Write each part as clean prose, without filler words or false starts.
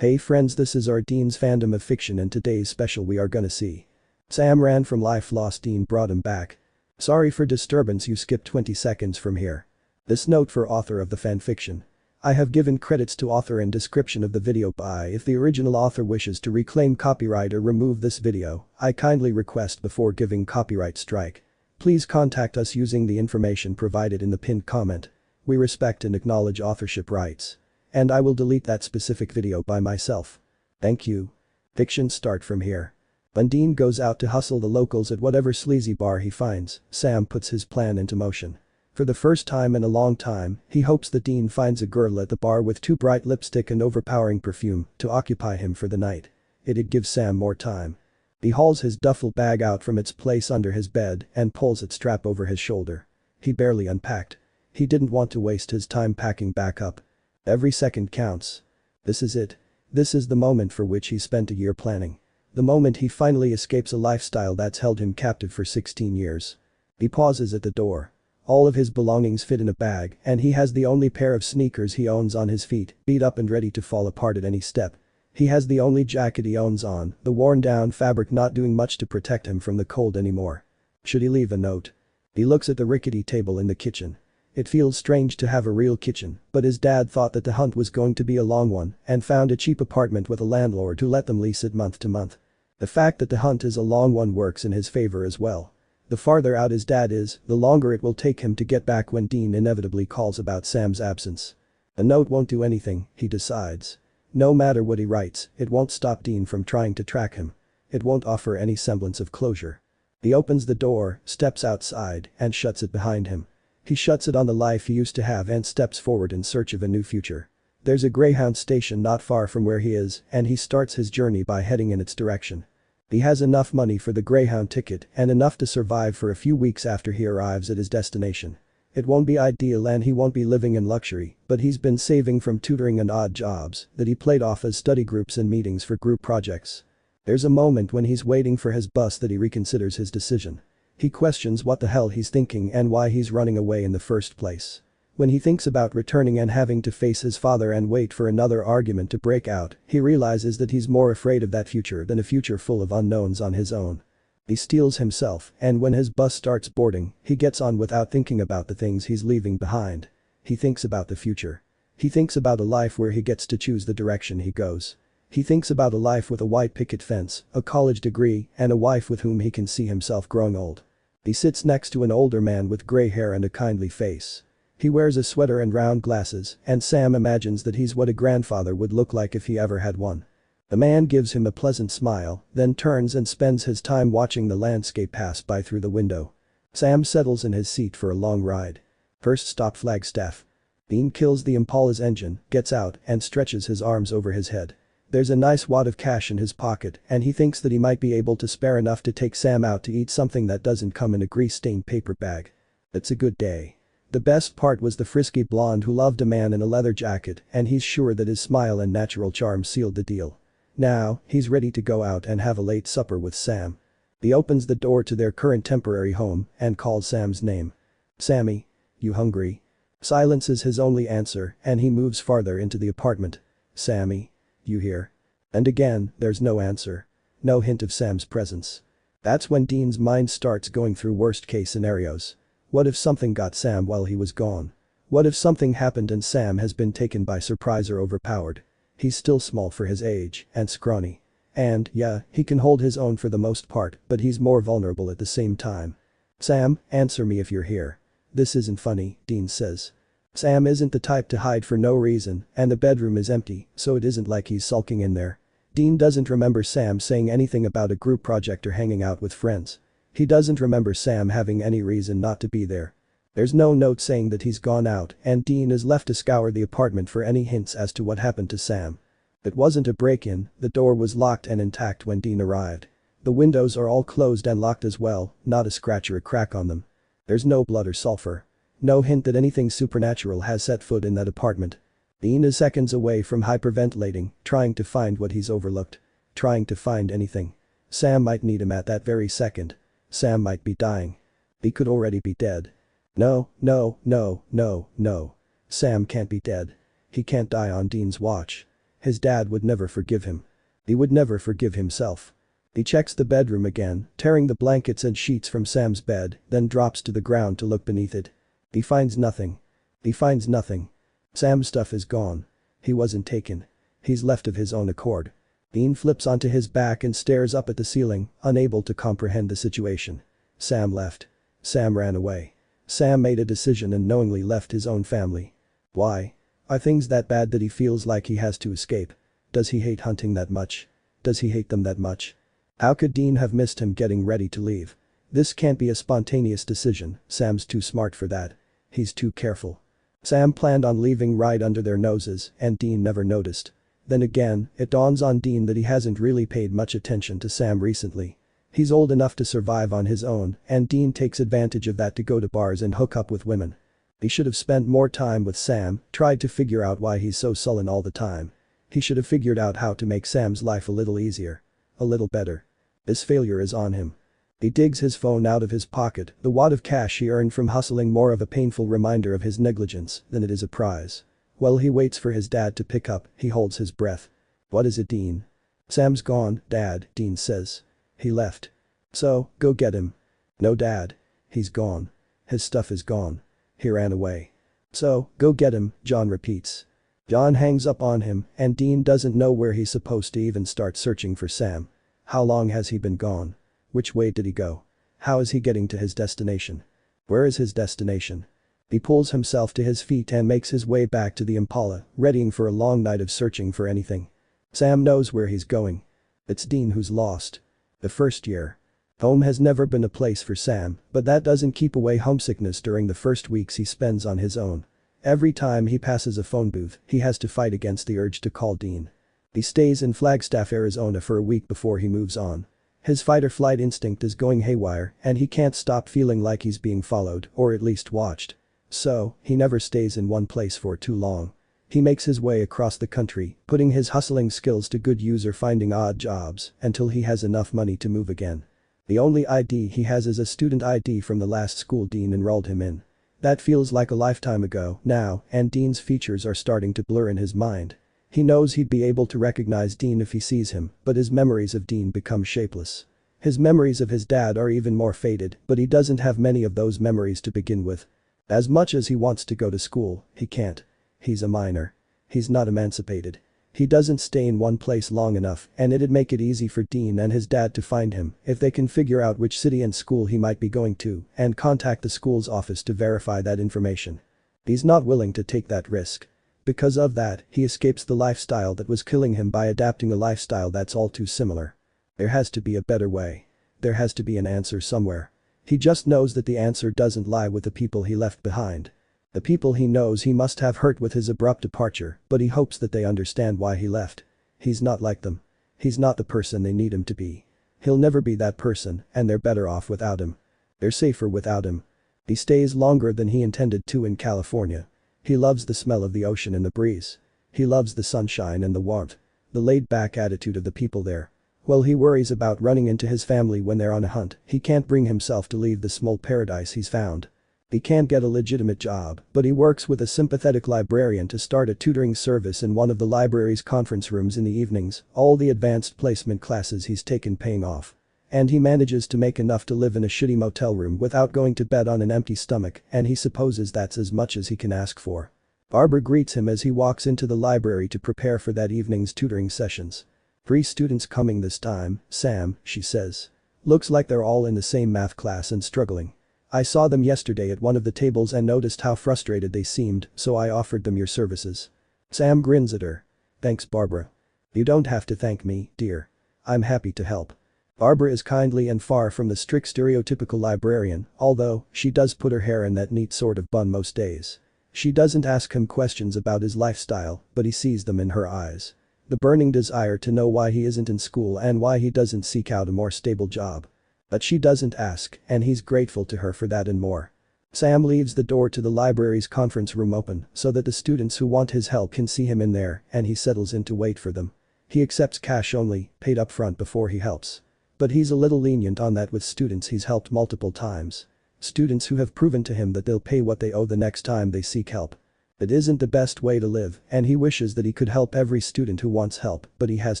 Hey friends, this is our Dean's fandom of fiction, and today's special we are gonna see. Sam ran from life lost, Dean brought him back. Sorry for disturbance, you skipped 20 seconds from here. This note for author of the fanfiction. I have given credits to author and description of the video by if the original author wishes to reclaim copyright or remove this video, I kindly request before giving copyright strike. Please contact us using the information provided in the pinned comment. We respect and acknowledge authorship rights. And I will delete that specific video by myself. Thank you. Fiction start from here. When Dean goes out to hustle the locals at whatever sleazy bar he finds, Sam puts his plan into motion. For the first time in a long time, he hopes that Dean finds a girl at the bar with too bright lipstick and overpowering perfume to occupy him for the night. It'd give Sam more time. He hauls his duffel bag out from its place under his bed and pulls its strap over his shoulder. He barely unpacked. He didn't want to waste his time packing back up. Every second counts. This is it. This is the moment for which he spent a year planning. The moment he finally escapes a lifestyle that's held him captive for 16 years. He pauses at the door. All of his belongings fit in a bag, and he has the only pair of sneakers he owns on his feet, beat up and ready to fall apart at any step. He has the only jacket he owns on, the worn-down fabric not doing much to protect him from the cold anymore. Should he leave a note? He looks at the rickety table in the kitchen. It feels strange to have a real kitchen, but his dad thought that the hunt was going to be a long one and found a cheap apartment with a landlord who let them lease it month to month. The fact that the hunt is a long one works in his favor as well. The farther out his dad is, the longer it will take him to get back when Dean inevitably calls about Sam's absence. A note won't do anything, he decides. No matter what he writes, it won't stop Dean from trying to track him. It won't offer any semblance of closure. He opens the door, steps outside, and shuts it behind him. He shuts it on the life he used to have and steps forward in search of a new future. There's a Greyhound station not far from where he is, and he starts his journey by heading in its direction. He has enough money for the Greyhound ticket and enough to survive for a few weeks after he arrives at his destination. It won't be ideal and he won't be living in luxury, but he's been saving from tutoring and odd jobs that he played off as study groups and meetings for group projects. There's a moment when he's waiting for his bus that he reconsiders his decision. He questions what the hell he's thinking and why he's running away in the first place. When he thinks about returning and having to face his father and wait for another argument to break out, he realizes that he's more afraid of that future than a future full of unknowns on his own. He steels himself, and when his bus starts boarding, he gets on without thinking about the things he's leaving behind. He thinks about the future. He thinks about a life where he gets to choose the direction he goes. He thinks about a life with a white picket fence, a college degree, and a wife with whom he can see himself growing old. He sits next to an older man with gray hair and a kindly face. He wears a sweater and round glasses, and Sam imagines that he's what a grandfather would look like if he ever had one. The man gives him a pleasant smile, then turns and spends his time watching the landscape pass by through the window. Sam settles in his seat for a long ride. First stop Flagstaff. Dean kills the Impala's engine, gets out, and stretches his arms over his head. There's a nice wad of cash in his pocket, and he thinks that he might be able to spare enough to take Sam out to eat something that doesn't come in a grease-stained paper bag. It's a good day. The best part was the frisky blonde who loved a man in a leather jacket, and he's sure that his smile and natural charm sealed the deal. Now, he's ready to go out and have a late supper with Sam. He opens the door to their current temporary home and calls Sam's name. "Sammy, you hungry?" Silence is his only answer, and he moves farther into the apartment. "Sammy, you here?" And again, there's no answer. No hint of Sam's presence. That's when Dean's mind starts going through worst-case scenarios. What if something got Sam while he was gone? What if something happened and Sam has been taken by surprise or overpowered? He's still small for his age and scrawny. And, yeah, he can hold his own for the most part, but he's more vulnerable at the same time. "Sam, answer me if you're here." "This isn't funny," Dean says. Sam isn't the type to hide for no reason, and the bedroom is empty, so it isn't like he's sulking in there. Dean doesn't remember Sam saying anything about a group project or hanging out with friends. He doesn't remember Sam having any reason not to be there. There's no note saying that he's gone out, and Dean is left to scour the apartment for any hints as to what happened to Sam. It wasn't a break-in, the door was locked and intact when Dean arrived. The windows are all closed and locked as well, not a scratch or a crack on them. There's no blood or sulfur. No hint that anything supernatural has set foot in that apartment. Dean is seconds away from hyperventilating, trying to find what he's overlooked. Trying to find anything. Sam might need him at that very second. Sam might be dying. He could already be dead. No, no, no, no, no. Sam can't be dead. He can't die on Dean's watch. His dad would never forgive him. He would never forgive himself. He checks the bedroom again, tearing the blankets and sheets from Sam's bed, then drops to the ground to look beneath it. He finds nothing. He finds nothing. Sam's stuff is gone. He wasn't taken. He's left of his own accord. Dean flips onto his back and stares up at the ceiling, unable to comprehend the situation. Sam left. Sam ran away. Sam made a decision and knowingly left his own family. Why? Are things that bad that he feels like he has to escape? Does he hate hunting that much? Does he hate them that much? How could Dean have missed him getting ready to leave? This can't be a spontaneous decision, Sam's too smart for that. He's too careful. Sam planned on leaving right under their noses, and Dean never noticed. Then again, it dawns on Dean that he hasn't really paid much attention to Sam recently. He's old enough to survive on his own, and Dean takes advantage of that to go to bars and hook up with women. He should have spent more time with Sam, tried to figure out why he's so sullen all the time. He should have figured out how to make Sam's life a little easier. A little better. His failure is on him. He digs his phone out of his pocket, the wad of cash he earned from hustling more of a painful reminder of his negligence than it is a prize. While he waits for his dad to pick up, he holds his breath. What is it, Dean? Sam's gone, Dad, Dean says. He left. So, go get him. No, Dad. He's gone. His stuff is gone. He ran away. So, go get him, John repeats. John hangs up on him, and Dean doesn't know where he's supposed to even start searching for Sam. How long has he been gone? Which way did he go? How is he getting to his destination? Where is his destination? He pulls himself to his feet and makes his way back to the Impala, readying for a long night of searching for anything. Sam knows where he's going. It's Dean who's lost. The first year. Home has never been a place for Sam, but that doesn't keep away homesickness during the first weeks he spends on his own. Every time he passes a phone booth, he has to fight against the urge to call Dean. He stays in Flagstaff, Arizona for a week before he moves on. His fight-or-flight instinct is going haywire, and he can't stop feeling like he's being followed, or at least watched. So, he never stays in one place for too long. He makes his way across the country, putting his hustling skills to good use or finding odd jobs, until he has enough money to move again. The only ID he has is a student ID from the last school Dean enrolled him in. That feels like a lifetime ago now, and Dean's features are starting to blur in his mind. He knows he'd be able to recognize Dean if he sees him, but his memories of Dean become shapeless. His memories of his dad are even more faded, but he doesn't have many of those memories to begin with. As much as he wants to go to school, he can't. He's a minor. He's not emancipated. He doesn't stay in one place long enough, and it'd make it easy for Dean and his dad to find him if they can figure out which city and school he might be going to and contact the school's office to verify that information. He's not willing to take that risk. Because of that, he escapes the lifestyle that was killing him by adapting a lifestyle that's all too similar. There has to be a better way. There has to be an answer somewhere. He just knows that the answer doesn't lie with the people he left behind. The people he knows he must have hurt with his abrupt departure, but he hopes that they understand why he left. He's not like them. He's not the person they need him to be. He'll never be that person, and they're better off without him. They're safer without him. He stays longer than he intended to in California. He loves the smell of the ocean and the breeze. He loves the sunshine and the warmth. The laid-back attitude of the people there. While he worries about running into his family when they're on a hunt, he can't bring himself to leave the small paradise he's found. He can't get a legitimate job, but he works with a sympathetic librarian to start a tutoring service in one of the library's conference rooms in the evenings, all the advanced placement classes he's taken paying off. And he manages to make enough to live in a shitty motel room without going to bed on an empty stomach, and he supposes that's as much as he can ask for. Barbara greets him as he walks into the library to prepare for that evening's tutoring sessions. 3 students coming this time, Sam, she says. Looks like they're all in the same math class and struggling. I saw them yesterday at one of the tables and noticed how frustrated they seemed, so I offered them your services. Sam grins at her. Thanks, Barbara. You don't have to thank me, dear. I'm happy to help. Barbara is kindly and far from the strict stereotypical librarian, although she does put her hair in that neat sort of bun most days. She doesn't ask him questions about his lifestyle, but he sees them in her eyes. The burning desire to know why he isn't in school and why he doesn't seek out a more stable job. But she doesn't ask, and he's grateful to her for that and more. Sam leaves the door to the library's conference room open so that the students who want his help can see him in there, and he settles in to wait for them. He accepts cash only, paid up front before he helps. But he's a little lenient on that with students he's helped multiple times. Students who have proven to him that they'll pay what they owe the next time they seek help. It isn't the best way to live, and he wishes that he could help every student who wants help, but he has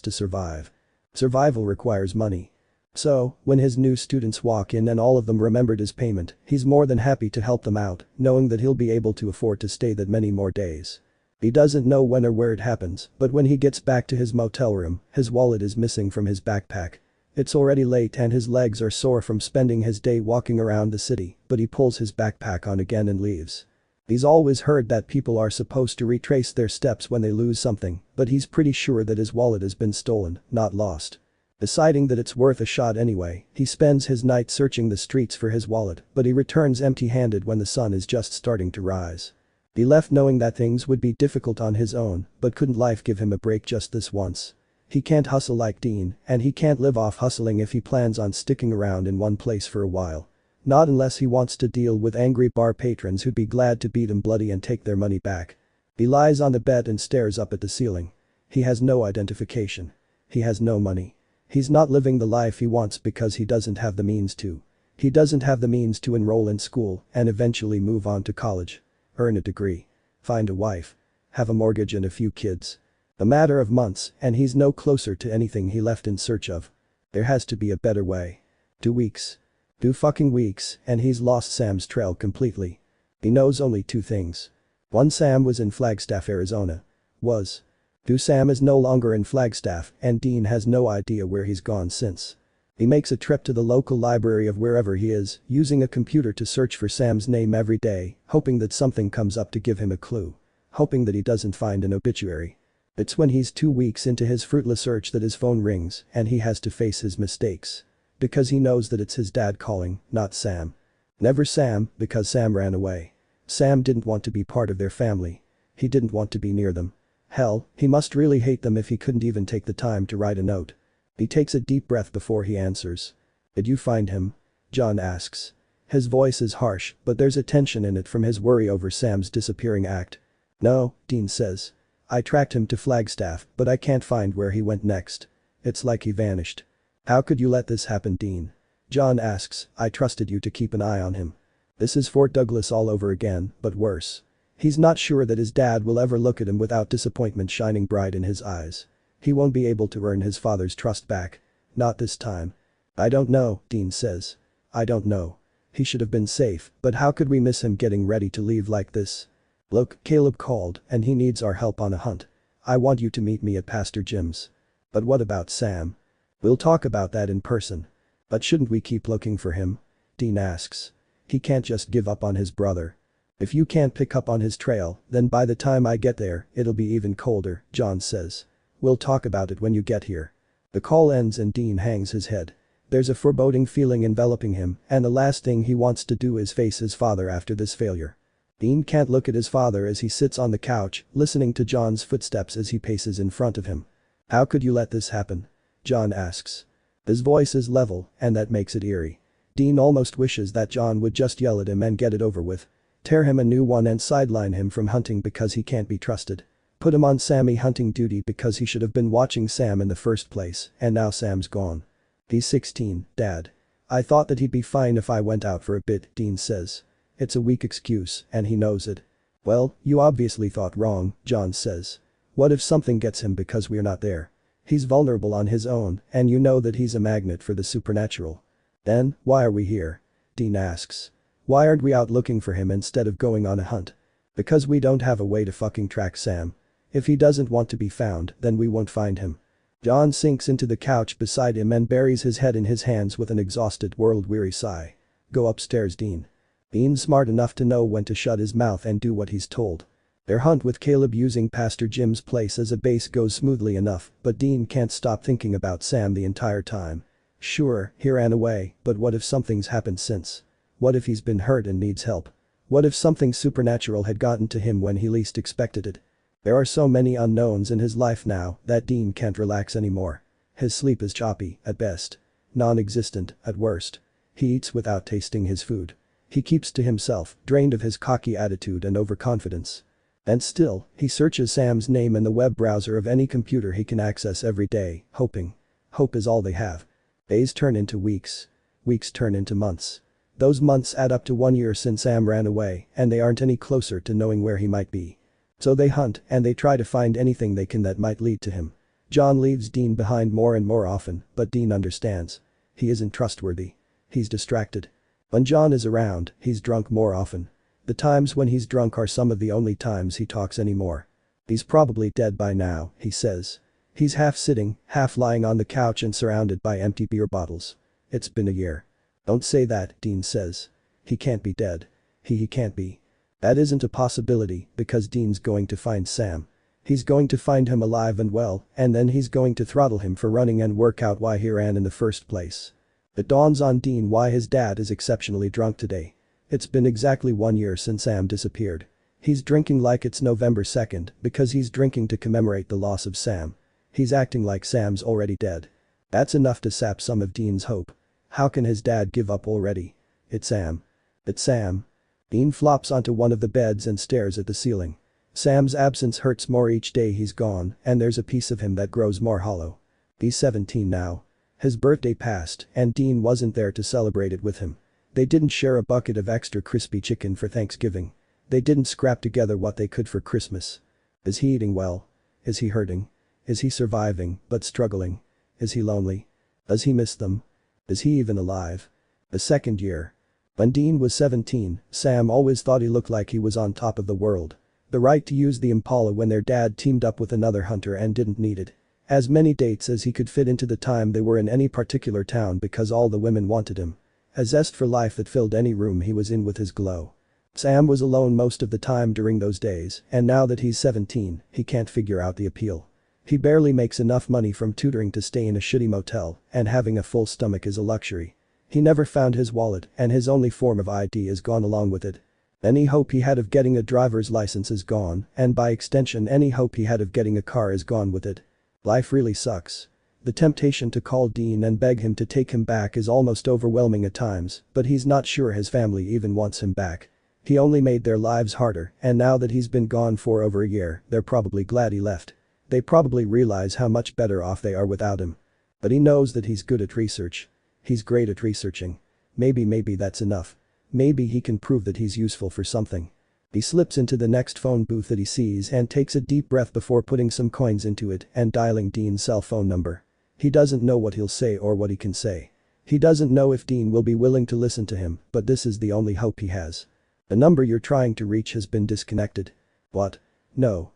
to survive. Survival requires money. So, when his new students walk in and all of them remembered his payment, he's more than happy to help them out, knowing that he'll be able to afford to stay that many more days. He doesn't know when or where it happens, but when he gets back to his motel room, his wallet is missing from his backpack. It's already late and his legs are sore from spending his day walking around the city, but he pulls his backpack on again and leaves. He's always heard that people are supposed to retrace their steps when they lose something, but he's pretty sure that his wallet has been stolen, not lost. Deciding that it's worth a shot anyway, he spends his night searching the streets for his wallet, but he returns empty-handed when the sun is just starting to rise. He left knowing that things would be difficult on his own, but couldn't life give him a break just this once? He can't hustle like Dean, and he can't live off hustling if he plans on sticking around in one place for a while. Not unless he wants to deal with angry bar patrons who'd be glad to beat him bloody and take their money back. He lies on the bed and stares up at the ceiling. He has no identification. He has no money. He's not living the life he wants because he doesn't have the means to. He doesn't have the means to enroll in school and eventually move on to college. Earn a degree. Find a wife. Have a mortgage and a few kids. A matter of months and he's no closer to anything he left in search of. There has to be a better way. 2 weeks. 2 fucking weeks and he's lost Sam's trail completely. He knows only 2 things. 1. Sam was in Flagstaff, Arizona. 2. Sam is no longer in Flagstaff and Dean has no idea where he's gone since. He makes a trip to the local library of wherever he is, using a computer to search for Sam's name every day, hoping that something comes up to give him a clue. Hoping that he doesn't find an obituary. It's when he's 2 weeks into his fruitless search that his phone rings and he has to face his mistakes. Because he knows that it's his dad calling, not Sam. Never Sam, because Sam ran away. Sam didn't want to be part of their family. He didn't want to be near them. Hell, he must really hate them if he couldn't even take the time to write a note. He takes a deep breath before he answers. Did you find him? John asks. His voice is harsh, but there's a tension in it from his worry over Sam's disappearing act. No, Dean says. I tracked him to Flagstaff, but I can't find where he went next. It's like he vanished. How could you let this happen, Dean? John asks. I trusted you to keep an eye on him. This is Fort Douglas all over again, but worse. He's not sure that his dad will ever look at him without disappointment shining bright in his eyes. He won't be able to earn his father's trust back. Not this time. I don't know, Dean says. I don't know. He should have been safe, but how could we miss him getting ready to leave like this? Look, Caleb called, and he needs our help on a hunt. I want you to meet me at Pastor Jim's. But what about Sam? We'll talk about that in person. But shouldn't we keep looking for him? Dean asks. He can't just give up on his brother. If you can't pick up on his trail, then by the time I get there, it'll be even colder, John says. We'll talk about it when you get here. The call ends and Dean hangs his head. There's a foreboding feeling enveloping him, and the last thing he wants to do is face his father after this failure. Dean can't look at his father as he sits on the couch, listening to John's footsteps as he paces in front of him. How could you let this happen? John asks. His voice is level, and that makes it eerie. Dean almost wishes that John would just yell at him and get it over with. Tear him a new one and sideline him from hunting because he can't be trusted. Put him on Sammy hunting duty because he should have been watching Sam in the first place, and now Sam's gone. He's 16, Dad. I thought that he'd be fine if I went out for a bit, Dean says. It's a weak excuse, and he knows it. Well, you obviously thought wrong, John says. What if something gets him because we're not there? He's vulnerable on his own, and you know that he's a magnet for the supernatural. Then, why are we here? Dean asks. Why aren't we out looking for him instead of going on a hunt? Because we don't have a way to fucking track Sam. If he doesn't want to be found, then we won't find him. John sinks into the couch beside him and buries his head in his hands with an exhausted, world-weary sigh. Go upstairs, Dean. Dean's smart enough to know when to shut his mouth and do what he's told. Their hunt with Caleb using Pastor Jim's place as a base goes smoothly enough, but Dean can't stop thinking about Sam the entire time. Sure, he ran away, but what if something's happened since? What if he's been hurt and needs help? What if something supernatural had gotten to him when he least expected it? There are so many unknowns in his life now that Dean can't relax anymore. His sleep is choppy, at best. Non-existent, at worst. He eats without tasting his food. He keeps to himself, drained of his cocky attitude and overconfidence. And still, he searches Sam's name in the web browser of any computer he can access every day, hoping. Hope is all they have. Days turn into weeks. Weeks turn into months. Those months add up to 1 year since Sam ran away, and they aren't any closer to knowing where he might be. So they hunt and they try to find anything they can that might lead to him. John leaves Dean behind more and more often, but Dean understands. He isn't trustworthy. He's distracted. When John is around, he's drunk more often. The times when he's drunk are some of the only times he talks anymore. He's probably dead by now, he says. He's half sitting, half lying on the couch and surrounded by empty beer bottles. It's been a year. Don't say that, Dean says. He can't be dead. He can't be. That isn't a possibility because Dean's going to find Sam. He's going to find him alive and well, and then he's going to throttle him for running and work out why he ran in the first place. It dawns on Dean why his dad is exceptionally drunk today. It's been exactly 1 year since Sam disappeared. He's drinking like it's November 2nd because he's drinking to commemorate the loss of Sam. He's acting like Sam's already dead. That's enough to sap some of Dean's hope. How can his dad give up already? It's Sam. It's Sam. Dean flops onto one of the beds and stares at the ceiling. Sam's absence hurts more each day he's gone, and there's a piece of him that grows more hollow. He's 17 now. His birthday passed, and Dean wasn't there to celebrate it with him. They didn't share a bucket of extra crispy chicken for Thanksgiving. They didn't scrap together what they could for Christmas. Is he eating well? Is he hurting? Is he surviving, but struggling? Is he lonely? Does he miss them? Is he even alive? The second year. When Dean was 17, Sam always thought he looked like he was on top of the world. The right to use the Impala when their dad teamed up with another hunter and didn't need it. As many dates as he could fit into the time they were in any particular town because all the women wanted him. A zest for life that filled any room he was in with his glow. Sam was alone most of the time during those days, and now that he's 17, he can't figure out the appeal. He barely makes enough money from tutoring to stay in a shitty motel, and having a full stomach is a luxury. He never found his wallet, and his only form of ID is gone along with it. Any hope he had of getting a driver's license is gone, and by extension any hope he had of getting a car is gone with it. Life really sucks. The temptation to call Dean and beg him to take him back is almost overwhelming at times, but he's not sure his family even wants him back. He only made their lives harder, and now that he's been gone for over a year, they're probably glad he left. They probably realize how much better off they are without him. But he knows that he's good at research. He's great at researching. Maybe that's enough. Maybe he can prove that he's useful for something. He slips into the next phone booth that he sees and takes a deep breath before putting some coins into it and dialing Dean's cell phone number. He doesn't know what he'll say or what he can say. He doesn't know if Dean will be willing to listen to him, but this is the only hope he has. The number you're trying to reach has been disconnected. What? No,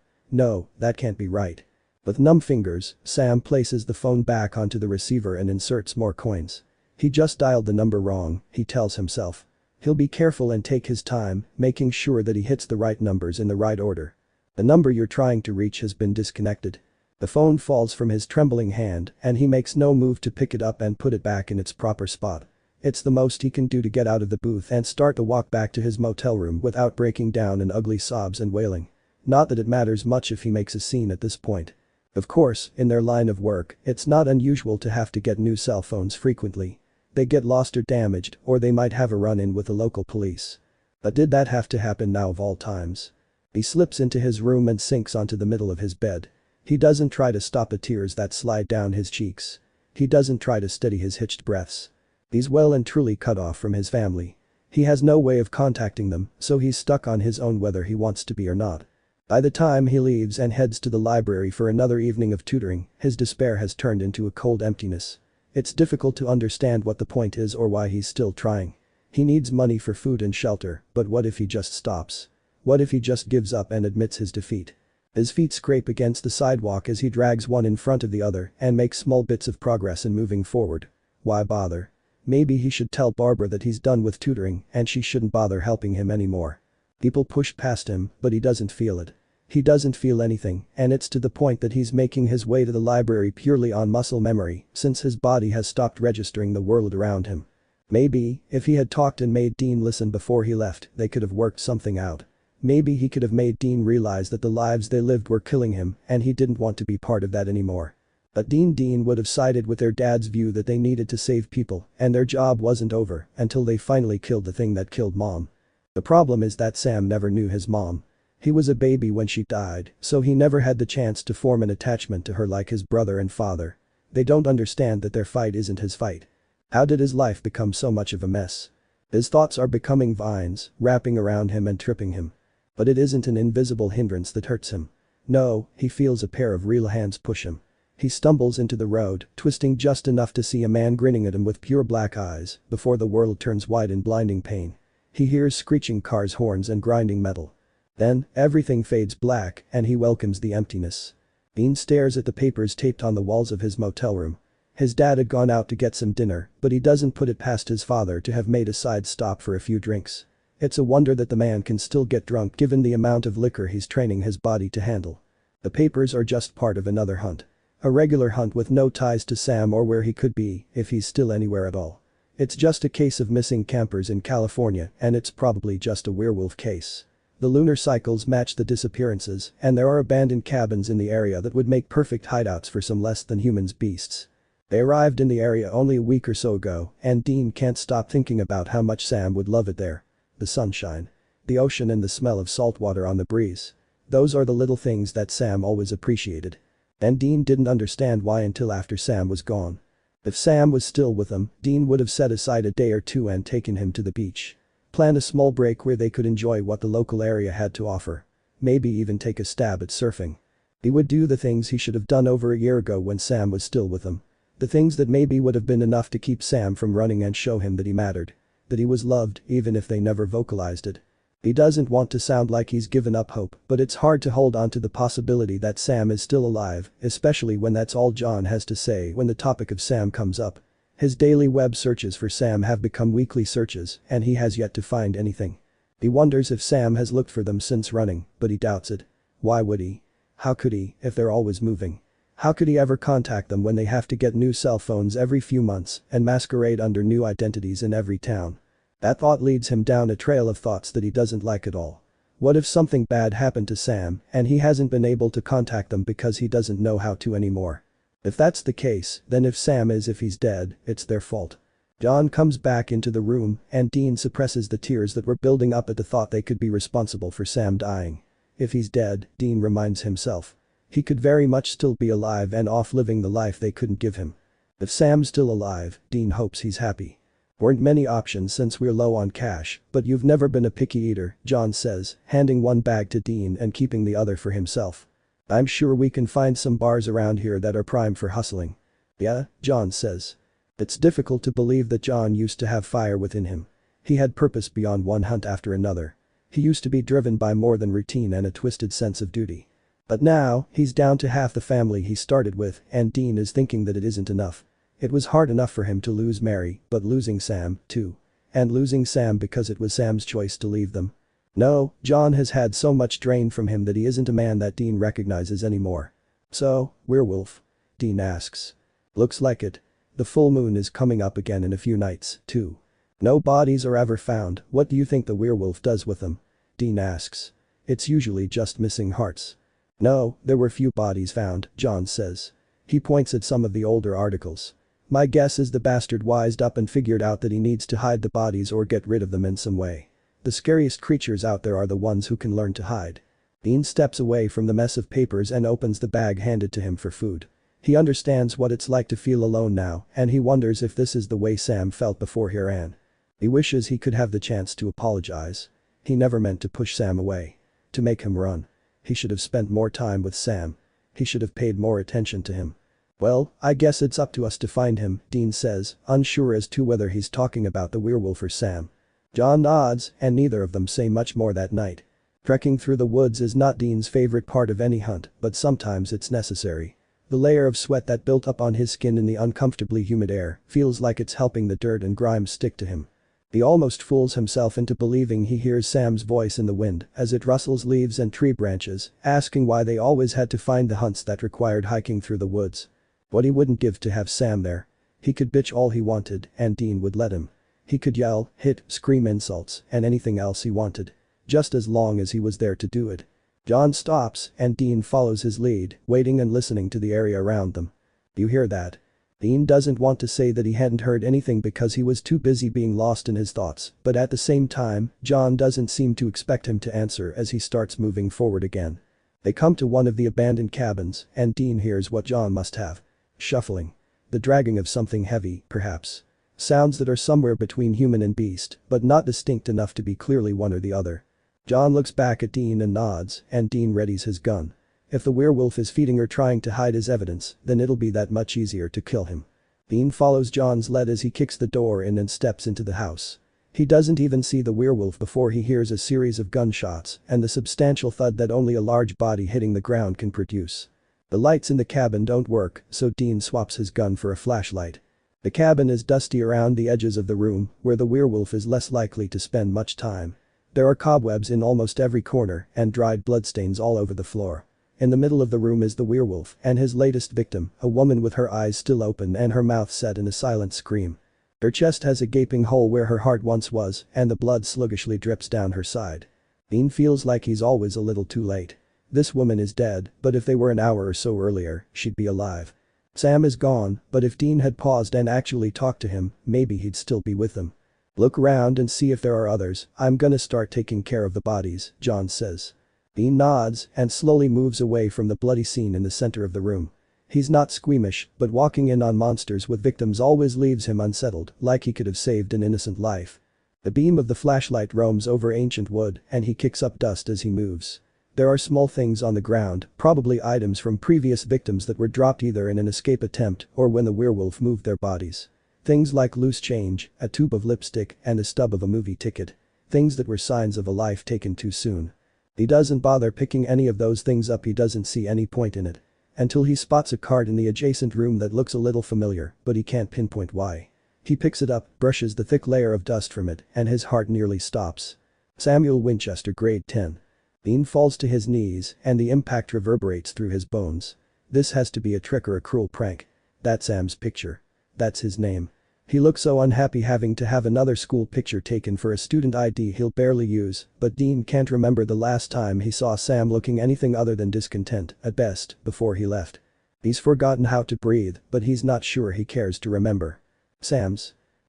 that can't be right. With numb fingers, Sam places the phone back onto the receiver and inserts more coins. He just dialed the number wrong, he tells himself. He'll be careful and take his time, making sure that he hits the right numbers in the right order. The number you're trying to reach has been disconnected. The phone falls from his trembling hand and he makes no move to pick it up and put it back in its proper spot. It's the most he can do to get out of the booth and start the walk back to his motel room without breaking down in ugly sobs and wailing. Not that it matters much if he makes a scene at this point. Of course, in their line of work, it's not unusual to have to get new cell phones frequently. They get lost or damaged, or they might have a run-in with the local police. But did that have to happen now of all times? He slips into his room and sinks onto the middle of his bed. He doesn't try to stop the tears that slide down his cheeks. He doesn't try to steady his hitched breaths. He's well and truly cut off from his family. He has no way of contacting them, so he's stuck on his own whether he wants to be or not. By the time he leaves and heads to the library for another evening of tutoring, his despair has turned into a cold emptiness. It's difficult to understand what the point is or why he's still trying. He needs money for food and shelter, but what if he just stops? What if he just gives up and admits his defeat? His feet scrape against the sidewalk as he drags one in front of the other and makes small bits of progress in moving forward. Why bother? Maybe he should tell Barbara that he's done with tutoring and she shouldn't bother helping him anymore. People push past him, but he doesn't feel it. He doesn't feel anything, and it's to the point that he's making his way to the library purely on muscle memory, since his body has stopped registering the world around him. Maybe, if he had talked and made Dean listen before he left, they could have worked something out. Maybe he could have made Dean realize that the lives they lived were killing him, and he didn't want to be part of that anymore. But Dean would have sided with their dad's view that they needed to save people, and their job wasn't over until they finally killed the thing that killed Mom. The problem is that Sam never knew his mom. He was a baby when she died, so he never had the chance to form an attachment to her like his brother and father. They don't understand that their fight isn't his fight. How did his life become so much of a mess? His thoughts are becoming vines, wrapping around him and tripping him. But it isn't an invisible hindrance that hurts him. No, he feels a pair of real hands push him. He stumbles into the road, twisting just enough to see a man grinning at him with pure black eyes, before the world turns white in blinding pain. He hears screeching cars' horns and grinding metal. Then, everything fades black, and he welcomes the emptiness. Dean stares at the papers taped on the walls of his motel room. His dad had gone out to get some dinner, but he doesn't put it past his father to have made a side stop for a few drinks. It's a wonder that the man can still get drunk given the amount of liquor he's training his body to handle. The papers are just part of another hunt. A regular hunt with no ties to Sam or where he could be, if he's still anywhere at all. It's just a case of missing campers in California, and it's probably just a werewolf case. The lunar cycles match the disappearances, and there are abandoned cabins in the area that would make perfect hideouts for some less than humans beasts. They arrived in the area only a week or so ago, and Dean can't stop thinking about how much Sam would love it there. The sunshine. The ocean and the smell of salt water on the breeze. Those are the little things that Sam always appreciated. And Dean didn't understand why until after Sam was gone. If Sam was still with him, Dean would have set aside a day or two and taken him to the beach. Planned a small break where they could enjoy what the local area had to offer. Maybe even take a stab at surfing. He would do the things he should have done over a year ago when Sam was still with him. The things that maybe would have been enough to keep Sam from running and show him that he mattered. That he was loved, even if they never vocalized it. He doesn't want to sound like he's given up hope, but it's hard to hold on to the possibility that Sam is still alive, especially when that's all John has to say when the topic of Sam comes up. His daily web searches for Sam have become weekly searches, and he has yet to find anything. He wonders if Sam has looked for them since running, but he doubts it. Why would he? How could he, if they're always moving? How could he ever contact them when they have to get new cell phones every few months and masquerade under new identities in every town? That thought leads him down a trail of thoughts that he doesn't like at all. What if something bad happened to Sam and he hasn't been able to contact them because he doesn't know how to anymore? If that's the case, then if Sam is if he's dead, it's their fault. John comes back into the room and Dean suppresses the tears that were building up at the thought they could be responsible for Sam dying. If he's dead, Dean reminds himself. He could very much still be alive and off living the life they couldn't give him. If Sam's still alive, Dean hopes he's happy. Weren't many options since we're low on cash, but you've never been a picky eater, John says, handing one bag to Dean and keeping the other for himself. I'm sure we can find some bars around here that are prime for hustling. Yeah, John says. It's difficult to believe that John used to have fire within him. He had purpose beyond one hunt after another. He used to be driven by more than routine and a twisted sense of duty. But now, he's down to half the family he started with, and Dean is thinking that it isn't enough. It was hard enough for him to lose Mary, but losing Sam, too. And losing Sam because it was Sam's choice to leave them. No, John has had so much drained from him that he isn't a man that Dean recognizes anymore. So, werewolf? Dean asks. Looks like it. The full moon is coming up again in a few nights, too. No bodies are ever found, what do you think the werewolf does with them? Dean asks. It's usually just missing hearts. No, there were few bodies found, John says. He points at some of the older articles. My guess is the bastard wised up and figured out that he needs to hide the bodies or get rid of them in some way. The scariest creatures out there are the ones who can learn to hide. Dean steps away from the mess of papers and opens the bag handed to him for food. He understands what it's like to feel alone now, and he wonders if this is the way Sam felt before he ran. He wishes he could have the chance to apologize. He never meant to push Sam away. To make him run. He should have spent more time with Sam. He should have paid more attention to him. Well, I guess it's up to us to find him, Dean says, unsure as to whether he's talking about the werewolf or Sam. John nods, and neither of them say much more that night. Trekking through the woods is not Dean's favorite part of any hunt, but sometimes it's necessary. The layer of sweat that built up on his skin in the uncomfortably humid air feels like it's helping the dirt and grime stick to him. He almost fools himself into believing he hears Sam's voice in the wind as it rustles leaves and tree branches, asking why they always had to find the hunts that required hiking through the woods. What he wouldn't give to have Sam there. He could bitch all he wanted, and Dean would let him. He could yell, hit, scream insults, and anything else he wanted. Just as long as he was there to do it. John stops, and Dean follows his lead, waiting and listening to the area around them. You hear that? Dean doesn't want to say that he hadn't heard anything because he was too busy being lost in his thoughts, but at the same time, John doesn't seem to expect him to answer as he starts moving forward again. They come to one of the abandoned cabins, and Dean hears what John must have. Shuffling. The dragging of something heavy, perhaps. Sounds that are somewhere between human and beast, but not distinct enough to be clearly one or the other. John looks back at Dean and nods, and Dean readies his gun. If the werewolf is feeding or trying to hide his evidence, then it'll be that much easier to kill him. Dean follows John's lead as he kicks the door in and steps into the house. He doesn't even see the werewolf before he hears a series of gunshots and the substantial thud that only a large body hitting the ground can produce. The lights in the cabin don't work, so Dean swaps his gun for a flashlight. The cabin is dusty around the edges of the room, where the werewolf is less likely to spend much time. There are cobwebs in almost every corner and dried bloodstains all over the floor. In the middle of the room is the werewolf and his latest victim, a woman with her eyes still open and her mouth set in a silent scream. Her chest has a gaping hole where her heart once was and the blood sluggishly drips down her side. Dean feels like he's always a little too late. This woman is dead, but if they were an hour or so earlier, she'd be alive. Sam is gone, but if Dean had paused and actually talked to him, maybe he'd still be with them. Look around and see if there are others. I'm gonna start taking care of the bodies, John says. Dean nods and slowly moves away from the bloody scene in the center of the room. He's not squeamish, but walking in on monsters with victims always leaves him unsettled, like he could have saved an innocent life. The beam of the flashlight roams over ancient wood and he kicks up dust as he moves. There are small things on the ground, probably items from previous victims that were dropped either in an escape attempt or when the werewolf moved their bodies. Things like loose change, a tube of lipstick, and a stub of a movie ticket. Things that were signs of a life taken too soon. He doesn't bother picking any of those things up. He doesn't see any point in it. Until he spots a card in the adjacent room that looks a little familiar, but he can't pinpoint why. He picks it up, brushes the thick layer of dust from it, and his heart nearly stops. Samuel Winchester, grade 10. Dean falls to his knees and the impact reverberates through his bones. This has to be a trick or a cruel prank. That's Sam's picture. That's his name. He looks so unhappy having to have another school picture taken for a student ID he'll barely use, but Dean can't remember the last time he saw Sam looking anything other than discontent, at best, before he left. He's forgotten how to breathe, but he's not sure he cares to remember. Sam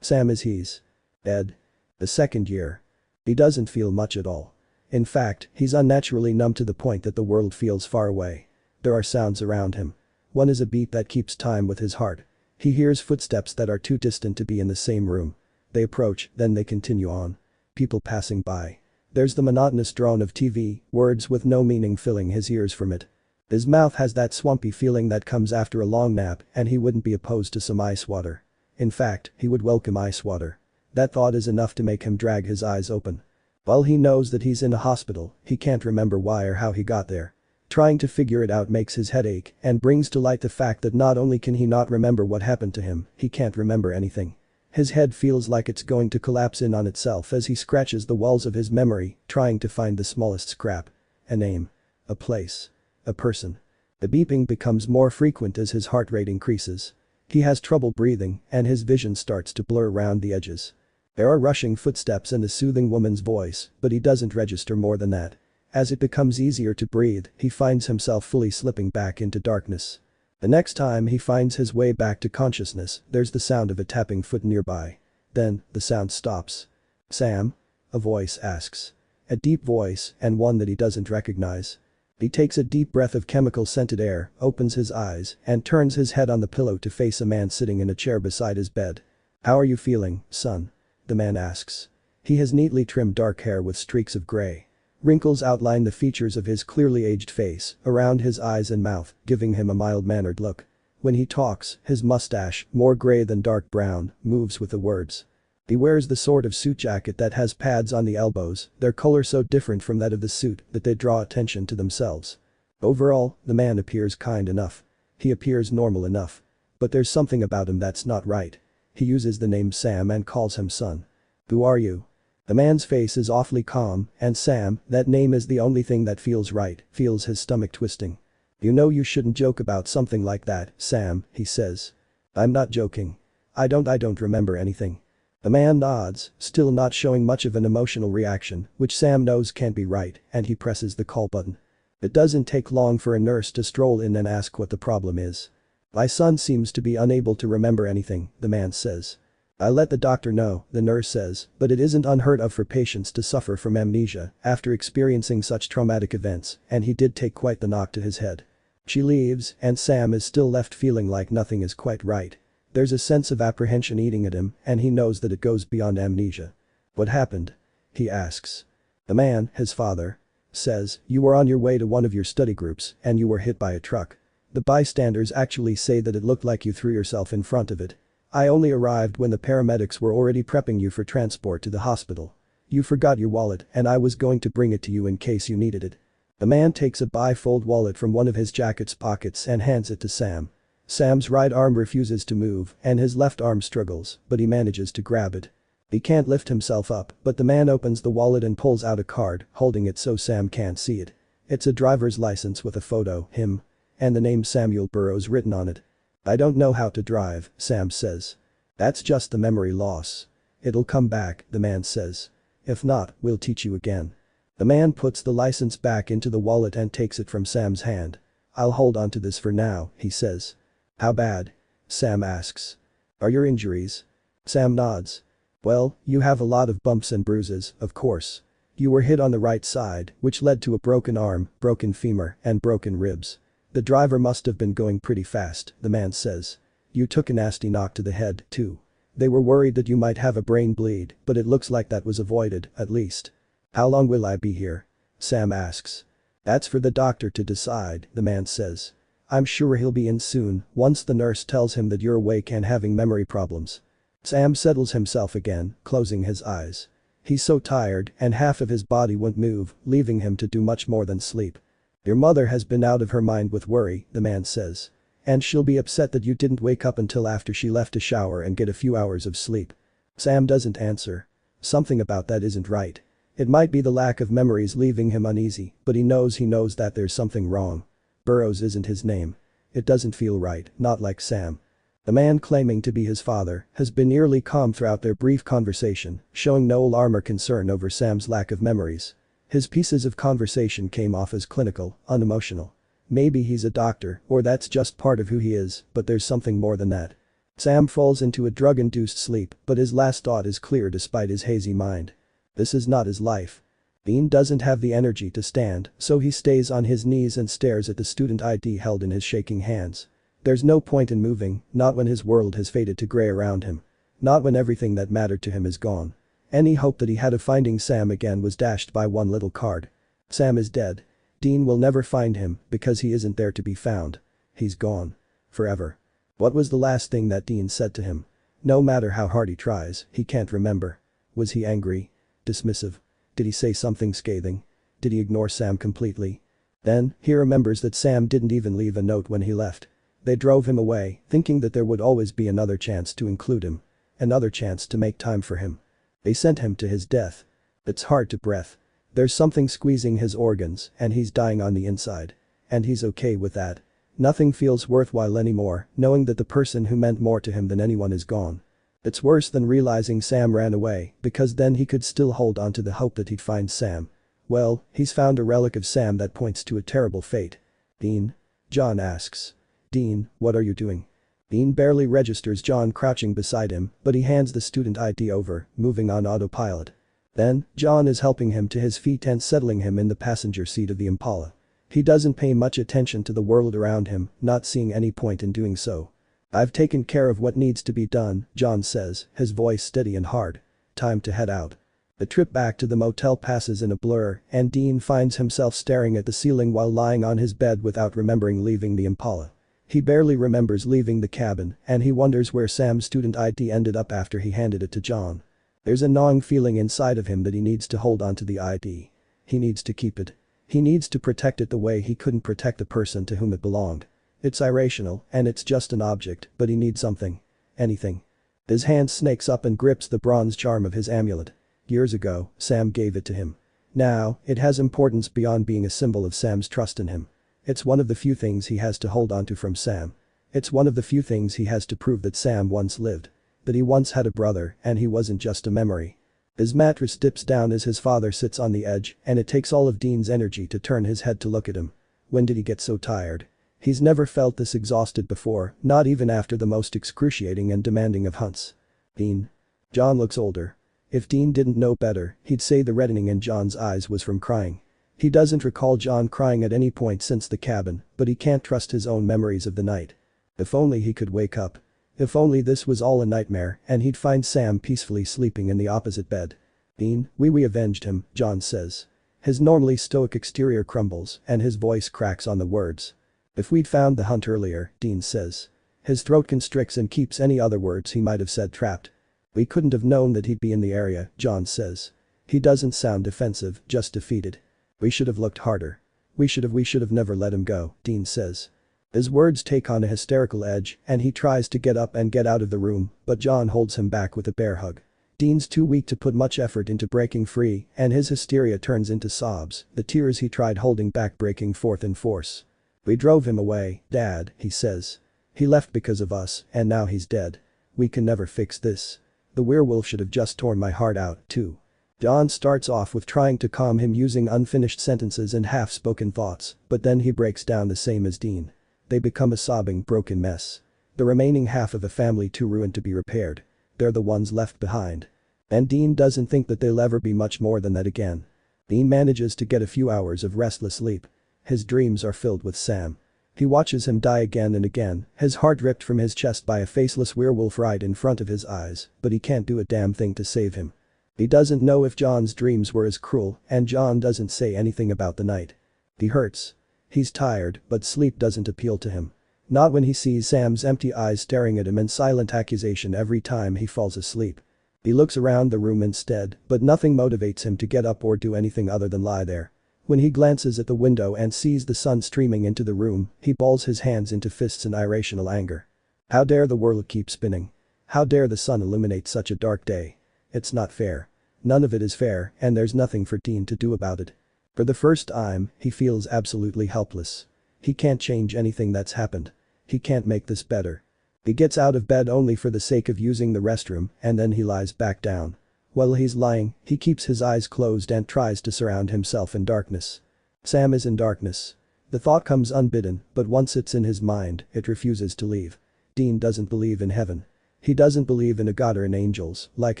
is he's dead. The second year. He doesn't feel much at all. In fact, he's unnaturally numb to the point that the world feels far away. There are sounds around him. One is a beat that keeps time with his heart. He hears footsteps that are too distant to be in the same room. They approach, then they continue on. People passing by. There's the monotonous drone of TV, words with no meaning filling his ears from it. His mouth has that swampy feeling that comes after a long nap and he wouldn't be opposed to some ice water. In fact, he would welcome ice water. That thought is enough to make him drag his eyes open. While he knows that he's in a hospital, he can't remember why or how he got there. Trying to figure it out makes his head ache and brings to light the fact that not only can he not remember what happened to him, he can't remember anything. His head feels like it's going to collapse in on itself as he scratches the walls of his memory, trying to find the smallest scrap. A name. A place. A person. The beeping becomes more frequent as his heart rate increases. He has trouble breathing and his vision starts to blur around the edges. There are rushing footsteps and a soothing woman's voice, but he doesn't register more than that. As it becomes easier to breathe, he finds himself fully slipping back into darkness. The next time he finds his way back to consciousness, there's the sound of a tapping foot nearby. Then, the sound stops. "Sam?" a voice asks. A deep voice, and one that he doesn't recognize. He takes a deep breath of chemical-scented air, opens his eyes, and turns his head on the pillow to face a man sitting in a chair beside his bed. "How are you feeling, son?" the man asks. He has neatly trimmed dark hair with streaks of gray. Wrinkles outline the features of his clearly aged face, around his eyes and mouth, giving him a mild-mannered look. When he talks, his mustache, more gray than dark brown, moves with the words. He wears the sort of suit jacket that has pads on the elbows, their color so different from that of the suit that they draw attention to themselves. Overall, the man appears kind enough. He appears normal enough. But there's something about him that's not right. He uses the name Sam and calls him son. "Who are you?" The man's face is awfully calm, and Sam, that name is the only thing that feels right, feels his stomach twisting. "You know you shouldn't joke about something like that, Sam," he says. "I'm not joking. I don't remember anything." The man nods, still not showing much of an emotional reaction, which Sam knows can't be right, and he presses the call button. It doesn't take long for a nurse to stroll in and ask what the problem is. "My son seems to be unable to remember anything," the man says. "I let the doctor know," the nurse says, "but it isn't unheard of for patients to suffer from amnesia after experiencing such traumatic events, and he did take quite the knock to his head." She leaves, and Sam is still left feeling like nothing is quite right. There's a sense of apprehension eating at him, and he knows that it goes beyond amnesia. "What happened?" he asks. The man, his father, says, "You were on your way to one of your study groups and you were hit by a truck. The bystanders actually say that it looked like you threw yourself in front of it. I only arrived when the paramedics were already prepping you for transport to the hospital. You forgot your wallet and I was going to bring it to you in case you needed it." The man takes a bifold wallet from one of his jacket's pockets and hands it to Sam. Sam's right arm refuses to move and his left arm struggles, but he manages to grab it. He can't lift himself up, but the man opens the wallet and pulls out a card, holding it so Sam can't see it. It's a driver's license with a photo, him, and the name Samuel Burroughs written on it. "I don't know how to drive," Sam says. "That's just the memory loss. It'll come back," the man says. "If not, we'll teach you again." The man puts the license back into the wallet and takes it from Sam's hand. "I'll hold on to this for now," he says. "How bad?" Sam asks. "Are your injuries?" Sam nods. "Well, you have a lot of bumps and bruises, of course. You were hit on the right side, which led to a broken arm, broken femur, and broken ribs. The driver must have been going pretty fast," the man says. "You took a nasty knock to the head, too. They were worried that you might have a brain bleed, but it looks like that was avoided, at least." "How long will I be here?" Sam asks. "That's for the doctor to decide," the man says. "I'm sure he'll be in soon once the nurse tells him that you're awake and having memory problems." Sam settles himself again, closing his eyes. He's so tired and half of his body won't move, leaving him to do much more than sleep. "Your mother has been out of her mind with worry," the man says. "And she'll be upset that you didn't wake up until after she left to shower and get a few hours of sleep." Sam doesn't answer. Something about that isn't right. It might be the lack of memories leaving him uneasy, but he knows that there's something wrong. Burroughs isn't his name. It doesn't feel right, not like Sam. The man claiming to be his father has been eerily calm throughout their brief conversation, showing no alarm or concern over Sam's lack of memories. His pieces of conversation came off as clinical, unemotional. Maybe he's a doctor, or that's just part of who he is, but there's something more than that. Sam falls into a drug-induced sleep, but his last thought is clear despite his hazy mind. This is not his life. Dean doesn't have the energy to stand, so he stays on his knees and stares at the student ID held in his shaking hands. There's no point in moving, not when his world has faded to gray around him. Not when everything that mattered to him is gone. Any hope that he had of finding Sam again was dashed by one little card. Sam is dead. Dean will never find him because he isn't there to be found. He's gone. Forever. What was the last thing that Dean said to him? No matter how hard he tries, he can't remember. Was he angry? Dismissive? Did he say something scathing? Did he ignore Sam completely? Then, he remembers that Sam didn't even leave a note when he left. They drove him away, thinking that there would always be another chance to include him. Another chance to make time for him. They sent him to his death. It's hard to breathe. There's something squeezing his organs and he's dying on the inside. And he's okay with that. Nothing feels worthwhile anymore, knowing that the person who meant more to him than anyone is gone. It's worse than realizing Sam ran away, because then he could still hold on to the hope that he'd find Sam. Well, he's found a relic of Sam that points to a terrible fate. "Dean?" John asks. "Dean, what are you doing?" Dean barely registers John crouching beside him, but he hands the student ID over, moving on autopilot. Then, John is helping him to his feet and settling him in the passenger seat of the Impala. He doesn't pay much attention to the world around him, not seeing any point in doing so. "I've taken care of what needs to be done," John says, his voice steady and hard. "Time to head out." The trip back to the motel passes in a blur, and Dean finds himself staring at the ceiling while lying on his bed without remembering leaving the Impala. He barely remembers leaving the cabin, and he wonders where Sam's student ID ended up after he handed it to John. There's a gnawing feeling inside of him that he needs to hold on to the ID. He needs to keep it. He needs to protect it the way he couldn't protect the person to whom it belonged. It's irrational, and it's just an object, but he needs something. Anything. His hand snakes up and grips the bronze charm of his amulet. Years ago, Sam gave it to him. Now, it has importance beyond being a symbol of Sam's trust in him. It's one of the few things he has to hold onto from Sam. It's one of the few things he has to prove that Sam once lived. That he once had a brother, and he wasn't just a memory. His mattress dips down as his father sits on the edge, and it takes all of Dean's energy to turn his head to look at him. When did he get so tired? He's never felt this exhausted before, not even after the most excruciating and demanding of hunts. "Dean?" John looks older. If Dean didn't know better, he'd say the reddening in John's eyes was from crying. He doesn't recall John crying at any point since the cabin, but he can't trust his own memories of the night. If only he could wake up. If only this was all a nightmare and he'd find Sam peacefully sleeping in the opposite bed. Dean, we avenged him, John says. His normally stoic exterior crumbles and his voice cracks on the words. If we'd found the hunt earlier, Dean says. His throat constricts and keeps any other words he might have said trapped. We couldn't have known that he'd be in the area, John says. He doesn't sound defensive, just defeated. We should have looked harder. We should have never let him go, Dean says. His words take on a hysterical edge and he tries to get up and get out of the room, but John holds him back with a bear hug. Dean's too weak to put much effort into breaking free and his hysteria turns into sobs, the tears he tried holding back breaking forth in force. We drove him away, Dad, he says. He left because of us and now he's dead. We can never fix this. The werewolf should have just torn my heart out, too. John starts off with trying to calm him using unfinished sentences and half-spoken thoughts, but then he breaks down the same as Dean. They become a sobbing, broken mess. The remaining half of a family too ruined to be repaired. They're the ones left behind. And Dean doesn't think that they'll ever be much more than that again. Dean manages to get a few hours of restless sleep. His dreams are filled with Sam. He watches him die again and again, his heart ripped from his chest by a faceless werewolf right in front of his eyes, but he can't do a damn thing to save him. He doesn't know if John's dreams were as cruel, and John doesn't say anything about the night. He hurts. He's tired, but sleep doesn't appeal to him. Not when he sees Sam's empty eyes staring at him in silent accusation every time he falls asleep. He looks around the room instead, but nothing motivates him to get up or do anything other than lie there. When he glances at the window and sees the sun streaming into the room, he balls his hands into fists in irrational anger. How dare the world keep spinning? How dare the sun illuminate such a dark day? It's not fair. None of it is fair, and there's nothing for Dean to do about it. For the first time, he feels absolutely helpless. He can't change anything that's happened. He can't make this better. He gets out of bed only for the sake of using the restroom, and then he lies back down. While he's lying, he keeps his eyes closed and tries to surround himself in darkness. Sam is in darkness. The thought comes unbidden, but once it's in his mind, it refuses to leave. Dean doesn't believe in heaven. He doesn't believe in a god or in angels, like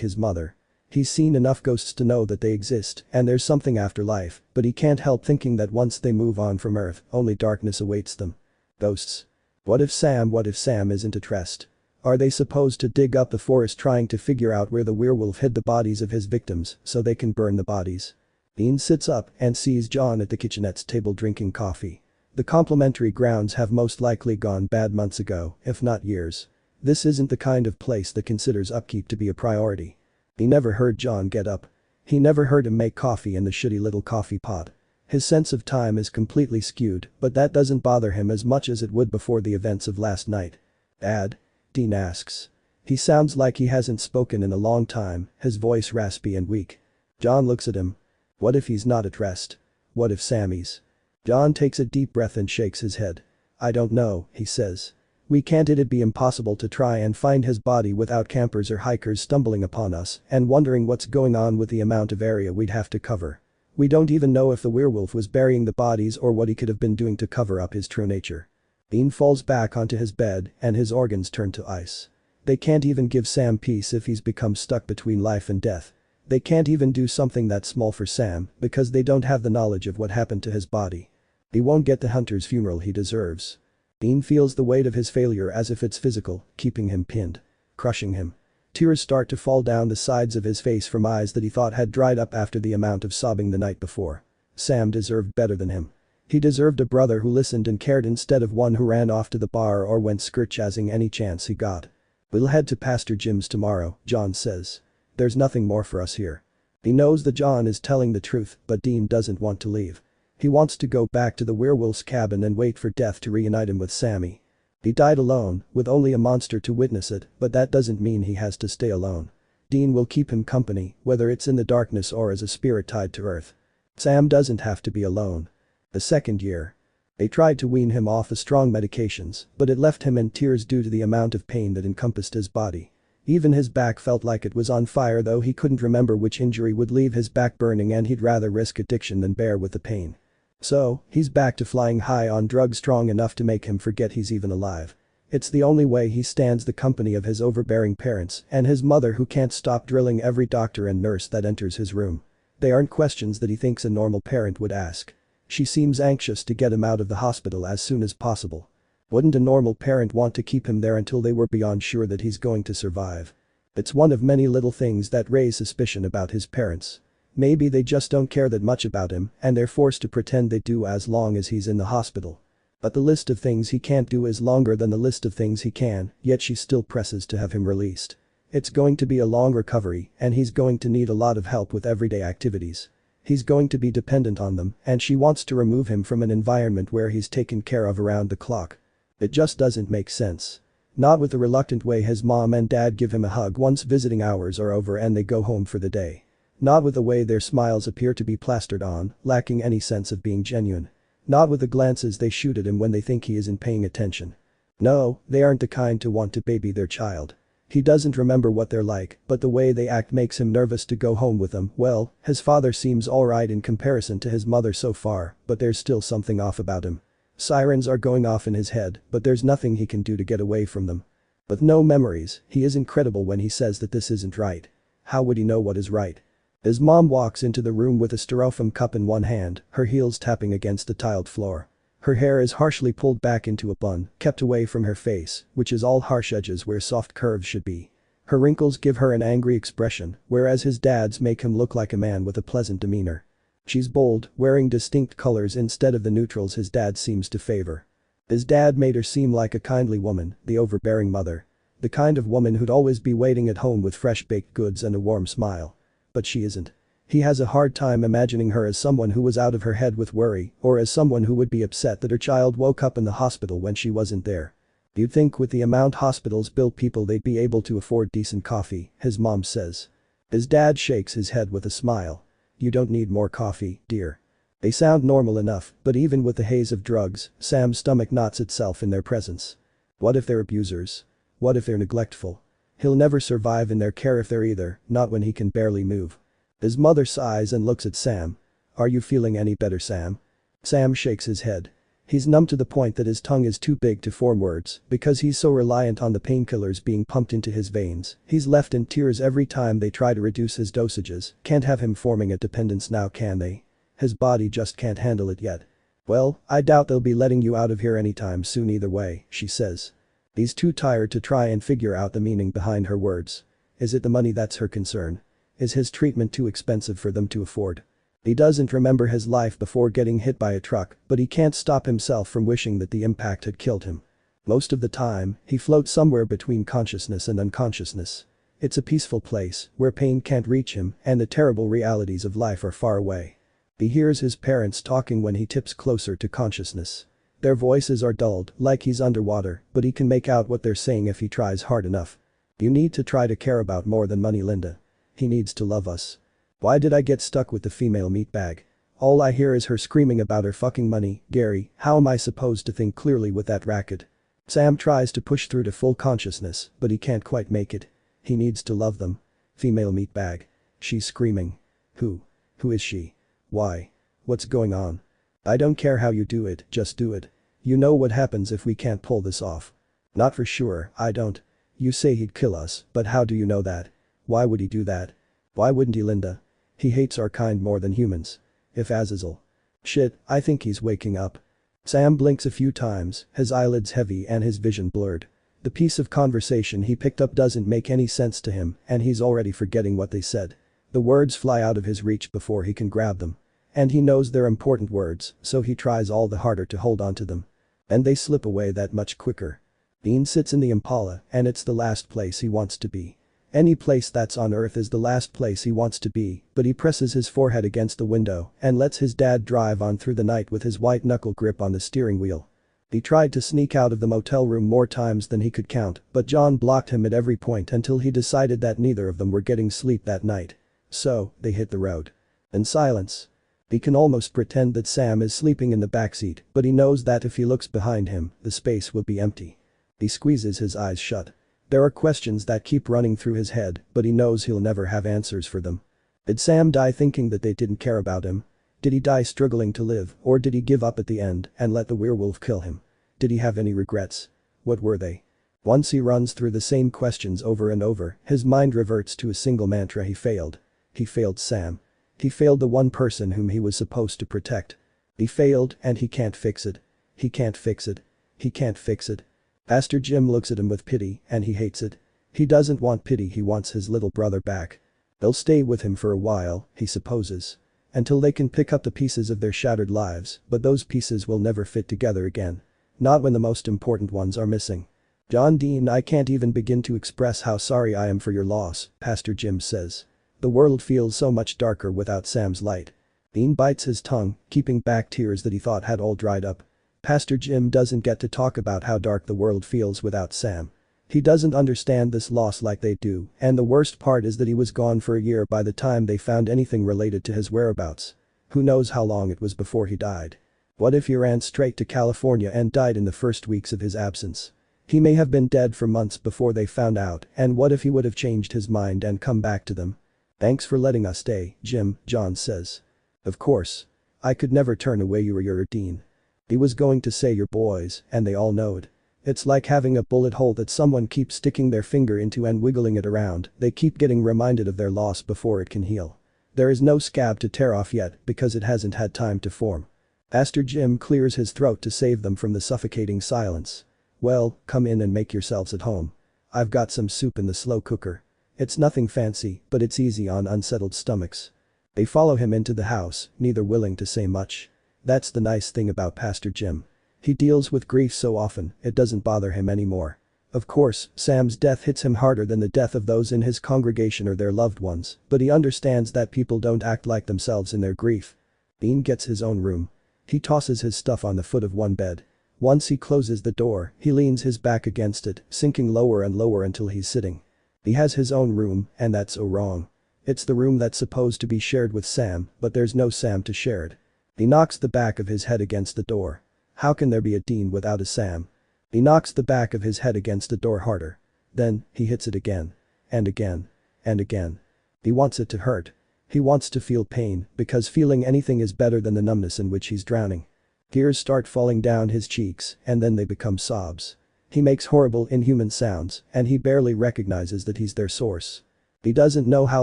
his mother. He's seen enough ghosts to know that they exist and there's something after life, but he can't help thinking that once they move on from Earth, only darkness awaits them. Ghosts. What if Sam isn't at rest? Are they supposed to dig up the forest trying to figure out where the werewolf hid the bodies of his victims so they can burn the bodies? Dean sits up and sees John at the kitchenette's table drinking coffee. The complimentary grounds have most likely gone bad months ago, if not years. This isn't the kind of place that considers upkeep to be a priority. He never heard John get up. He never heard him make coffee in the shitty little coffee pot. His sense of time is completely skewed, but that doesn't bother him as much as it would before the events of last night. Dad? Dean asks. He sounds like he hasn't spoken in a long time, his voice raspy and weak. John looks at him. What if he's not at rest? What if Sammy's? John takes a deep breath and shakes his head. I don't know, he says. We can't. It'd be impossible to try and find his body without campers or hikers stumbling upon us and wondering what's going on with the amount of area we'd have to cover. We don't even know if the werewolf was burying the bodies or what he could have been doing to cover up his true nature. Dean falls back onto his bed and his organs turn to ice. They can't even give Sam peace if he's become stuck between life and death. They can't even do something that small for Sam because they don't have the knowledge of what happened to his body. He won't get the hunter's funeral he deserves. Dean feels the weight of his failure as if it's physical, keeping him pinned. Crushing him. Tears start to fall down the sides of his face from eyes that he thought had dried up after the amount of sobbing the night before. Sam deserved better than him. He deserved a brother who listened and cared instead of one who ran off to the bar or went skirt-chazzing any chance he got. We'll head to Pastor Jim's tomorrow, John says. There's nothing more for us here. He knows that John is telling the truth, but Dean doesn't want to leave. He wants to go back to the werewolf's cabin and wait for death to reunite him with Sammy. He died alone, with only a monster to witness it, but that doesn't mean he has to stay alone. Dean will keep him company, whether it's in the darkness or as a spirit tied to Earth. Sam doesn't have to be alone. The second year. They tried to wean him off the strong medications, but it left him in tears due to the amount of pain that encompassed his body. Even his back felt like it was on fire, though he couldn't remember which injury would leave his back burning, and he'd rather risk addiction than bear with the pain. So, he's back to flying high on drugs strong enough to make him forget he's even alive. It's the only way he stands the company of his overbearing parents and his mother who can't stop drilling every doctor and nurse that enters his room. They aren't questions that he thinks a normal parent would ask. She seems anxious to get him out of the hospital as soon as possible. Wouldn't a normal parent want to keep him there until they were beyond sure that he's going to survive? It's one of many little things that raise suspicion about his parents. Maybe they just don't care that much about him and they're forced to pretend they do as long as he's in the hospital. But the list of things he can't do is longer than the list of things he can, yet she still presses to have him released. It's going to be a long recovery and he's going to need a lot of help with everyday activities. He's going to be dependent on them and she wants to remove him from an environment where he's taken care of around the clock. It just doesn't make sense. Not with the reluctant way his mom and dad give him a hug once visiting hours are over and they go home for the day. Not with the way their smiles appear to be plastered on, lacking any sense of being genuine. Not with the glances they shoot at him when they think he isn't paying attention. No, they aren't the kind to want to baby their child. He doesn't remember what they're like, but the way they act makes him nervous to go home with them. Well, his father seems alright in comparison to his mother so far, but there's still something off about him. Sirens are going off in his head, but there's nothing he can do to get away from them. With no memories, he is incredible when he says that this isn't right. How would he know what is right? His mom walks into the room with a styrofoam cup in one hand, her heels tapping against the tiled floor. Her hair is harshly pulled back into a bun, kept away from her face, which is all harsh edges where soft curves should be. Her wrinkles give her an angry expression, whereas his dad's make him look like a man with a pleasant demeanor. She's bold, wearing distinct colors instead of the neutrals his dad seems to favor. His dad made her seem like a kindly woman, the overbearing mother. The kind of woman who'd always be waiting at home with fresh baked goods and a warm smile. But she isn't. He has a hard time imagining her as someone who was out of her head with worry or as someone who would be upset that her child woke up in the hospital when she wasn't there. You'd think with the amount hospitals bill people they'd be able to afford decent coffee, his mom says. His dad shakes his head with a smile. You don't need more coffee, dear. They sound normal enough, but even with the haze of drugs, Sam's stomach knots itself in their presence. What if they're abusers? What if they're neglectful? He'll never survive in their care if they're either, not when he can barely move. His mother sighs and looks at Sam. Are you feeling any better, Sam? Sam shakes his head. He's numb to the point that his tongue is too big to form words because he's so reliant on the painkillers being pumped into his veins. He's left in tears every time they try to reduce his dosages. Can't have him forming a dependence now, can they? His body just can't handle it yet. Well, I doubt they'll be letting you out of here anytime soon either way, she says. He's too tired to try and figure out the meaning behind her words. Is it the money that's her concern? Is his treatment too expensive for them to afford? He doesn't remember his life before getting hit by a truck, but he can't stop himself from wishing that the impact had killed him. Most of the time, he floats somewhere between consciousness and unconsciousness. It's a peaceful place where pain can't reach him and the terrible realities of life are far away. He hears his parents talking when he tips closer to consciousness. Their voices are dulled, like he's underwater, but he can make out what they're saying if he tries hard enough. You need to try to care about more than money, Linda. He needs to love us. Why did I get stuck with the female meatbag? All I hear is her screaming about her fucking money, Gary, how am I supposed to think clearly with that racket? Sam tries to push through to full consciousness, but he can't quite make it. He needs to love them. Female meatbag. She's screaming. Who? Who is she? Why? What's going on? I don't care how you do it, just do it. You know what happens if we can't pull this off. Not for sure, I don't. You say he'd kill us, but how do you know that? Why would he do that? Why wouldn't he, Linda? He hates our kind more than humans. If Azazel. Shit, I think he's waking up. Sam blinks a few times, his eyelids heavy and his vision blurred. The piece of conversation he picked up doesn't make any sense to him and he's already forgetting what they said. The words fly out of his reach before he can grab them. And he knows they're important words, so he tries all the harder to hold on to them. And they slip away that much quicker. Dean sits in the Impala and it's the last place he wants to be. Any place that's on Earth is the last place he wants to be, but he presses his forehead against the window and lets his dad drive on through the night with his white-knuckle grip on the steering wheel. He tried to sneak out of the motel room more times than he could count, but John blocked him at every point until he decided that neither of them were getting sleep that night. So, they hit the road. In silence. He can almost pretend that Sam is sleeping in the backseat, but he knows that if he looks behind him, the space will be empty. He squeezes his eyes shut. There are questions that keep running through his head, but he knows he'll never have answers for them. Did Sam die thinking that they didn't care about him? Did he die struggling to live, or did he give up at the end and let the werewolf kill him? Did he have any regrets? What were they? Once he runs through the same questions over and over, his mind reverts to a single mantra: he failed. He failed Sam. He failed the one person whom he was supposed to protect. He failed and he can't fix it. He can't fix it. He can't fix it. Pastor Jim looks at him with pity and he hates it. He doesn't want pity, he wants his little brother back. They'll stay with him for a while, he supposes. Until they can pick up the pieces of their shattered lives, but those pieces will never fit together again. Not when the most important ones are missing. John Dean, I can't even begin to express how sorry I am for your loss, Pastor Jim says. The world feels so much darker without Sam's light. Dean bites his tongue, keeping back tears that he thought had all dried up. Pastor Jim doesn't get to talk about how dark the world feels without Sam. He doesn't understand this loss like they do, and the worst part is that he was gone for a year by the time they found anything related to his whereabouts. Who knows how long it was before he died. What if he ran straight to California and died in the first weeks of his absence? He may have been dead for months before they found out, and what if he would have changed his mind and come back to them? Thanks for letting us stay, Jim, John says. Of course. I could never turn away you or your Dean. He was going to say your boys, and they all know it. It's like having a bullet hole that someone keeps sticking their finger into and wiggling it around, they keep getting reminded of their loss before it can heal. There is no scab to tear off yet because it hasn't had time to form. Pastor Jim clears his throat to save them from the suffocating silence. Well, come in and make yourselves at home. I've got some soup in the slow cooker. It's nothing fancy, but it's easy on unsettled stomachs. They follow him into the house, neither willing to say much. That's the nice thing about Pastor Jim. He deals with grief so often, it doesn't bother him anymore. Of course, Sam's death hits him harder than the death of those in his congregation or their loved ones, but he understands that people don't act like themselves in their grief. Dean gets his own room. He tosses his stuff on the foot of one bed. Once he closes the door, he leans his back against it, sinking lower and lower until he's sitting. He has his own room, and that's so wrong. It's the room that's supposed to be shared with Sam, but there's no Sam to share it. He knocks the back of his head against the door. How can there be a Dean without a Sam? He knocks the back of his head against the door harder. Then, he hits it again. And again. And again. He wants it to hurt. He wants to feel pain, because feeling anything is better than the numbness in which he's drowning. Tears start falling down his cheeks, and then they become sobs. He makes horrible, inhuman sounds, and he barely recognizes that he's their source. He doesn't know how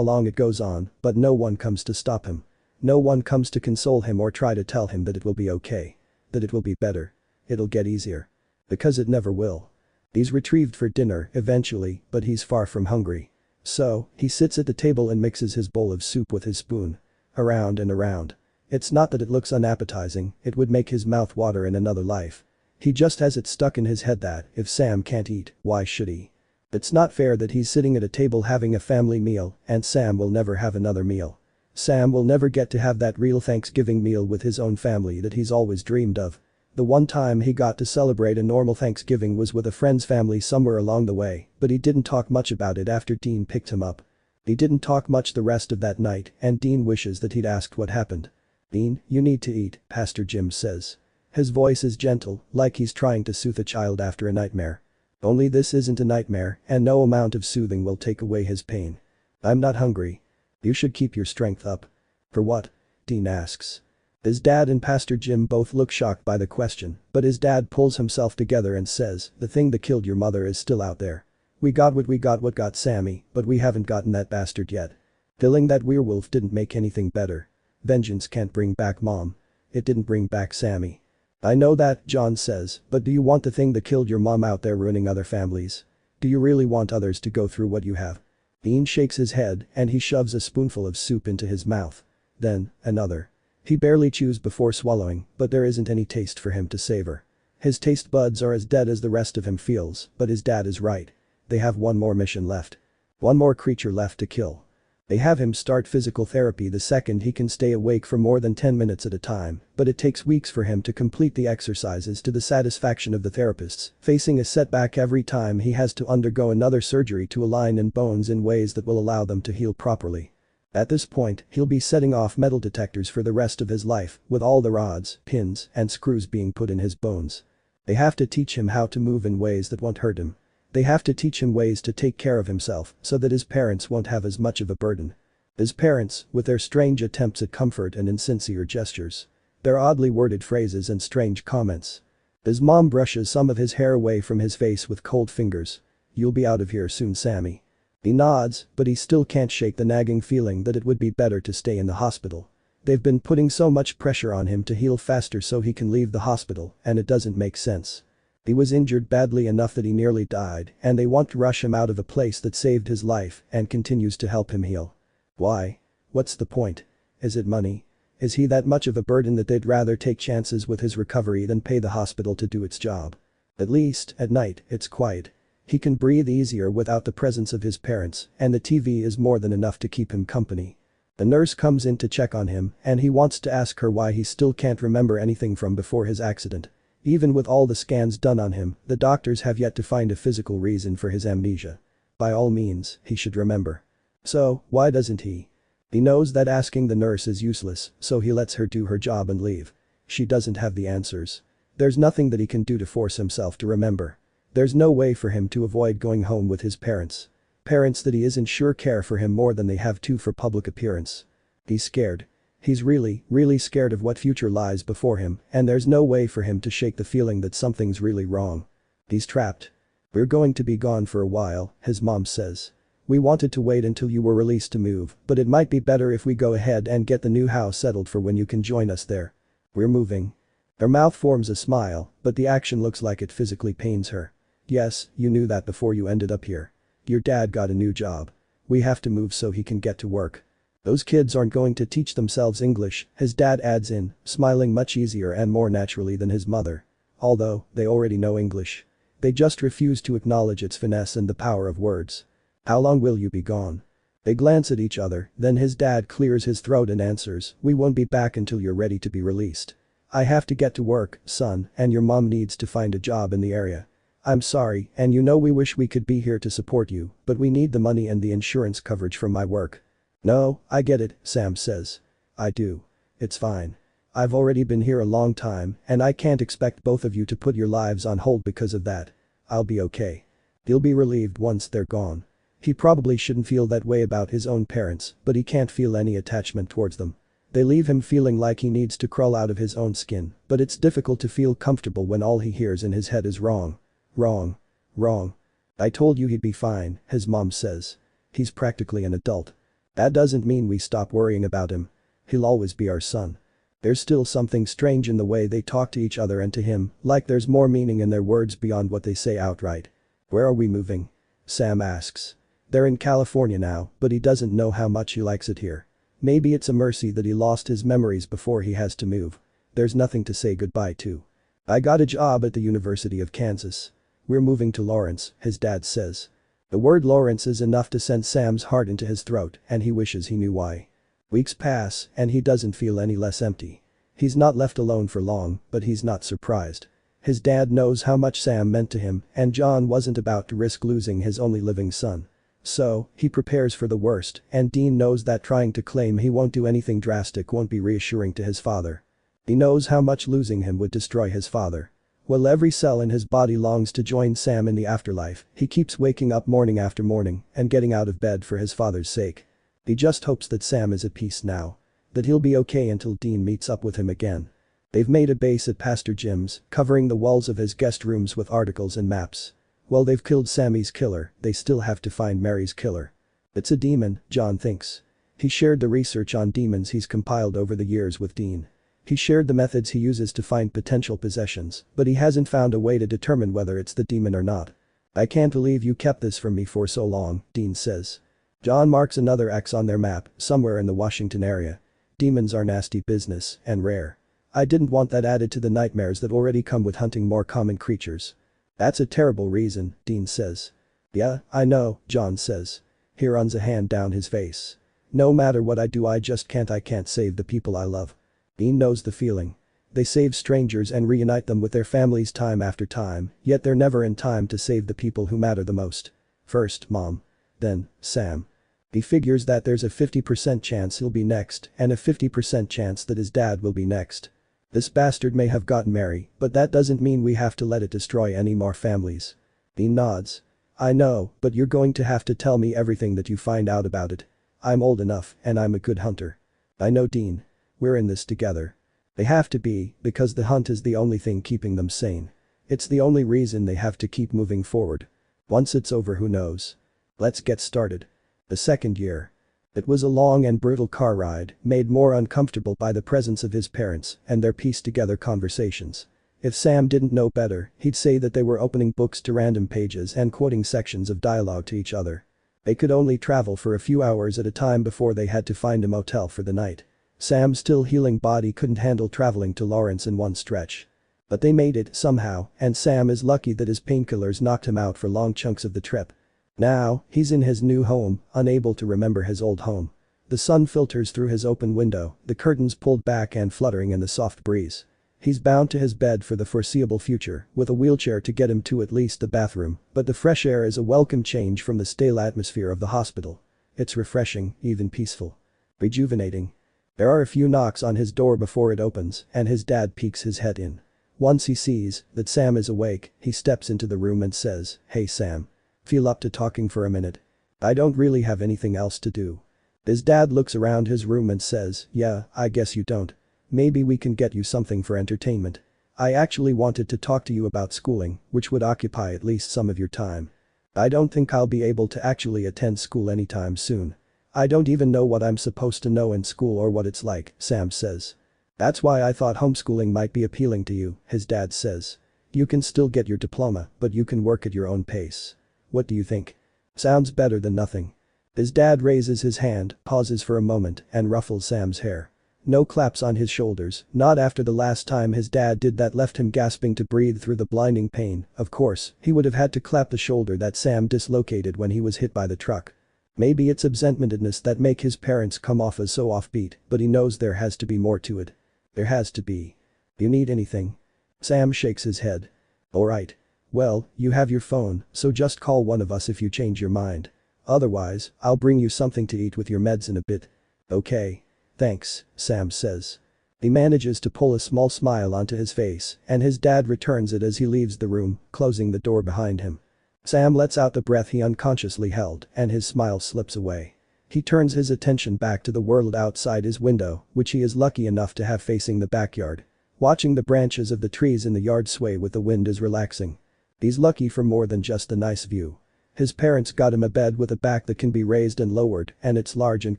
long it goes on, but no one comes to stop him. No one comes to console him or try to tell him that it will be okay. That it will be better. It'll get easier. Because it never will. He's retrieved for dinner, eventually, but he's far from hungry. So, he sits at the table and mixes his bowl of soup with his spoon. Around and around. It's not that it looks unappetizing, it would make his mouth water in another life. He just has it stuck in his head that, if Sam can't eat, why should he? It's not fair that he's sitting at a table having a family meal, and Sam will never have another meal. Sam will never get to have that real Thanksgiving meal with his own family that he's always dreamed of. The one time he got to celebrate a normal Thanksgiving was with a friend's family somewhere along the way, but he didn't talk much about it after Dean picked him up. He didn't talk much the rest of that night, and Dean wishes that he'd asked what happened. Dean, you need to eat, Pastor Jim says. His voice is gentle, like he's trying to soothe a child after a nightmare. Only this isn't a nightmare, and no amount of soothing will take away his pain. I'm not hungry. You should keep your strength up. For what? Dean asks. His dad and Pastor Jim both look shocked by the question, but his dad pulls himself together and says, the thing that killed your mother is still out there. We got what got Sammy, but we haven't gotten that bastard yet. Killing that werewolf didn't make anything better. Vengeance can't bring back Mom. It didn't bring back Sammy. I know that, John says, but do you want the thing that killed your mom out there ruining other families? Do you really want others to go through what you have? Dean shakes his head and he shoves a spoonful of soup into his mouth. Then, another. He barely chews before swallowing, but there isn't any taste for him to savor. His taste buds are as dead as the rest of him feels, but his dad is right. They have one more mission left. One more creature left to kill. They have him start physical therapy the second he can stay awake for more than 10 minutes at a time, but it takes weeks for him to complete the exercises to the satisfaction of the therapists, facing a setback every time he has to undergo another surgery to align in bones in ways that will allow them to heal properly. At this point, he'll be setting off metal detectors for the rest of his life, with all the rods, pins, and screws being put in his bones. They have to teach him how to move in ways that won't hurt him. They have to teach him ways to take care of himself so that his parents won't have as much of a burden. His parents, with their strange attempts at comfort and insincere gestures. Their oddly worded phrases and strange comments. His mom brushes some of his hair away from his face with cold fingers. You'll be out of here soon, Sammy. He nods, but he still can't shake the nagging feeling that it would be better to stay in the hospital. They've been putting so much pressure on him to heal faster so he can leave the hospital, and it doesn't make sense. He was injured badly enough that he nearly died, and they want to rush him out of a place that saved his life and continues to help him heal. Why? What's the point? Is it money? Is he that much of a burden that they'd rather take chances with his recovery than pay the hospital to do its job? At least, at night, it's quiet. He can breathe easier without the presence of his parents, and the TV is more than enough to keep him company. The nurse comes in to check on him, and he wants to ask her why he still can't remember anything from before his accident. Even with all the scans done on him, the doctors have yet to find a physical reason for his amnesia. By all means, he should remember. So, why doesn't he? He knows that asking the nurse is useless, so he lets her do her job and leave. She doesn't have the answers. There's nothing that he can do to force himself to remember. There's no way for him to avoid going home with his parents. Parents that he isn't sure care for him more than they have to for public appearance. He's scared. He's really, really scared of what future lies before him, and there's no way for him to shake the feeling that something's really wrong. He's trapped. We're going to be gone for a while, his mom says. We wanted to wait until you were released to move, but it might be better if we go ahead and get the new house settled for when you can join us there. We're moving. Her mouth forms a smile, but the action looks like it physically pains her. Yes, you knew that before you ended up here. Your dad got a new job. We have to move so he can get to work. Those kids aren't going to teach themselves English, his dad adds in, smiling much easier and more naturally than his mother. Although, they already know English. They just refuse to acknowledge its finesse and the power of words. How long will you be gone? They glance at each other, then his dad clears his throat and answers, we won't be back until you're ready to be released. I have to get to work, son, and your mom needs to find a job in the area. I'm sorry, and you know we wish we could be here to support you, but we need the money and the insurance coverage from my work. No, I get it, Sam says. I do. It's fine. I've already been here a long time, and I can't expect both of you to put your lives on hold because of that. I'll be okay. He'll be relieved once they're gone. He probably shouldn't feel that way about his own parents, but he can't feel any attachment towards them. They leave him feeling like he needs to crawl out of his own skin, but it's difficult to feel comfortable when all he hears in his head is wrong. Wrong. Wrong. I told you he'd be fine, his mom says. He's practically an adult. That doesn't mean we stop worrying about him. He'll always be our son. There's still something strange in the way they talk to each other and to him, like there's more meaning in their words beyond what they say outright. Where are we moving? Sam asks. They're in California now, but he doesn't know how much he likes it here. Maybe it's a mercy that he lost his memories before he has to move. There's nothing to say goodbye to. I got a job at the University of Kansas. We're moving to Lawrence, his dad says. The word Lawrence is enough to send Sam's heart into his throat, and he wishes he knew why. Weeks pass, and he doesn't feel any less empty. He's not left alone for long, but he's not surprised. His dad knows how much Sam meant to him, and John wasn't about to risk losing his only living son. So, he prepares for the worst, and Dean knows that trying to claim he won't do anything drastic won't be reassuring to his father. He knows how much losing him would destroy his father. While every cell in his body longs to join Sam in the afterlife, he keeps waking up morning after morning and getting out of bed for his father's sake. He just hopes that Sam is at peace now. That he'll be okay until Dean meets up with him again. They've made a base at Pastor Jim's, covering the walls of his guest rooms with articles and maps. While they've killed Sammy's killer, they still have to find Mary's killer. It's a demon, John thinks. He shared the research on demons he's compiled over the years with Dean. He shared the methods he uses to find potential possessions, but he hasn't found a way to determine whether it's the demon or not. I can't believe you kept this from me for so long, Dean says. John marks another X on their map, somewhere in the Washington area. Demons are nasty business, and rare. I didn't want that added to the nightmares that already come with hunting more common creatures. That's a terrible reason, Dean says. Yeah, I know, John says. He runs a hand down his face. No matter what I do I can't save the people I love. Dean knows the feeling. They save strangers and reunite them with their families time after time, yet they're never in time to save the people who matter the most. First, Mom. Then, Sam. He figures that there's a 50% chance he'll be next and a 50% chance that his dad will be next. This bastard may have gotten Mary, but that doesn't mean we have to let it destroy any more families. Dean nods. I know, but you're going to have to tell me everything that you find out about it. I'm old enough and I'm a good hunter. I know, Dean. We're in this together. They have to be, because the hunt is the only thing keeping them sane. It's the only reason they have to keep moving forward. Once it's over, who knows? Let's get started. The second year. It was a long and brutal car ride, made more uncomfortable by the presence of his parents and their pieced-together conversations. If Sam didn't know better, he'd say that they were opening books to random pages and quoting sections of dialogue to each other. They could only travel for a few hours at a time before they had to find a motel for the night. Sam's still healing body couldn't handle traveling to Lawrence in one stretch. But they made it, somehow, and Sam is lucky that his painkillers knocked him out for long chunks of the trip. Now, he's in his new home, unable to remember his old home. The sun filters through his open window, the curtains pulled back and fluttering in the soft breeze. He's bound to his bed for the foreseeable future, with a wheelchair to get him to at least the bathroom, but the fresh air is a welcome change from the stale atmosphere of the hospital. It's refreshing, even peaceful. Rejuvenating. There are a few knocks on his door before it opens, and his dad peeks his head in. Once he sees that Sam is awake, he steps into the room and says, "Hey Sam. Feel up to talking for a minute? I don't really have anything else to do." His dad looks around his room and says, "Yeah, I guess you don't. Maybe we can get you something for entertainment. I actually wanted to talk to you about schooling, which would occupy at least some of your time. I don't think I'll be able to actually attend school anytime soon. I don't even know what I'm supposed to know in school or what it's like," Sam says. "That's why I thought homeschooling might be appealing to you," his dad says. "You can still get your diploma, but you can work at your own pace. What do you think? Sounds better than nothing." His dad raises his hand, pauses for a moment, and ruffles Sam's hair. No claps on his shoulders, not after the last time his dad did that left him gasping to breathe through the blinding pain. Of course, he would have had to clap the shoulder that Sam dislocated when he was hit by the truck. Maybe it's absent-mindedness that make his parents come off as so offbeat, but he knows there has to be more to it. There has to be. "You need anything?" Sam shakes his head. "Alright. Well, you have your phone, so just call one of us if you change your mind. Otherwise, I'll bring you something to eat with your meds in a bit." "Okay. Thanks," Sam says. He manages to pull a small smile onto his face, and his dad returns it as he leaves the room, closing the door behind him. Sam lets out the breath he unconsciously held, and his smile slips away. He turns his attention back to the world outside his window, which he is lucky enough to have facing the backyard. Watching the branches of the trees in the yard sway with the wind is relaxing. He's lucky for more than just a nice view. His parents got him a bed with a back that can be raised and lowered, and it's large and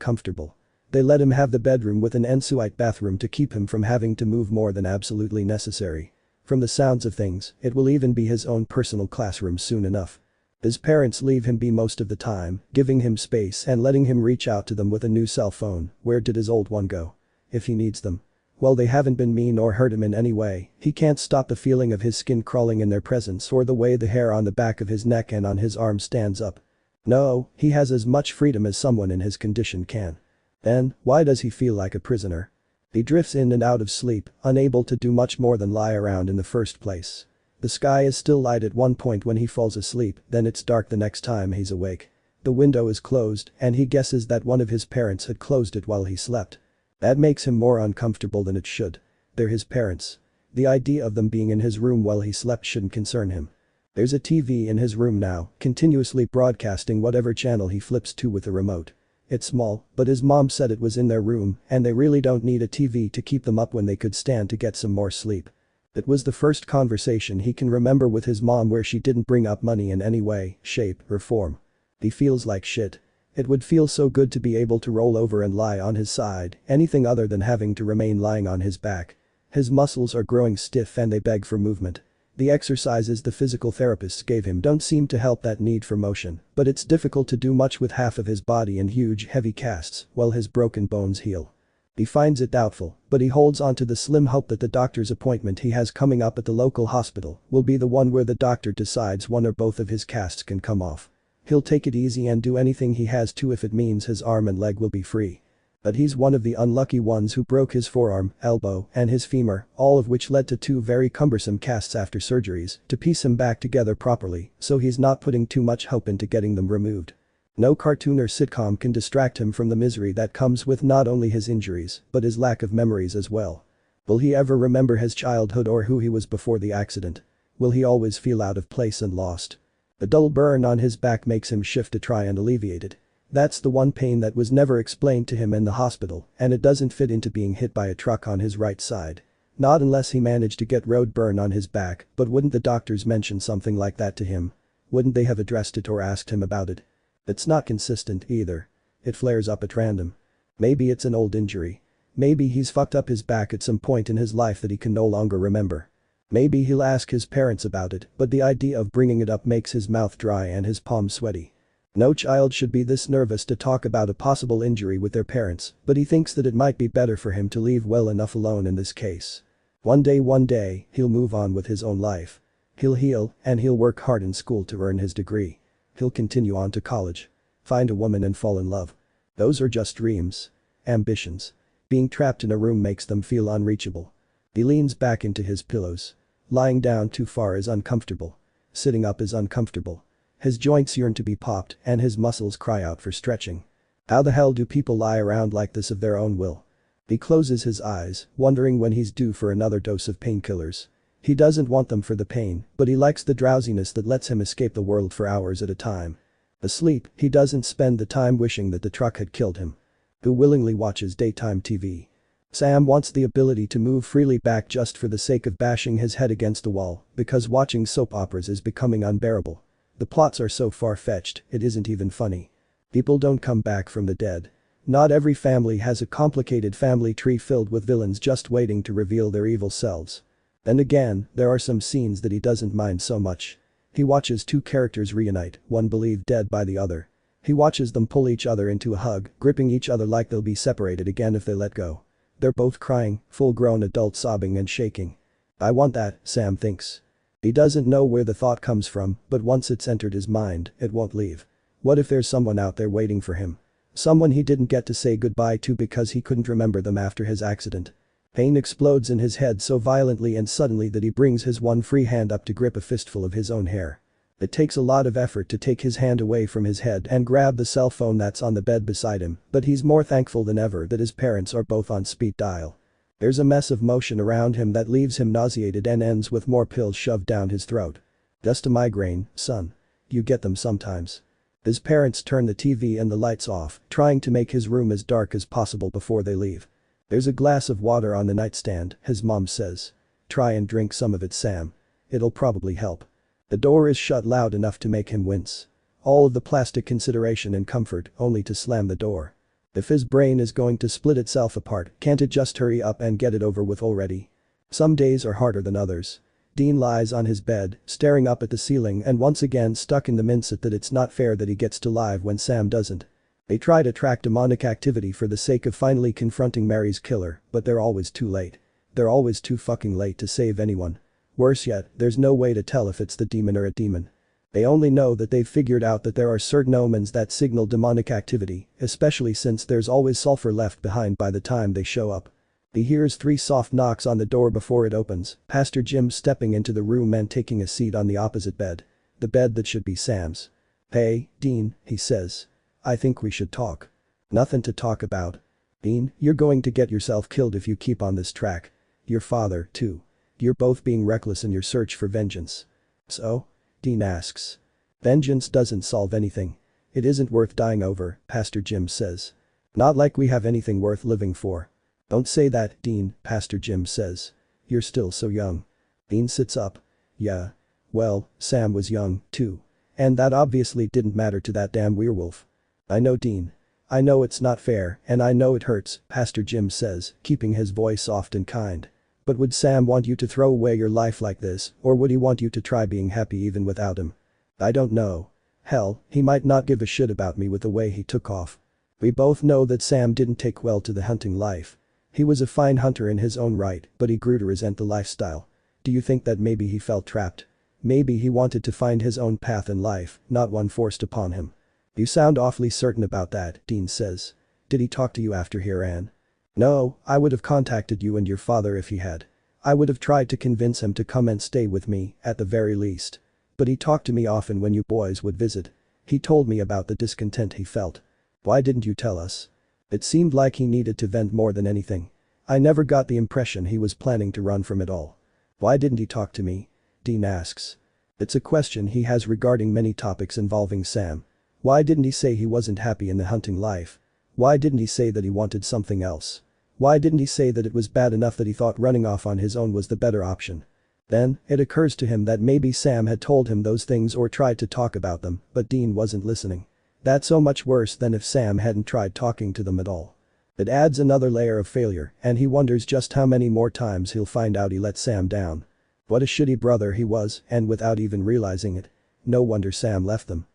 comfortable. They let him have the bedroom with an ensuite bathroom to keep him from having to move more than absolutely necessary. From the sounds of things, it will even be his own personal classroom soon enough. His parents leave him be most of the time, giving him space and letting him reach out to them with a new cell phone. Where did his old one go? If he needs them. Well, they haven't been mean or hurt him in any way. He can't stop the feeling of his skin crawling in their presence or the way the hair on the back of his neck and on his arm stands up. No, he has as much freedom as someone in his condition can. Then, why does he feel like a prisoner? He drifts in and out of sleep, unable to do much more than lie around in the first place. The sky is still light at one point when he falls asleep, then it's dark the next time he's awake. The window is closed, and he guesses that one of his parents had closed it while he slept. That makes him more uncomfortable than it should. They're his parents. The idea of them being in his room while he slept shouldn't concern him. There's a TV in his room now, continuously broadcasting whatever channel he flips to with a remote. It's small, but his mom said it was in their room, and they really don't need a TV to keep them up when they could stand to get some more sleep. It was the first conversation he can remember with his mom where she didn't bring up money in any way, shape, or form. He feels like shit. It would feel so good to be able to roll over and lie on his side, anything other than having to remain lying on his back. His muscles are growing stiff and they beg for movement. The exercises the physical therapists gave him don't seem to help that need for motion, but it's difficult to do much with half of his body in huge, heavy casts while his broken bones heal. He finds it doubtful, but he holds on to the slim hope that the doctor's appointment he has coming up at the local hospital will be the one where the doctor decides one or both of his casts can come off. He'll take it easy and do anything he has to if it means his arm and leg will be free. But he's one of the unlucky ones who broke his forearm, elbow, and his femur, all of which led to 2 very cumbersome casts after surgeries to piece him back together properly, so he's not putting too much hope into getting them removed. No cartoon or sitcom can distract him from the misery that comes with not only his injuries, but his lack of memories as well. Will he ever remember his childhood or who he was before the accident? Will he always feel out of place and lost? The dull burn on his back makes him shift to try and alleviate it. That's the one pain that was never explained to him in the hospital, and it doesn't fit into being hit by a truck on his right side. Not unless he managed to get road burn on his back, but wouldn't the doctors mention something like that to him? Wouldn't they have addressed it or asked him about it? It's not consistent either. It flares up at random. Maybe it's an old injury. Maybe he's fucked up his back at some point in his life that he can no longer remember. Maybe he'll ask his parents about it, but the idea of bringing it up makes his mouth dry and his palms sweaty. No child should be this nervous to talk about a possible injury with their parents, but he thinks that it might be better for him to leave well enough alone in this case. One day, he'll move on with his own life. He'll heal, and he'll work hard in school to earn his degree. He'll continue on to college. Find a woman and fall in love. Those are just dreams. Ambitions. Being trapped in a room makes them feel unreachable. He leans back into his pillows. Lying down too far is uncomfortable. Sitting up is uncomfortable. His joints yearn to be popped and his muscles cry out for stretching. How the hell do people lie around like this of their own will? He closes his eyes, wondering when he's due for another dose of painkillers. He doesn't want them for the pain, but he likes the drowsiness that lets him escape the world for hours at a time. Asleep, he doesn't spend the time wishing that the truck had killed him. Who willingly watches daytime TV? Sam wants the ability to move freely back just for the sake of bashing his head against the wall, because watching soap operas is becoming unbearable. The plots are so far-fetched, it isn't even funny. People don't come back from the dead. Not every family has a complicated family tree filled with villains just waiting to reveal their evil selves. Then again, there are some scenes that he doesn't mind so much. He watches two characters reunite, one believed dead by the other. He watches them pull each other into a hug, gripping each other like they'll be separated again if they let go. They're both crying, full-grown adults sobbing and shaking. I want that, Sam thinks. He doesn't know where the thought comes from, but once it's entered his mind, it won't leave. What if there's someone out there waiting for him? Someone he didn't get to say goodbye to because he couldn't remember them after his accident. Pain explodes in his head so violently and suddenly that he brings his one free hand up to grip a fistful of his own hair. It takes a lot of effort to take his hand away from his head and grab the cell phone that's on the bed beside him, but he's more thankful than ever that his parents are both on speed dial. There's a mess of motion around him that leaves him nauseated and ends with more pills shoved down his throat. Just a migraine, son. You get them sometimes. His parents turn the TV and the lights off, trying to make his room as dark as possible before they leave. There's a glass of water on the nightstand, his mom says. Try and drink some of it, Sam. It'll probably help. The door is shut loud enough to make him wince. All of the plastic consideration and comfort, only to slam the door. If his brain is going to split itself apart, can't it just hurry up and get it over with already? Some days are harder than others. Dean lies on his bed, staring up at the ceiling and once again stuck in the mindset that it's not fair that he gets to live when Sam doesn't. They try to track demonic activity for the sake of finally confronting Mary's killer, but they're always too late. They're always too fucking late to save anyone. Worse yet, there's no way to tell if it's the demon or a demon. They only know that they've figured out that there are certain omens that signal demonic activity, especially since there's always sulfur left behind by the time they show up. He hears 3 soft knocks on the door before it opens, Pastor Jim stepping into the room and taking a seat on the opposite bed. The bed that should be Sam's. Hey, Dean, he says. I think we should talk. Nothing to talk about. Dean, you're going to get yourself killed if you keep on this track. Your father, too. You're both being reckless in your search for vengeance. So? Dean asks. Vengeance doesn't solve anything. It isn't worth dying over, Pastor Jim says. Not like we have anything worth living for. Don't say that, Dean, Pastor Jim says. You're still so young. Dean sits up. Yeah. Well, Sam was young, too. And that obviously didn't matter to that damn werewolf. I know, Dean. I know it's not fair, and I know it hurts, Pastor Jim says, keeping his voice soft and kind. But would Sam want you to throw away your life like this, or would he want you to try being happy even without him? I don't know. Hell, he might not give a shit about me with the way he took off. We both know that Sam didn't take well to the hunting life. He was a fine hunter in his own right, but he grew to resent the lifestyle. Do you think that maybe he felt trapped? Maybe he wanted to find his own path in life, not one forced upon him. You sound awfully certain about that, Dean says. Did he talk to you after here, Anne? No, I would have contacted you and your father if he had. I would have tried to convince him to come and stay with me, at the very least. But he talked to me often when you boys would visit. He told me about the discontent he felt. Why didn't you tell us? It seemed like he needed to vent more than anything. I never got the impression he was planning to run from it all. Why didn't he talk to me? Dean asks. It's a question he has regarding many topics involving Sam. Why didn't he say he wasn't happy in the hunting life? Why didn't he say that he wanted something else? Why didn't he say that it was bad enough that he thought running off on his own was the better option? Then, it occurs to him that maybe Sam had told him those things or tried to talk about them, but Dean wasn't listening. That's so much worse than if Sam hadn't tried talking to them at all. It adds another layer of failure, and he wonders just how many more times he'll find out he let Sam down. What a shitty brother he was, and without even realizing it. No wonder Sam left them.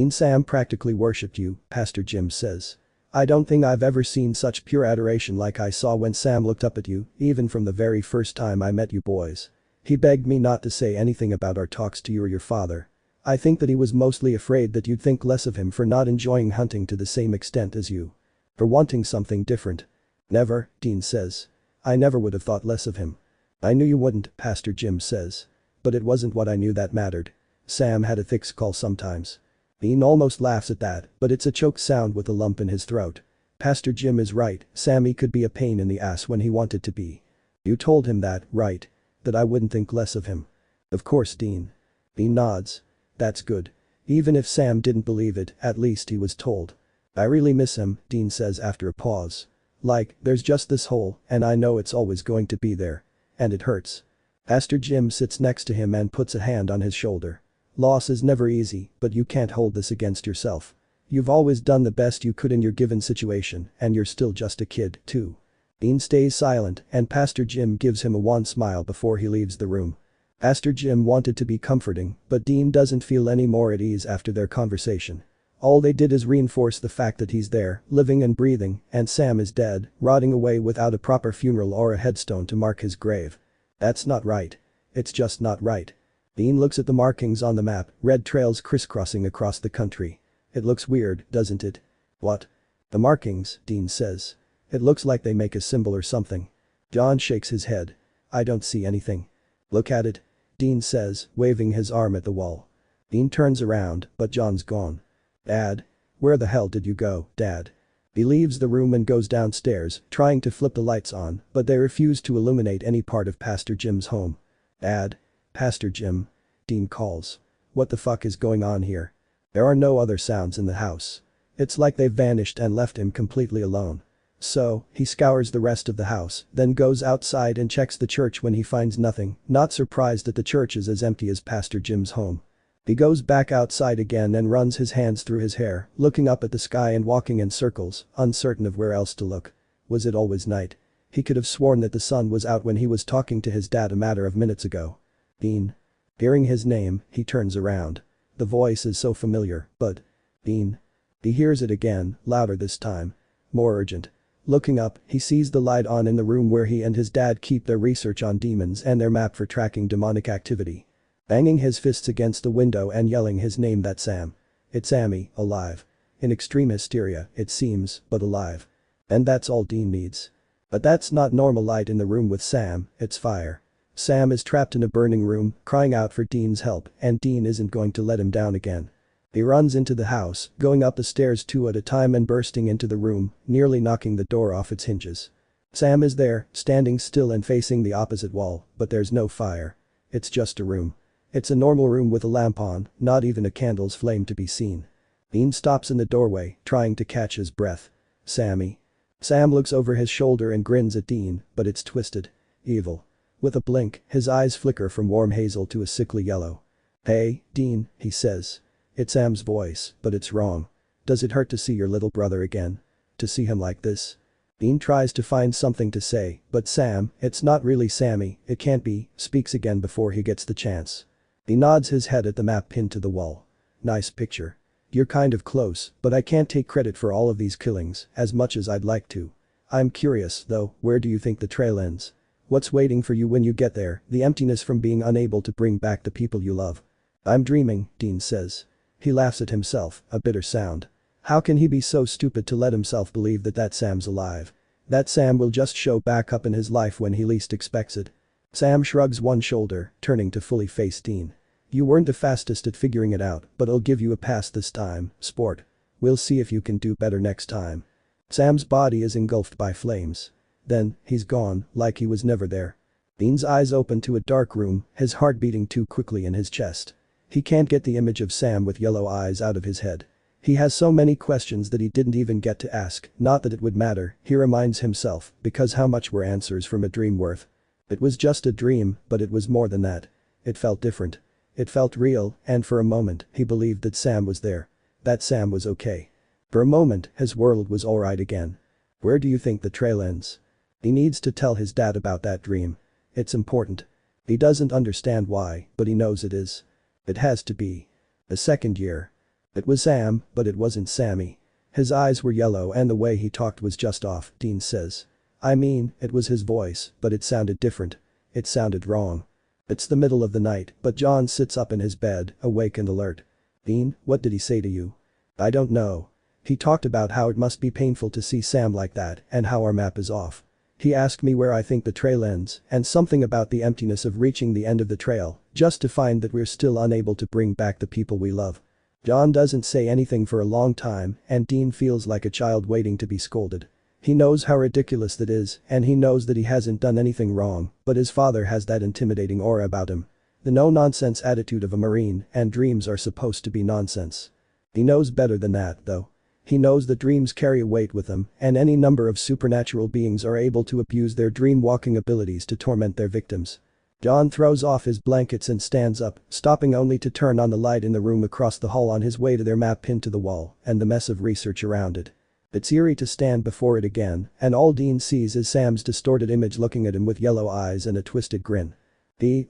Sam practically worshipped you, Pastor Jim says. I don't think I've ever seen such pure adoration like I saw when Sam looked up at you, even from the very first time I met you boys. He begged me not to say anything about our talks to you or your father. I think that he was mostly afraid that you'd think less of him for not enjoying hunting to the same extent as you. For wanting something different. Never, Dean says. I never would have thought less of him. I knew you wouldn't, Pastor Jim says. But it wasn't what I knew that mattered. Sam had a thick skull sometimes. Dean almost laughs at that, but it's a choked sound with a lump in his throat. Pastor Jim is right, Sammy could be a pain in the ass when he wanted to be. You told him that, right? That I wouldn't think less of him. Of course, Dean. Dean nods. That's good. Even if Sam didn't believe it, at least he was told. I really miss him, Dean says after a pause. Like, there's just this hole, and I know it's always going to be there. And it hurts. Pastor Jim sits next to him and puts a hand on his shoulder. Loss is never easy, but you can't hold this against yourself. You've always done the best you could in your given situation, and you're still just a kid, too. Dean stays silent, and Pastor Jim gives him a wan smile before he leaves the room. Pastor Jim wanted to be comforting, but Dean doesn't feel any more at ease after their conversation. All they did is reinforce the fact that he's there, living and breathing, and Sam is dead, rotting away without a proper funeral or a headstone to mark his grave. That's not right. It's just not right. Dean looks at the markings on the map, red trails crisscrossing across the country. It looks weird, doesn't it? What? The markings, Dean says. It looks like they make a symbol or something. John shakes his head. I don't see anything. Look at it. Dean says, waving his arm at the wall. Dean turns around, but John's gone. Dad? Where the hell did you go, Dad? He leaves the room and goes downstairs, trying to flip the lights on, but they refuse to illuminate any part of Pastor Jim's home. Dad? Pastor Jim? Dean calls. What the fuck is going on here? There are no other sounds in the house. It's like they've vanished and left him completely alone. So, he scours the rest of the house, then goes outside and checks the church when he finds nothing, not surprised that the church is as empty as Pastor Jim's home. He goes back outside again and runs his hands through his hair, looking up at the sky and walking in circles, uncertain of where else to look. Was it always night? He could have sworn that the sun was out when he was talking to his dad a matter of minutes ago. Dean. Hearing his name, he turns around. The voice is so familiar, but… Dean. He hears it again, louder this time. More urgent. Looking up, he sees the light on in the room where he and his dad keep their research on demons and their map for tracking demonic activity. Banging his fists against the window and yelling his name, that's Sam. It's Sammy, alive. In extreme hysteria, it seems, but alive. And that's all Dean needs. But that's not normal light in the room with Sam, it's fire. Sam is trapped in a burning room, crying out for Dean's help, and Dean isn't going to let him down again. He runs into the house, going up the stairs two at a time and bursting into the room, nearly knocking the door off its hinges. Sam is there, standing still and facing the opposite wall, but there's no fire. It's just a room. It's a normal room with a lamp on, not even a candle's flame to be seen. Dean stops in the doorway, trying to catch his breath. Sammy. Sam looks over his shoulder and grins at Dean, but it's twisted. Evil. With a blink, his eyes flicker from warm hazel to a sickly yellow. Hey, Dean, he says. It's Sam's voice, but it's wrong. Does it hurt to see your little brother again? To see him like this? Dean tries to find something to say, but Sam, it's not really Sammy, it can't be, speaks again before he gets the chance. He nods his head at the map pinned to the wall. Nice picture. You're kind of close, but I can't take credit for all of these killings, as much as I'd like to. I'm curious, though, where do you think the trail ends? What's waiting for you when you get there, the emptiness from being unable to bring back the people you love? I'm dreaming, Dean says. He laughs at himself, a bitter sound. How can he be so stupid to let himself believe that Sam's alive? That Sam will just show back up in his life when he least expects it. Sam shrugs one shoulder, turning to fully face Dean. You weren't the fastest at figuring it out, but I'll give you a pass this time, sport. We'll see if you can do better next time. Sam's body is engulfed by flames. Then, he's gone, like he was never there. Dean's eyes open to a dark room, his heart beating too quickly in his chest. He can't get the image of Sam with yellow eyes out of his head. He has so many questions that he didn't even get to ask, not that it would matter, he reminds himself, because how much were answers from a dream worth? It was just a dream, but it was more than that. It felt different. It felt real, and for a moment, he believed that Sam was there. That Sam was okay. For a moment, his world was alright again. Where do you think the trail ends? He needs to tell his dad about that dream. It's important. He doesn't understand why, but he knows it is. It has to be. The second year. It was Sam, but it wasn't Sammy. His eyes were yellow and the way he talked was just off, Dean says. I mean, it was his voice, but it sounded different. It sounded wrong. It's the middle of the night, but John sits up in his bed, awake and alert. Dean, what did he say to you? I don't know. He talked about how it must be painful to see Sam like that and how our map is off. He asked me where I think the trail ends and something about the emptiness of reaching the end of the trail, just to find that we're still unable to bring back the people we love. John doesn't say anything for a long time and Dean feels like a child waiting to be scolded. He knows how ridiculous that is and he knows that he hasn't done anything wrong, but his father has that intimidating aura about him. The no-nonsense attitude of a Marine and dreams are supposed to be nonsense. He knows better than that, though. He knows that dreams carry a weight with them and any number of supernatural beings are able to abuse their dream-walking abilities to torment their victims. John throws off his blankets and stands up, stopping only to turn on the light in the room across the hall on his way to their map pinned to the wall and the mess of research around it. It's eerie to stand before it again, and all Dean sees is Sam's distorted image looking at him with yellow eyes and a twisted grin. He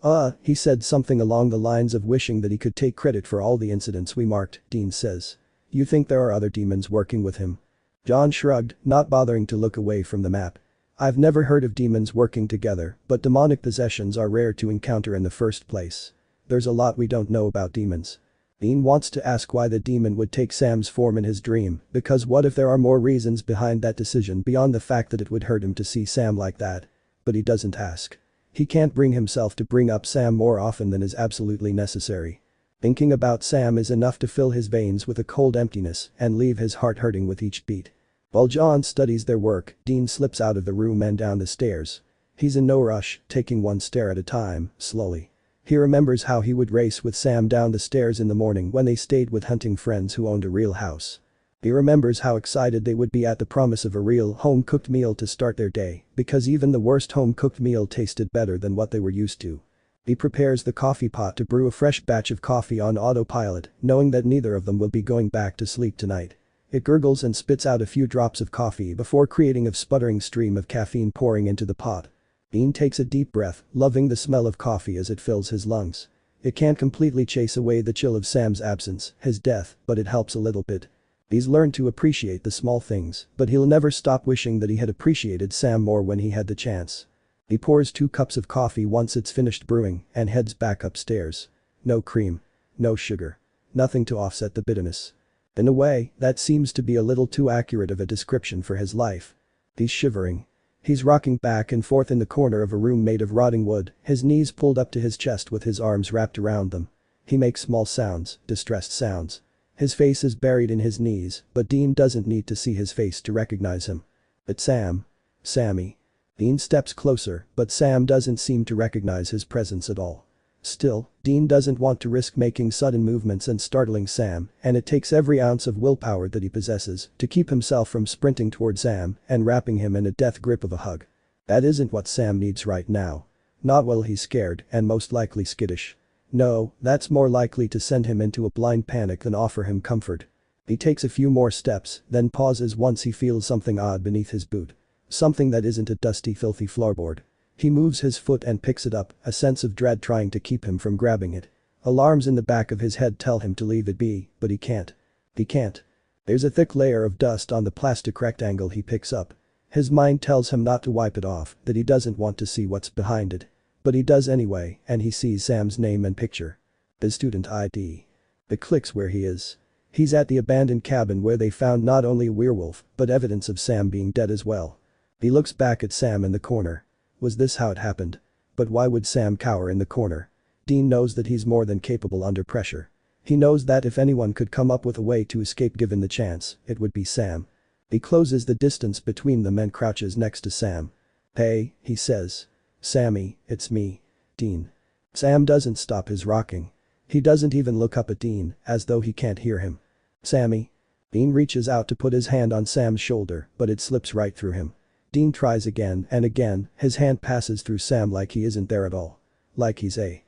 said something along the lines of wishing that he could take credit for all the incidents we marked, Dean says. You think there are other demons working with him? John shrugged, not bothering to look away from the map. I've never heard of demons working together, but demonic possessions are rare to encounter in the first place. There's a lot we don't know about demons. Dean wants to ask why the demon would take Sam's form in his dream, because what if there are more reasons behind that decision beyond the fact that it would hurt him to see Sam like that? But he doesn't ask. He can't bring himself to bring up Sam more often than is absolutely necessary. Thinking about Sam is enough to fill his veins with a cold emptiness and leave his heart hurting with each beat. While John studies their work, Dean slips out of the room and down the stairs. He's in no rush, taking one stair at a time, slowly. He remembers how he would race with Sam down the stairs in the morning when they stayed with hunting friends who owned a real house. He remembers how excited they would be at the promise of a real home-cooked meal to start their day, because even the worst home-cooked meal tasted better than what they were used to. He prepares the coffee pot to brew a fresh batch of coffee on autopilot, knowing that neither of them will be going back to sleep tonight. It gurgles and spits out a few drops of coffee before creating a sputtering stream of caffeine pouring into the pot. Dean takes a deep breath, loving the smell of coffee as it fills his lungs. It can't completely chase away the chill of Sam's absence, his death, but it helps a little bit. He's learned to appreciate the small things, but he'll never stop wishing that he had appreciated Sam more when he had the chance. He pours 2 cups of coffee once it's finished brewing and heads back upstairs. No cream. No sugar. Nothing to offset the bitterness. In a way, that seems to be a little too accurate of a description for his life. He's shivering. He's rocking back and forth in the corner of a room made of rotting wood, his knees pulled up to his chest with his arms wrapped around them. He makes small sounds, distressed sounds. His face is buried in his knees, but Dean doesn't need to see his face to recognize him. It's Sam. Sammy. Dean steps closer, but Sam doesn't seem to recognize his presence at all. Still, Dean doesn't want to risk making sudden movements and startling Sam, and it takes every ounce of willpower that he possesses to keep himself from sprinting toward Sam and wrapping him in a death grip of a hug. That isn't what Sam needs right now. Not while he's scared and most likely skittish. No, that's more likely to send him into a blind panic than offer him comfort. He takes a few more steps, then pauses once he feels something odd beneath his boot. Something that isn't a dusty, filthy floorboard. He moves his foot and picks it up, a sense of dread trying to keep him from grabbing it. Alarms in the back of his head tell him to leave it be, but he can't. He can't. There's a thick layer of dust on the plastic rectangle he picks up. His mind tells him not to wipe it off, that he doesn't want to see what's behind it. But he does anyway, and he sees Sam's name and picture. His student ID. It clicks where he is. He's at the abandoned cabin where they found not only a werewolf, but evidence of Sam being dead as well. He looks back at Sam in the corner. Was this how it happened? But why would Sam cower in the corner? Dean knows that he's more than capable under pressure. He knows that if anyone could come up with a way to escape given the chance, it would be Sam. He closes the distance between them and crouches next to Sam. Hey, he says. Sammy, it's me. Dean. Sam doesn't stop his rocking. He doesn't even look up at Dean, as though he can't hear him. Sammy. Dean reaches out to put his hand on Sam's shoulder, but it slips right through him. Dean tries again and again, his hand passes through Sam like he isn't there at all. Like he's a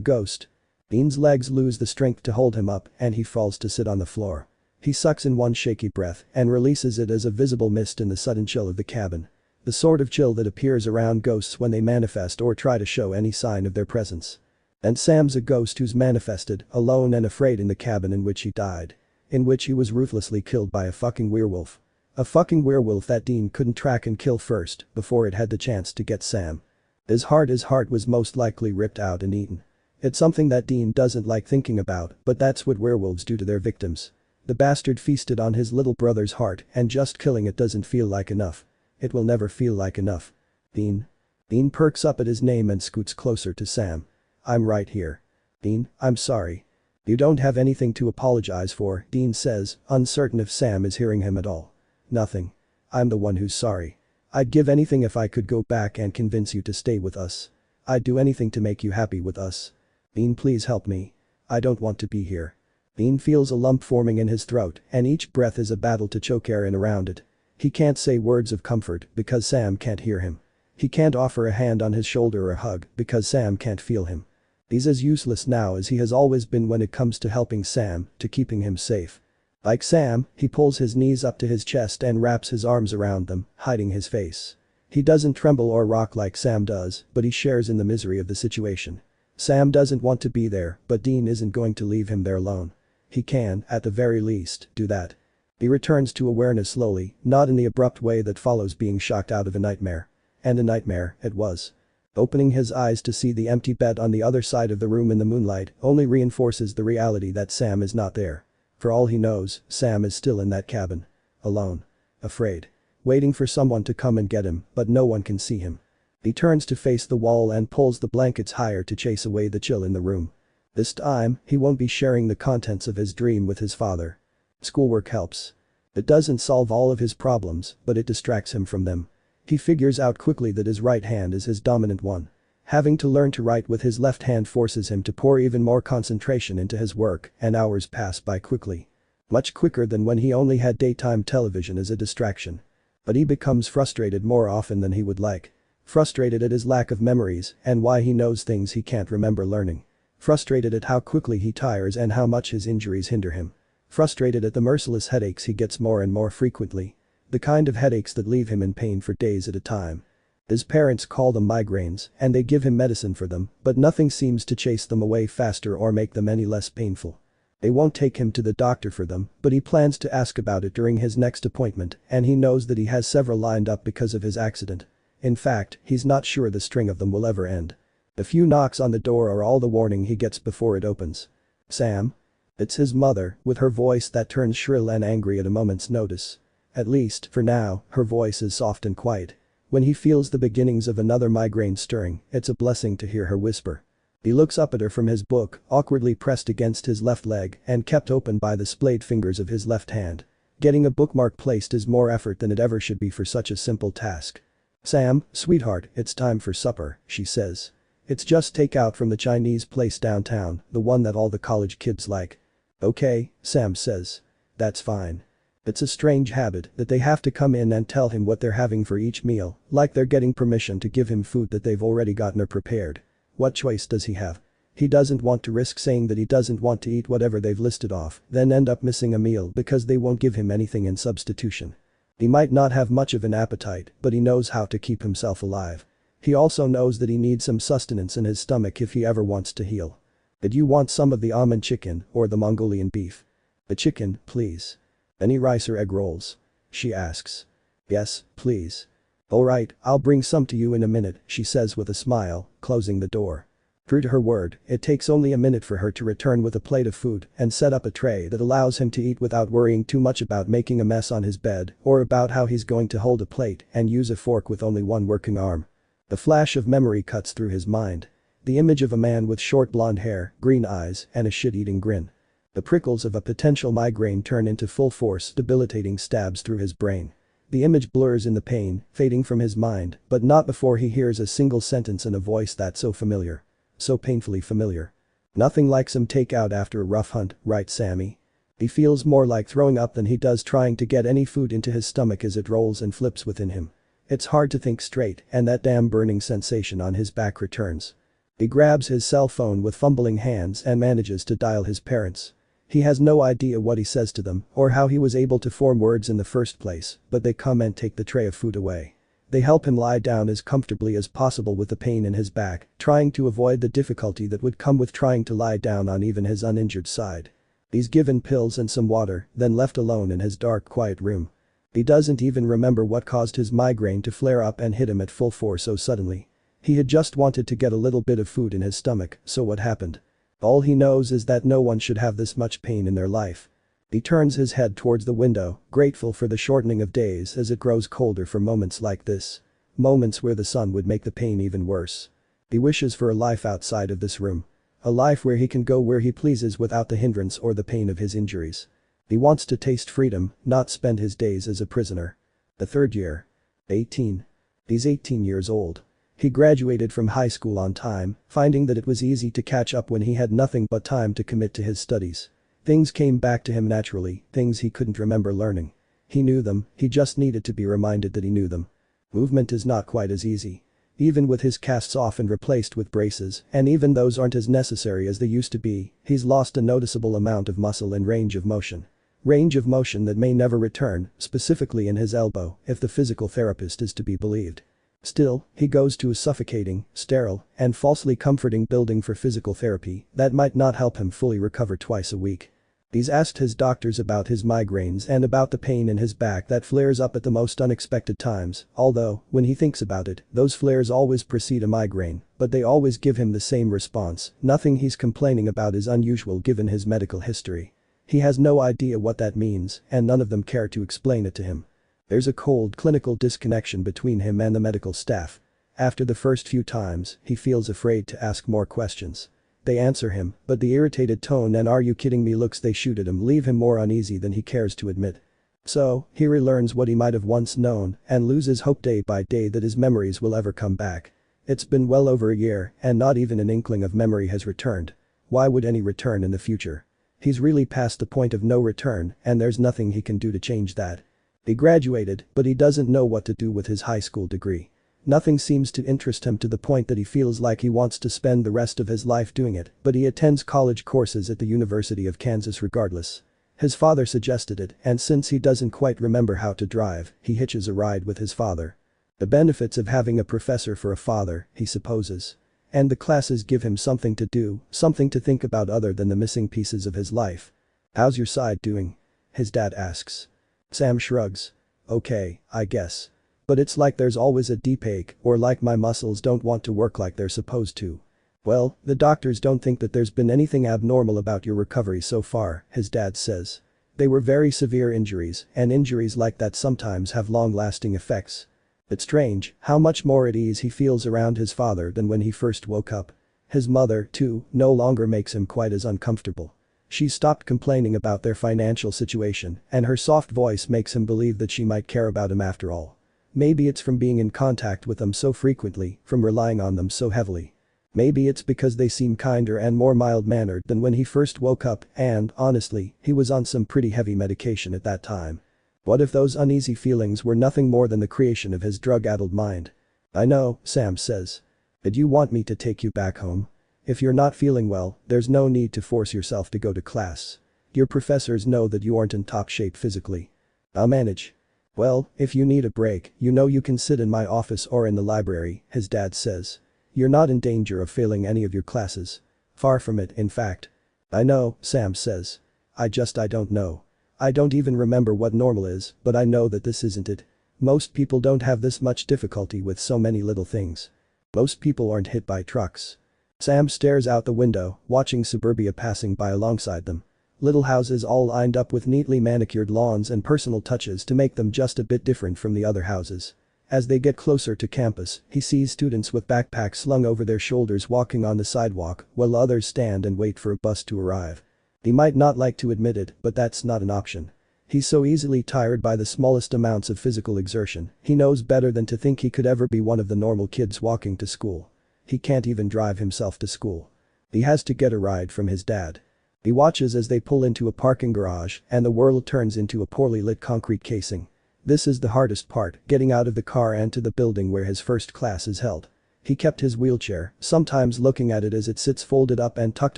ghost. Dean's legs lose the strength to hold him up and he falls to sit on the floor. He sucks in one shaky breath and releases it as a visible mist in the sudden chill of the cabin. The sort of chill that appears around ghosts when they manifest or try to show any sign of their presence. And Sam's a ghost who's manifested, alone and afraid in the cabin in which he died. In which he was ruthlessly killed by a fucking werewolf. A fucking werewolf that Dean couldn't track and kill first, before it had the chance to get Sam. His heart was most likely ripped out and eaten. It's something that Dean doesn't like thinking about, but that's what werewolves do to their victims. The bastard feasted on his little brother's heart, and just killing it doesn't feel like enough. It will never feel like enough. Dean. Dean perks up at his name and scoots closer to Sam. I'm right here. Dean, I'm sorry. You don't have anything to apologize for, Dean says, uncertain if Sam is hearing him at all. Nothing. I'm the one who's sorry. I'd give anything if I could go back and convince you to stay with us. I'd do anything to make you happy with us. Dean, please help me. I don't want to be here. Dean feels a lump forming in his throat, and each breath is a battle to choke air in around it. He can't say words of comfort because Sam can't hear him. He can't offer a hand on his shoulder or a hug because Sam can't feel him. He's as useless now as he has always been when it comes to helping Sam, to keeping him safe. Like Sam, he pulls his knees up to his chest and wraps his arms around them, hiding his face. He doesn't tremble or rock like Sam does, but he shares in the misery of the situation. Sam doesn't want to be there, but Dean isn't going to leave him there alone. He can, at the very least, do that. He returns to awareness slowly, not in the abrupt way that follows being shocked out of a nightmare. And a nightmare, it was. Opening his eyes to see the empty bed on the other side of the room in the moonlight only reinforces the reality that Sam is not there. For all he knows, Sam is still in that cabin. Alone. Afraid. Waiting for someone to come and get him, but no one can see him. He turns to face the wall and pulls the blankets higher to chase away the chill in the room. This time, he won't be sharing the contents of his dream with his father. Schoolwork helps. It doesn't solve all of his problems, but it distracts him from them. He figures out quickly that his right hand is his dominant one. Having to learn to write with his left hand forces him to pour even more concentration into his work, and hours pass by quickly. Much quicker than when he only had daytime television as a distraction. But he becomes frustrated more often than he would like. Frustrated at his lack of memories and why he knows things he can't remember learning. Frustrated at how quickly he tires and how much his injuries hinder him. Frustrated at the merciless headaches he gets more and more frequently. The kind of headaches that leave him in pain for days at a time. His parents call them migraines, and they give him medicine for them, but nothing seems to chase them away faster or make them any less painful. They won't take him to the doctor for them, but he plans to ask about it during his next appointment, and he knows that he has several lined up because of his accident. In fact, he's not sure the string of them will ever end. The few knocks on the door are all the warning he gets before it opens. Sam? It's his mother, with her voice that turns shrill and angry at a moment's notice. At least, for now, her voice is soft and quiet. When he feels the beginnings of another migraine stirring, it's a blessing to hear her whisper. He looks up at her from his book, awkwardly pressed against his left leg and kept open by the splayed fingers of his left hand. Getting a bookmark placed is more effort than it ever should be for such a simple task. Sam, sweetheart, it's time for supper, she says. It's just takeout from the Chinese place downtown, the one that all the college kids like. Okay, Sam says. That's fine. It's a strange habit that they have to come in and tell him what they're having for each meal, like they're getting permission to give him food that they've already gotten or prepared. What choice does he have? He doesn't want to risk saying that he doesn't want to eat whatever they've listed off, then end up missing a meal because they won't give him anything in substitution. He might not have much of an appetite, but he knows how to keep himself alive. He also knows that he needs some sustenance in his stomach if he ever wants to heal. Did you want some of the almond chicken or the Mongolian beef? The chicken, please. Any rice or egg rolls? She asks. Yes, please. Alright, I'll bring some to you in a minute, she says with a smile, closing the door. True to her word, it takes only a minute for her to return with a plate of food and set up a tray that allows him to eat without worrying too much about making a mess on his bed or about how he's going to hold a plate and use a fork with only one working arm. The flash of memory cuts through his mind. The image of a man with short blonde hair, green eyes, and a shit-eating grin. The prickles of a potential migraine turn into full-force, debilitating stabs through his brain. The image blurs in the pain, fading from his mind, but not before he hears a single sentence in a voice that's so familiar. So painfully familiar. Nothing like some takeout after a rough hunt, right, Sammy? He feels more like throwing up than he does trying to get any food into his stomach as it rolls and flips within him. It's hard to think straight, and that damn burning sensation on his back returns. He grabs his cell phone with fumbling hands and manages to dial his parents. He has no idea what he says to them or how he was able to form words in the first place, but they come and take the tray of food away. They help him lie down as comfortably as possible with the pain in his back, trying to avoid the difficulty that would come with trying to lie down on even his uninjured side. He's given pills and some water, then left alone in his dark, quiet room. He doesn't even remember what caused his migraine to flare up and hit him at full force so suddenly. He had just wanted to get a little bit of food in his stomach, so what happened? All he knows is that no one should have this much pain in their life. He turns his head towards the window, grateful for the shortening of days as it grows colder for moments like this. Moments where the sun would make the pain even worse. He wishes for a life outside of this room. A life where he can go where he pleases without the hindrance or the pain of his injuries. He wants to taste freedom, not spend his days as a prisoner. The third year. 18. He's 18 years old. He graduated from high school on time, finding that it was easy to catch up when he had nothing but time to commit to his studies. Things came back to him naturally, things he couldn't remember learning. He knew them, he just needed to be reminded that he knew them. Movement is not quite as easy. Even with his casts off and replaced with braces, and even those aren't as necessary as they used to be, he's lost a noticeable amount of muscle and range of motion. Range of motion that may never return, specifically in his elbow, if the physical therapist is to be believed. Still, he goes to a suffocating, sterile, and falsely comforting building for physical therapy that might not help him fully recover twice a week. He's asked his doctors about his migraines and about the pain in his back that flares up at the most unexpected times, although, when he thinks about it, those flares always precede a migraine, but they always give him the same response. Nothing he's complaining about is unusual given his medical history. He has no idea what that means, and none of them care to explain it to him. There's a cold clinical disconnection between him and the medical staff. After the first few times, he feels afraid to ask more questions. They answer him, but the irritated tone and "are you kidding me" looks they shoot at him leave him more uneasy than he cares to admit. So, he relearns what he might have once known and loses hope day by day that his memories will ever come back. It's been well over a year and not even an inkling of memory has returned. Why would any return in the future? He's really past the point of no return and there's nothing he can do to change that. He graduated, but he doesn't know what to do with his high school degree. Nothing seems to interest him to the point that he feels like he wants to spend the rest of his life doing it, but he attends college courses at the University of Kansas regardless. His father suggested it, and since he doesn't quite remember how to drive, he hitches a ride with his father. The benefits of having a professor for a father, he supposes. And the classes give him something to do, something to think about other than the missing pieces of his life. "How's your side doing?" his dad asks. Sam shrugs. "Okay, I guess. But it's like there's always a deep ache or like my muscles don't want to work like they're supposed to." "Well, the doctors don't think that there's been anything abnormal about your recovery so far," his dad says. "They were very severe injuries, and injuries like that sometimes have long-lasting effects." It's strange how much more at ease he feels around his father than when he first woke up. His mother, too, no longer makes him quite as uncomfortable. She's stopped complaining about their financial situation, and her soft voice makes him believe that she might care about him after all. Maybe it's from being in contact with them so frequently, from relying on them so heavily. Maybe it's because they seem kinder and more mild-mannered than when he first woke up and, honestly, he was on some pretty heavy medication at that time. What if those uneasy feelings were nothing more than the creation of his drug-addled mind? "I know," Sam says. "Did you want me to take you back home? If you're not feeling well, there's no need to force yourself to go to class. Your professors know that you aren't in top shape physically. I'll manage." "Well, if you need a break, you know you can sit in my office or in the library," his dad says. "You're not in danger of failing any of your classes. Far from it, in fact." "I know," Sam says. I don't know. I don't even remember what normal is, but I know that this isn't it. Most people don't have this much difficulty with so many little things. Most people aren't hit by trucks." Sam stares out the window, watching suburbia passing by alongside them. Little houses all lined up with neatly manicured lawns and personal touches to make them just a bit different from the other houses. As they get closer to campus, he sees students with backpacks slung over their shoulders walking on the sidewalk while others stand and wait for a bus to arrive. He might not like to admit it, but that's not an option. He's so easily tired by the smallest amounts of physical exertion, he knows better than to think he could ever be one of the normal kids walking to school. He can't even drive himself to school. He has to get a ride from his dad. He watches as they pull into a parking garage and the world turns into a poorly lit concrete casing. This is the hardest part, getting out of the car and to the building where his first class is held. He kept his wheelchair, sometimes looking at it as it sits folded up and tucked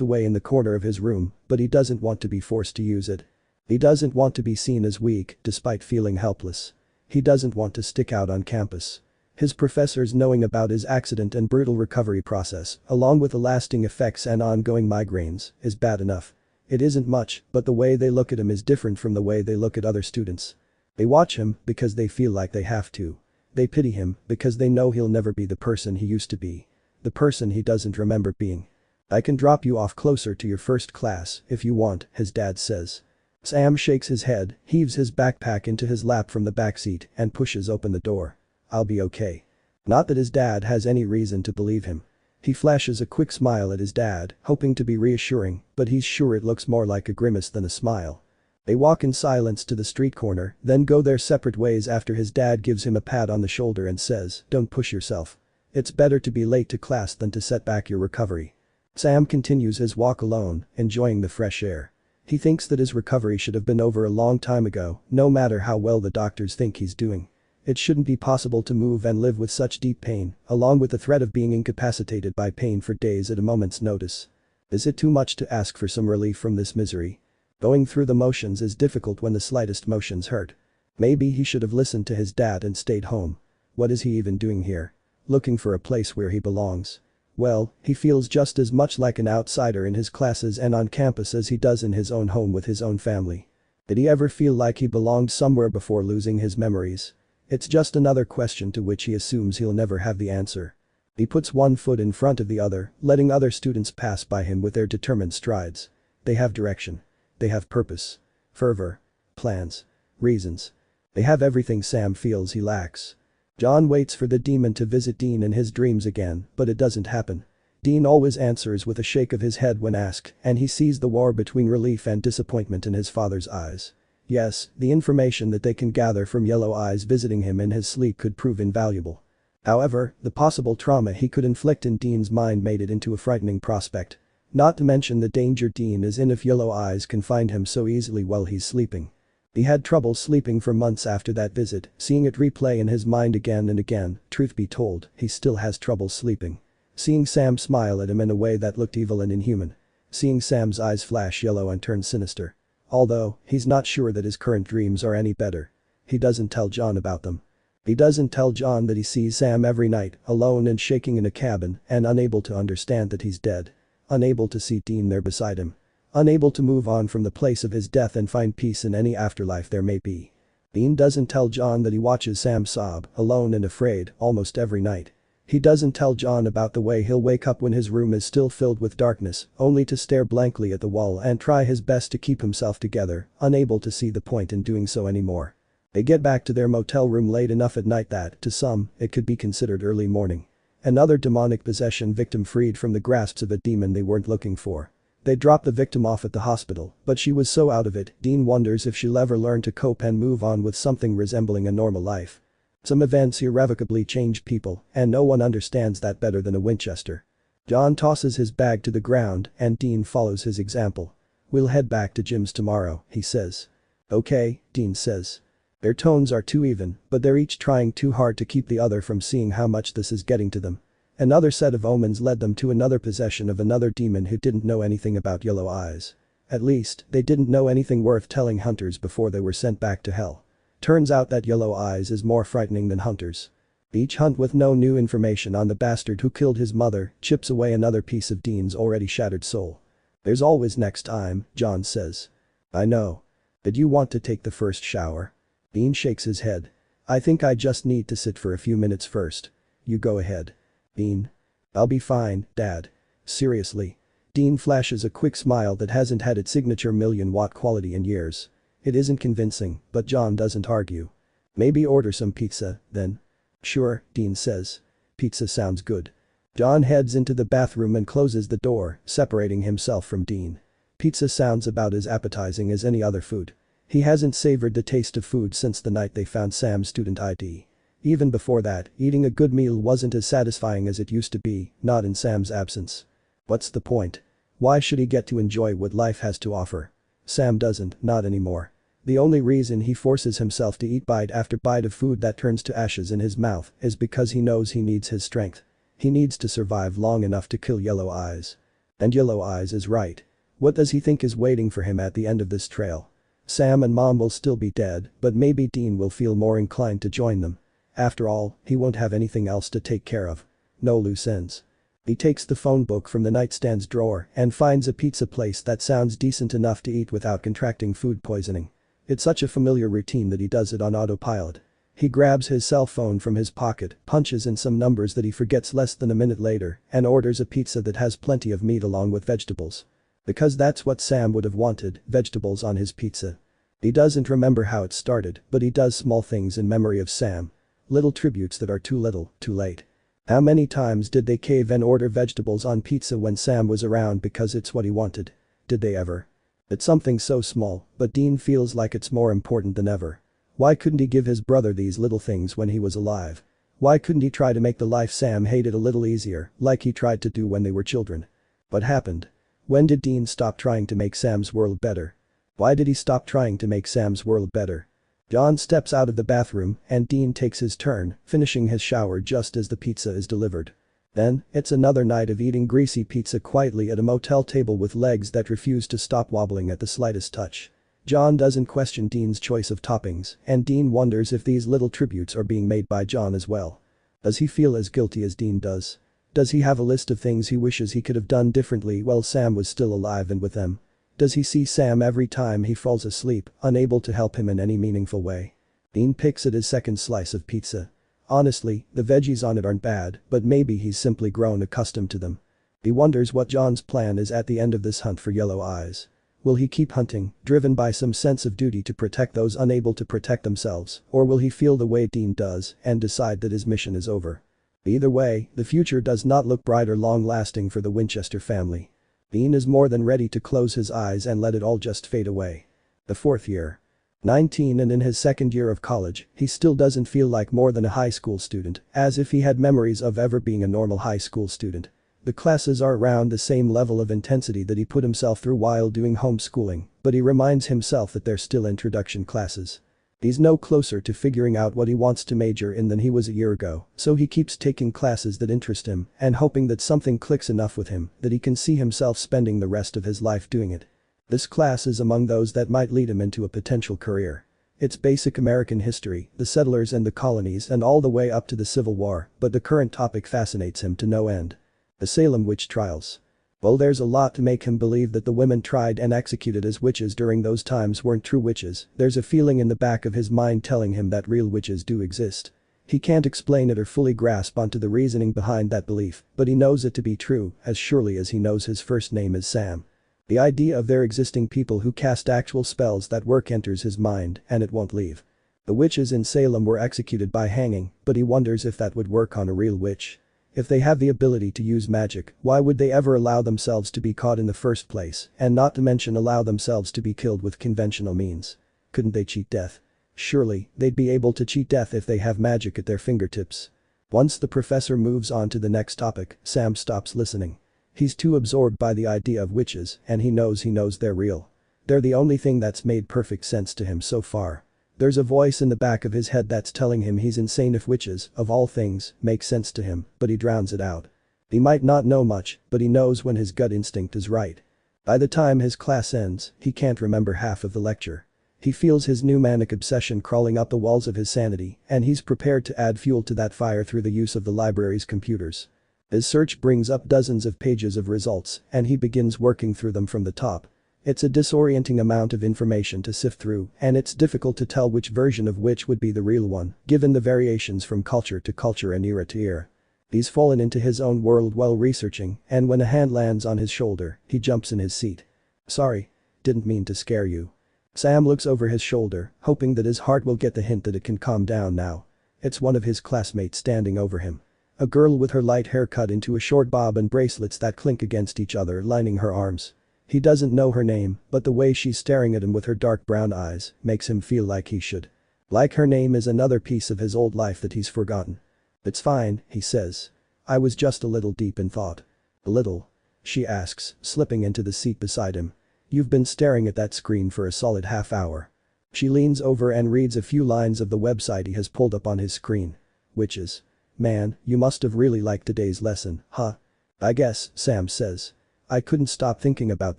away in the corner of his room, but he doesn't want to be forced to use it. He doesn't want to be seen as weak, despite feeling helpless. He doesn't want to stick out on campus. His professors knowing about his accident and brutal recovery process, along with the lasting effects and ongoing migraines, is bad enough. It isn't much, but the way they look at him is different from the way they look at other students. They watch him because they feel like they have to. They pity him because they know he'll never be the person he used to be. The person he doesn't remember being. I can drop you off closer to your first class if you want, his dad says. Sam shakes his head, heaves his backpack into his lap from the backseat and pushes open the door. I'll be okay. Not that his dad has any reason to believe him. He flashes a quick smile at his dad, hoping to be reassuring, but he's sure it looks more like a grimace than a smile. They walk in silence to the street corner, then go their separate ways after his dad gives him a pat on the shoulder and says, "Don't push yourself. It's better to be late to class than to set back your recovery." Sam continues his walk alone, enjoying the fresh air. He thinks that his recovery should have been over a long time ago, no matter how well the doctors think he's doing. It shouldn't be possible to move and live with such deep pain, along with the threat of being incapacitated by pain for days at a moment's notice. Is it too much to ask for some relief from this misery? Going through the motions is difficult when the slightest motions hurt. Maybe he should have listened to his dad and stayed home. What is he even doing here? Looking for a place where he belongs. Well, he feels just as much like an outsider in his classes and on campus as he does in his own home with his own family. Did he ever feel like he belonged somewhere before losing his memories? It's just another question to which he assumes he'll never have the answer. He puts one foot in front of the other, letting other students pass by him with their determined strides. They have direction. They have purpose. Fervor. Plans. Reasons. They have everything Sam feels he lacks. John waits for the demon to visit Dean in his dreams again, but it doesn't happen. Dean always answers with a shake of his head when asked, and he sees the war between relief and disappointment in his father's eyes. Yes, the information that they can gather from Yellow Eyes visiting him in his sleep could prove invaluable. However, the possible trauma he could inflict in Dean's mind made it into a frightening prospect. Not to mention the danger Dean is in if Yellow Eyes can find him so easily while he's sleeping. He had trouble sleeping for months after that visit, seeing it replay in his mind again and again. Truth be told, he still has trouble sleeping. Seeing Sam smile at him in a way that looked evil and inhuman. Seeing Sam's eyes flash yellow and turn sinister. Although, he's not sure that his current dreams are any better. He doesn't tell John about them. He doesn't tell John that he sees Sam every night, alone and shaking in a cabin, and unable to understand that he's dead. Unable to see Dean there beside him. Unable to move on from the place of his death and find peace in any afterlife there may be. Dean doesn't tell John that he watches Sam sob, alone and afraid, almost every night. He doesn't tell John about the way he'll wake up when his room is still filled with darkness, only to stare blankly at the wall and try his best to keep himself together, unable to see the point in doing so anymore. They get back to their motel room late enough at night that, to some, it could be considered early morning. Another demonic possession victim freed from the grasps of a demon they weren't looking for. They drop the victim off at the hospital, but she was so out of it, Dean wonders if she'll ever learn to cope and move on with something resembling a normal life. Some events irrevocably change people, and no one understands that better than a Winchester. John tosses his bag to the ground, and Dean follows his example. "We'll head back to Jim's tomorrow," he says. "Okay," Dean says. Their tones are too even, but they're each trying too hard to keep the other from seeing how much this is getting to them. Another set of omens led them to another possession of another demon who didn't know anything about Yellow Eyes. At least, they didn't know anything worth telling hunters before they were sent back to hell. Turns out that Yellow Eyes is more frightening than hunters. Each hunt with no new information on the bastard who killed his mother chips away another piece of Dean's already shattered soul. "There's always next time," John says. "I know. Did you want to take the first shower?" Dean shakes his head. "I think I just need to sit for a few minutes first. You go ahead." "Dean. I'll be fine, Dad. Seriously." Dean flashes a quick smile that hasn't had its signature million-watt quality in years. It isn't convincing, but John doesn't argue. "Maybe order some pizza, then." "Sure," Dean says. "Pizza sounds good." John heads into the bathroom and closes the door, separating himself from Dean. Pizza sounds about as appetizing as any other food. He hasn't savored the taste of food since the night they found Sam's student ID. Even before that, eating a good meal wasn't as satisfying as it used to be, not in Sam's absence. What's the point? Why should he get to enjoy what life has to offer? Sam doesn't, not anymore. The only reason he forces himself to eat bite after bite of food that turns to ashes in his mouth is because he knows he needs his strength. He needs to survive long enough to kill Yellow Eyes. And Yellow Eyes is right. What does he think is waiting for him at the end of this trail? Sam and Mom will still be dead, but maybe Dean will feel more inclined to join them. After all, he won't have anything else to take care of. No loose ends. He takes the phone book from the nightstand's drawer and finds a pizza place that sounds decent enough to eat without contracting food poisoning. It's such a familiar routine that he does it on autopilot. He grabs his cell phone from his pocket, punches in some numbers that he forgets less than a minute later, and orders a pizza that has plenty of meat along with vegetables. Because that's what Sam would have wanted, vegetables on his pizza. He doesn't remember how it started, but he does small things in memory of Sam. Little tributes that are too little, too late. How many times did they cave and order vegetables on pizza when Sam was around because it's what he wanted? Did they ever? It's something so small, but Dean feels like it's more important than ever. Why couldn't he give his brother these little things when he was alive? Why couldn't he try to make the life Sam hated a little easier, like he tried to do when they were children? What happened? When did Dean stop trying to make Sam's world better? Why did he stop trying to make Sam's world better? John steps out of the bathroom and Dean takes his turn, finishing his shower just as the pizza is delivered. Then, it's another night of eating greasy pizza quietly at a motel table with legs that refuse to stop wobbling at the slightest touch. John doesn't question Dean's choice of toppings, and Dean wonders if these little tributes are being made by John as well. Does he feel as guilty as Dean does? Does he have a list of things he wishes he could have done differently while Sam was still alive and with them? Does he see Sam every time he falls asleep, unable to help him in any meaningful way? Dean picks at his second slice of pizza. Honestly, the veggies on it aren't bad, but maybe he's simply grown accustomed to them. He wonders what John's plan is at the end of this hunt for yellow eyes. Will he keep hunting, driven by some sense of duty to protect those unable to protect themselves, or will he feel the way Dean does and decide that his mission is over? Either way, the future does not look bright or long-lasting for the Winchester family. Dean is more than ready to close his eyes and let it all just fade away. The fourth year. 19 and in his second year of college, he still doesn't feel like more than a high school student, as if he had memories of ever being a normal high school student. The classes are around the same level of intensity that he put himself through while doing homeschooling, but he reminds himself that they're still introduction classes. He's no closer to figuring out what he wants to major in than he was a year ago, so he keeps taking classes that interest him and hoping that something clicks enough with him that he can see himself spending the rest of his life doing it. This class is among those that might lead him into a potential career. It's basic American history, the settlers and the colonies and all the way up to the Civil War, but the current topic fascinates him to no end. The Salem witch trials. Well, there's a lot to make him believe that the women tried and executed as witches during those times weren't true witches. There's a feeling in the back of his mind telling him that real witches do exist. He can't explain it or fully grasp onto the reasoning behind that belief, but he knows it to be true as surely as he knows his first name is Sam. The idea of there existing people who cast actual spells that work enters his mind and it won't leave. The witches in Salem were executed by hanging, but he wonders if that would work on a real witch. If they have the ability to use magic, why would they ever allow themselves to be caught in the first place, and not to mention allow themselves to be killed with conventional means? Couldn't they cheat death? Surely, they'd be able to cheat death if they have magic at their fingertips. Once the professor moves on to the next topic, Sam stops listening. He's too absorbed by the idea of witches, and he knows they're real. They're the only thing that's made perfect sense to him so far. There's a voice in the back of his head that's telling him he's insane if witches, of all things, make sense to him, but he drowns it out. He might not know much, but he knows when his gut instinct is right. By the time his class ends, he can't remember half of the lecture. He feels his new manic obsession crawling up the walls of his sanity, and he's prepared to add fuel to that fire through the use of the library's computers. His search brings up dozens of pages of results, and he begins working through them from the top. It's a disorienting amount of information to sift through, and it's difficult to tell which version of which would be the real one, given the variations from culture to culture and era to era. He's fallen into his own world while researching, and when a hand lands on his shoulder, he jumps in his seat. Sorry. Didn't mean to scare you. Sam looks over his shoulder, hoping that his heart will get the hint that it can calm down now. It's one of his classmates standing over him. A girl with her light hair cut into a short bob and bracelets that clink against each other lining her arms. He doesn't know her name, but the way she's staring at him with her dark brown eyes makes him feel like he should. Like her name is another piece of his old life that he's forgotten. It's fine, he says. I was just a little deep in thought. A little? She asks, slipping into the seat beside him. You've been staring at that screen for a solid half hour. She leans over and reads a few lines of the website he has pulled up on his screen. Witches. Man, you must have really liked today's lesson, huh? I guess, Sam says. I couldn't stop thinking about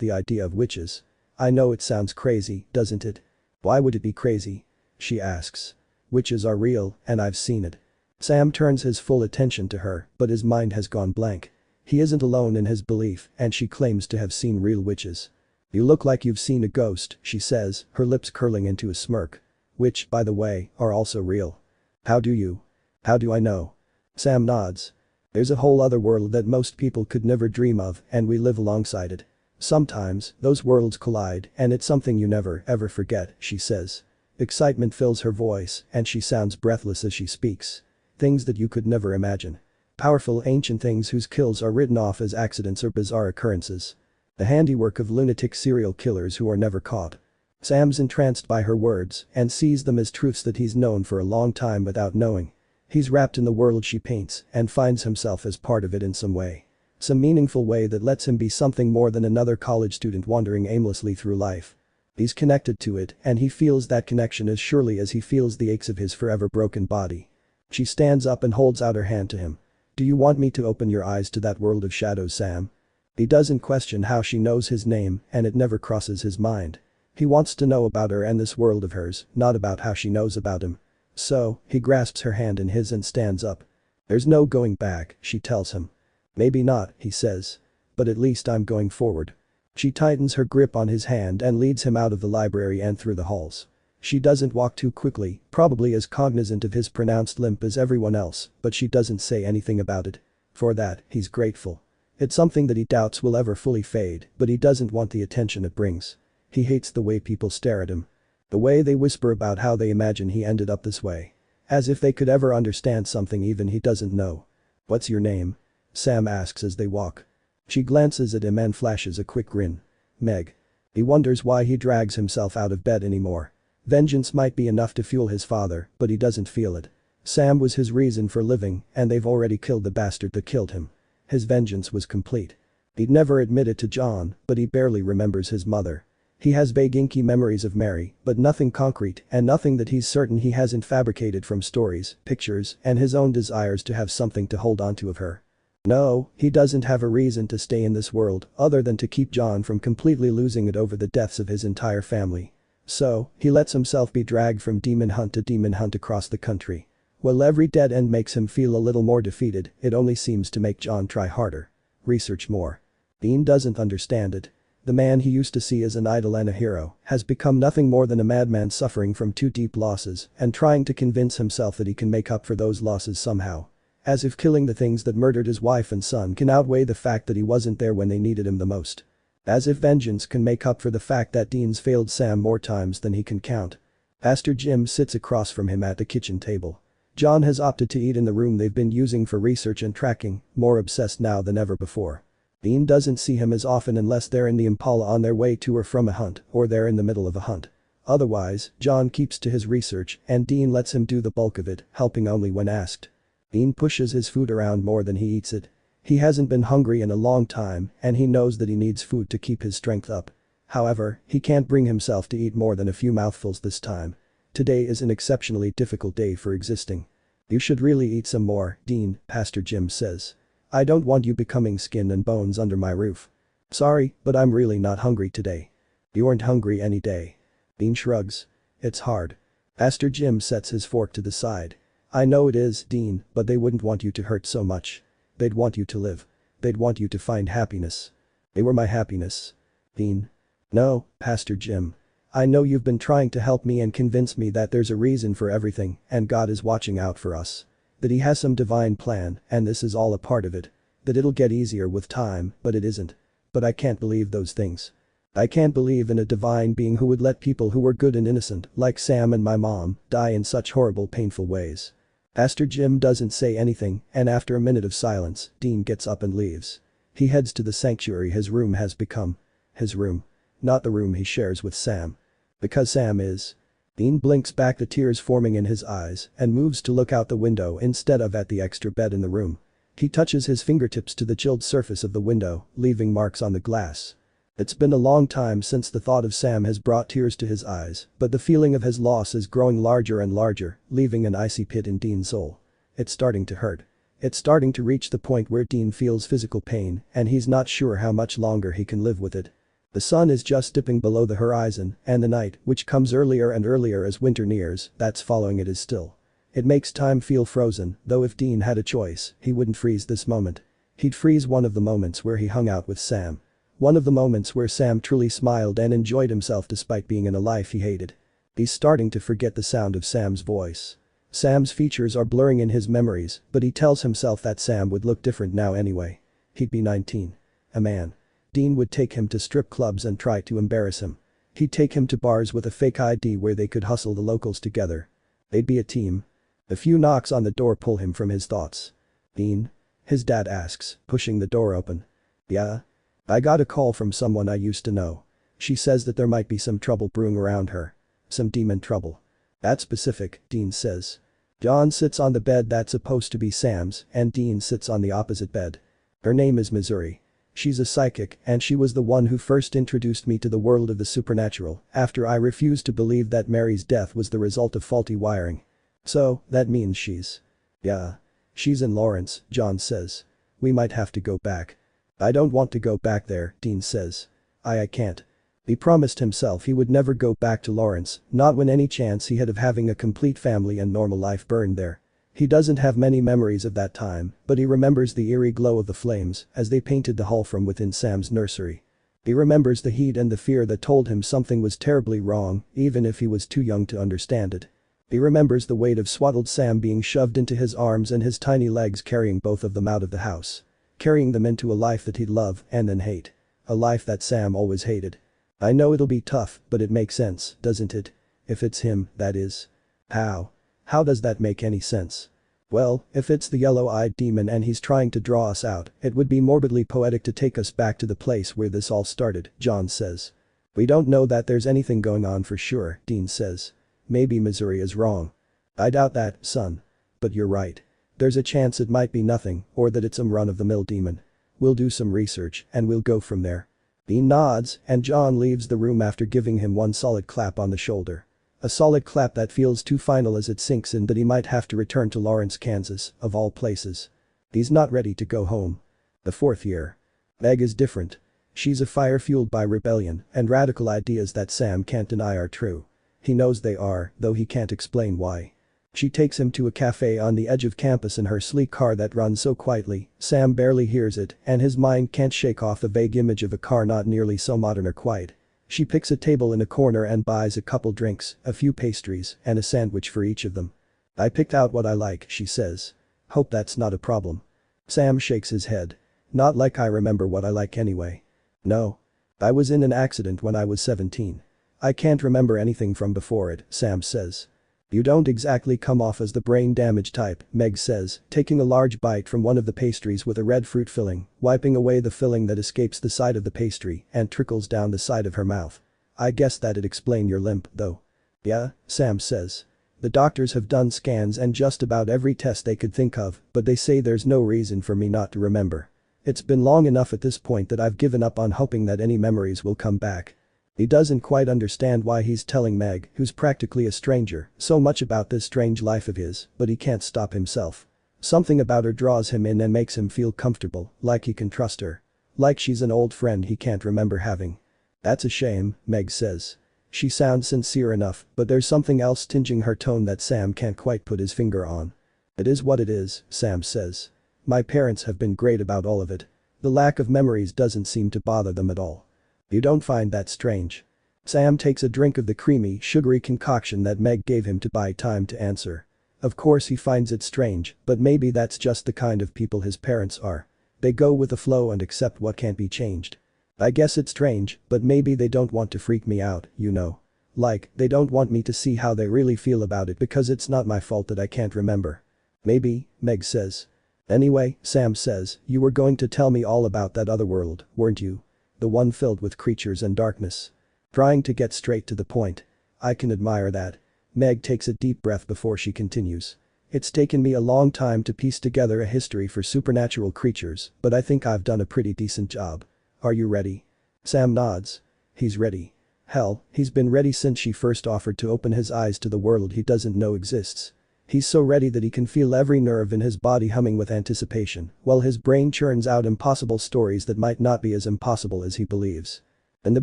the idea of witches. I know it sounds crazy, doesn't it? Why would it be crazy? She asks. Witches are real, and I've seen it. Sam turns his full attention to her, but his mind has gone blank. He isn't alone in his belief, and she claims to have seen real witches. "You look like you've seen a ghost," she says, her lips curling into a smirk. "Which, by the way, are also real." "How do you? How do I know?" Sam nods. "There's a whole other world that most people could never dream of, and we live alongside it. Sometimes, those worlds collide, and it's something you never, ever forget," she says. Excitement fills her voice, and she sounds breathless as she speaks. "Things that you could never imagine. Powerful ancient things whose kills are written off as accidents or bizarre occurrences. The handiwork of lunatic serial killers who are never caught." Sam's entranced by her words and sees them as truths that he's known for a long time without knowing. He's wrapped in the world she paints and finds himself as part of it in some way. Some meaningful way that lets him be something more than another college student wandering aimlessly through life. He's connected to it, and he feels that connection as surely as he feels the aches of his forever broken body. She stands up and holds out her hand to him. "Do you want me to open your eyes to that world of shadows, Sam?" He doesn't question how she knows his name, and it never crosses his mind. He wants to know about her and this world of hers, not about how she knows about him. So, he grasps her hand in his and stands up. "There's no going back," she tells him. "Maybe not," he says. "But at least I'm going forward." She tightens her grip on his hand and leads him out of the library and through the halls. She doesn't walk too quickly, probably as cognizant of his pronounced limp as everyone else, but she doesn't say anything about it. For that, he's grateful. It's something that he doubts will ever fully fade, but he doesn't want the attention it brings. He hates the way people stare at him. The way they whisper about how they imagine he ended up this way. As if they could ever understand something even he doesn't know. "What's your name?" Sam asks as they walk. She glances at him and flashes a quick grin. "Meg." He wonders why he drags himself out of bed anymore. Vengeance might be enough to fuel his father, but he doesn't feel it. Sam was his reason for living, and they've already killed the bastard that killed him. His vengeance was complete. He'd never admit it to John, but he barely remembers his mother. He has vague inky memories of Mary, but nothing concrete and nothing that he's certain he hasn't fabricated from stories, pictures, and his own desires to have something to hold onto of her. No, he doesn't have a reason to stay in this world other than to keep John from completely losing it over the deaths of his entire family. So, he lets himself be dragged from demon hunt to demon hunt across the country. While every dead end makes him feel a little more defeated, it only seems to make John try harder. Research more. Dean doesn't understand it. The man he used to see as an idol and a hero has become nothing more than a madman suffering from two deep losses and trying to convince himself that he can make up for those losses somehow. As if killing the things that murdered his wife and son can outweigh the fact that he wasn't there when they needed him the most. As if vengeance can make up for the fact that Dean's failed Sam more times than he can count. Pastor Jim sits across from him at the kitchen table. John has opted to eat in the room they've been using for research and tracking, more obsessed now than ever before. Dean doesn't see him as often unless they're in the Impala on their way to or from a hunt, or they're in the middle of a hunt. Otherwise, John keeps to his research and Dean lets him do the bulk of it, helping only when asked. Dean pushes his food around more than he eats it. He hasn't been hungry in a long time and he knows that he needs food to keep his strength up. However, he can't bring himself to eat more than a few mouthfuls this time. Today is an exceptionally difficult day for existing. "You should really eat some more, Dean," Pastor Jim says. "I don't want you becoming skin and bones under my roof." "Sorry, but I'm really not hungry today." "You aren't hungry any day." Dean shrugs. "It's hard." Pastor Jim sets his fork to the side. "I know it is, Dean, but they wouldn't want you to hurt so much. They'd want you to live. They'd want you to find happiness." "They were my happiness." Dean. "No, Pastor Jim. I know you've been trying to help me and convince me that there's a reason for everything and God is watching out for us. That he has some divine plan and this is all a part of it. That it'll get easier with time, but it isn't. But I can't believe those things. I can't believe in a divine being who would let people who were good and innocent, like Sam and my mom, die in such horrible painful ways." Pastor Jim doesn't say anything and after a minute of silence, Dean gets up and leaves. He heads to the sanctuary his room has become. His room. Not the room he shares with Sam. Because Sam is. Dean blinks back, the tears forming in his eyes, and moves to look out the window instead of at the extra bed in the room. He touches his fingertips to the chilled surface of the window, leaving marks on the glass. It's been a long time since the thought of Sam has brought tears to his eyes, but the feeling of his loss is growing larger and larger, leaving an icy pit in Dean's soul. It's starting to hurt. It's starting to reach the point where Dean feels physical pain, and he's not sure how much longer he can live with it. The sun is just dipping below the horizon, and the night, which comes earlier and earlier as winter nears, that's following it is still. It makes time feel frozen, though if Dean had a choice, he wouldn't freeze this moment. He'd freeze one of the moments where he hung out with Sam. One of the moments where Sam truly smiled and enjoyed himself despite being in a life he hated. He's starting to forget the sound of Sam's voice. Sam's features are blurring in his memories, but he tells himself that Sam would look different now anyway. He'd be 19. A man. Dean would take him to strip clubs and try to embarrass him. He'd take him to bars with a fake ID where they could hustle the locals together. They'd be a team. A few knocks on the door pull him from his thoughts. "Dean?" His dad asks, pushing the door open. "Yeah? I got a call from someone I used to know. She says that there might be some trouble brewing around her. Some demon trouble." "That's specific," Dean says. John sits on the bed that's supposed to be Sam's, and Dean sits on the opposite bed. "Her name is Missouri. She's a psychic, and she was the one who first introduced me to the world of the supernatural after I refused to believe that Mary's death was the result of faulty wiring." "So, that means she's..." "Yeah. She's in Lawrence," John says. "We might have to go back." "I don't want to go back there," Dean says. I can't." He promised himself he would never go back to Lawrence, not when any chance he had of having a complete family and normal life burned there. He doesn't have many memories of that time, but he remembers the eerie glow of the flames as they painted the hall from within Sam's nursery. He remembers the heat and the fear that told him something was terribly wrong, even if he was too young to understand it. He remembers the weight of swaddled Sam being shoved into his arms and his tiny legs carrying both of them out of the house. Carrying them into a life that he'd love and then hate. A life that Sam always hated. "I know it'll be tough, but it makes sense, doesn't it? If it's him, that is." "How? How does that make any sense?" "Well, if it's the yellow-eyed demon and he's trying to draw us out, it would be morbidly poetic to take us back to the place where this all started," John says. "We don't know that there's anything going on for sure," Dean says. "Maybe Missouri is wrong." "I doubt that, son. But you're right. There's a chance it might be nothing, or that it's some run-of-the-mill demon. We'll do some research, and we'll go from there." Dean nods, and John leaves the room after giving him one solid clap on the shoulder. A solid clap that feels too final as it sinks in that he might have to return to Lawrence, Kansas, of all places. He's not ready to go home. The fourth year. Meg is different. She's a fire fueled by rebellion and radical ideas that Sam can't deny are true. He knows they are, though he can't explain why. She takes him to a cafe on the edge of campus in her sleek car that runs so quietly, Sam barely hears it, and his mind can't shake off the vague image of a car not nearly so modern or quiet. She picks a table in a corner and buys a couple drinks, a few pastries, and a sandwich for each of them. "I picked out what I like," she says. "Hope that's not a problem." Sam shakes his head. "Not like I remember what I like anyway." "No. I was in an accident when I was 17. I can't remember anything from before it," Sam says. "You don't exactly come off as the brain damage type," Meg says, taking a large bite from one of the pastries with a red fruit filling, wiping away the filling that escapes the side of the pastry and trickles down the side of her mouth. "I guess that'd explain your limp, though." "Yeah," Sam says. "The doctors have done scans and just about every test they could think of, but they say there's no reason for me not to remember. It's been long enough at this point that I've given up on hoping that any memories will come back." He doesn't quite understand why he's telling Meg, who's practically a stranger, so much about this strange life of his, but he can't stop himself. Something about her draws him in and makes him feel comfortable, like he can trust her. Like she's an old friend he can't remember having. "That's a shame," Meg says. She sounds sincere enough, but there's something else tinging her tone that Sam can't quite put his finger on. "It is what it is," Sam says. "My parents have been great about all of it. The lack of memories doesn't seem to bother them at all." "You don't find that strange?" Sam takes a drink of the creamy, sugary concoction that Meg gave him to buy time to answer. Of course he finds it strange, but maybe that's just the kind of people his parents are. They go with the flow and accept what can't be changed. "I guess it's strange, but maybe they don't want to freak me out, you know. Like, they don't want me to see how they really feel about it because it's not my fault that I can't remember." "Maybe," Meg says. "Anyway," Sam says, "you were going to tell me all about that other world, weren't you? The one filled with creatures and darkness." Trying to get straight to the point. "I can admire that." Meg takes a deep breath before she continues. "It's taken me a long time to piece together a history for supernatural creatures, but I think I've done a pretty decent job. Are you ready?" Sam nods. He's ready. Hell, he's been ready since she first offered to open his eyes to the world he doesn't know exists. He's so ready that he can feel every nerve in his body humming with anticipation, while his brain churns out impossible stories that might not be as impossible as he believes. "In the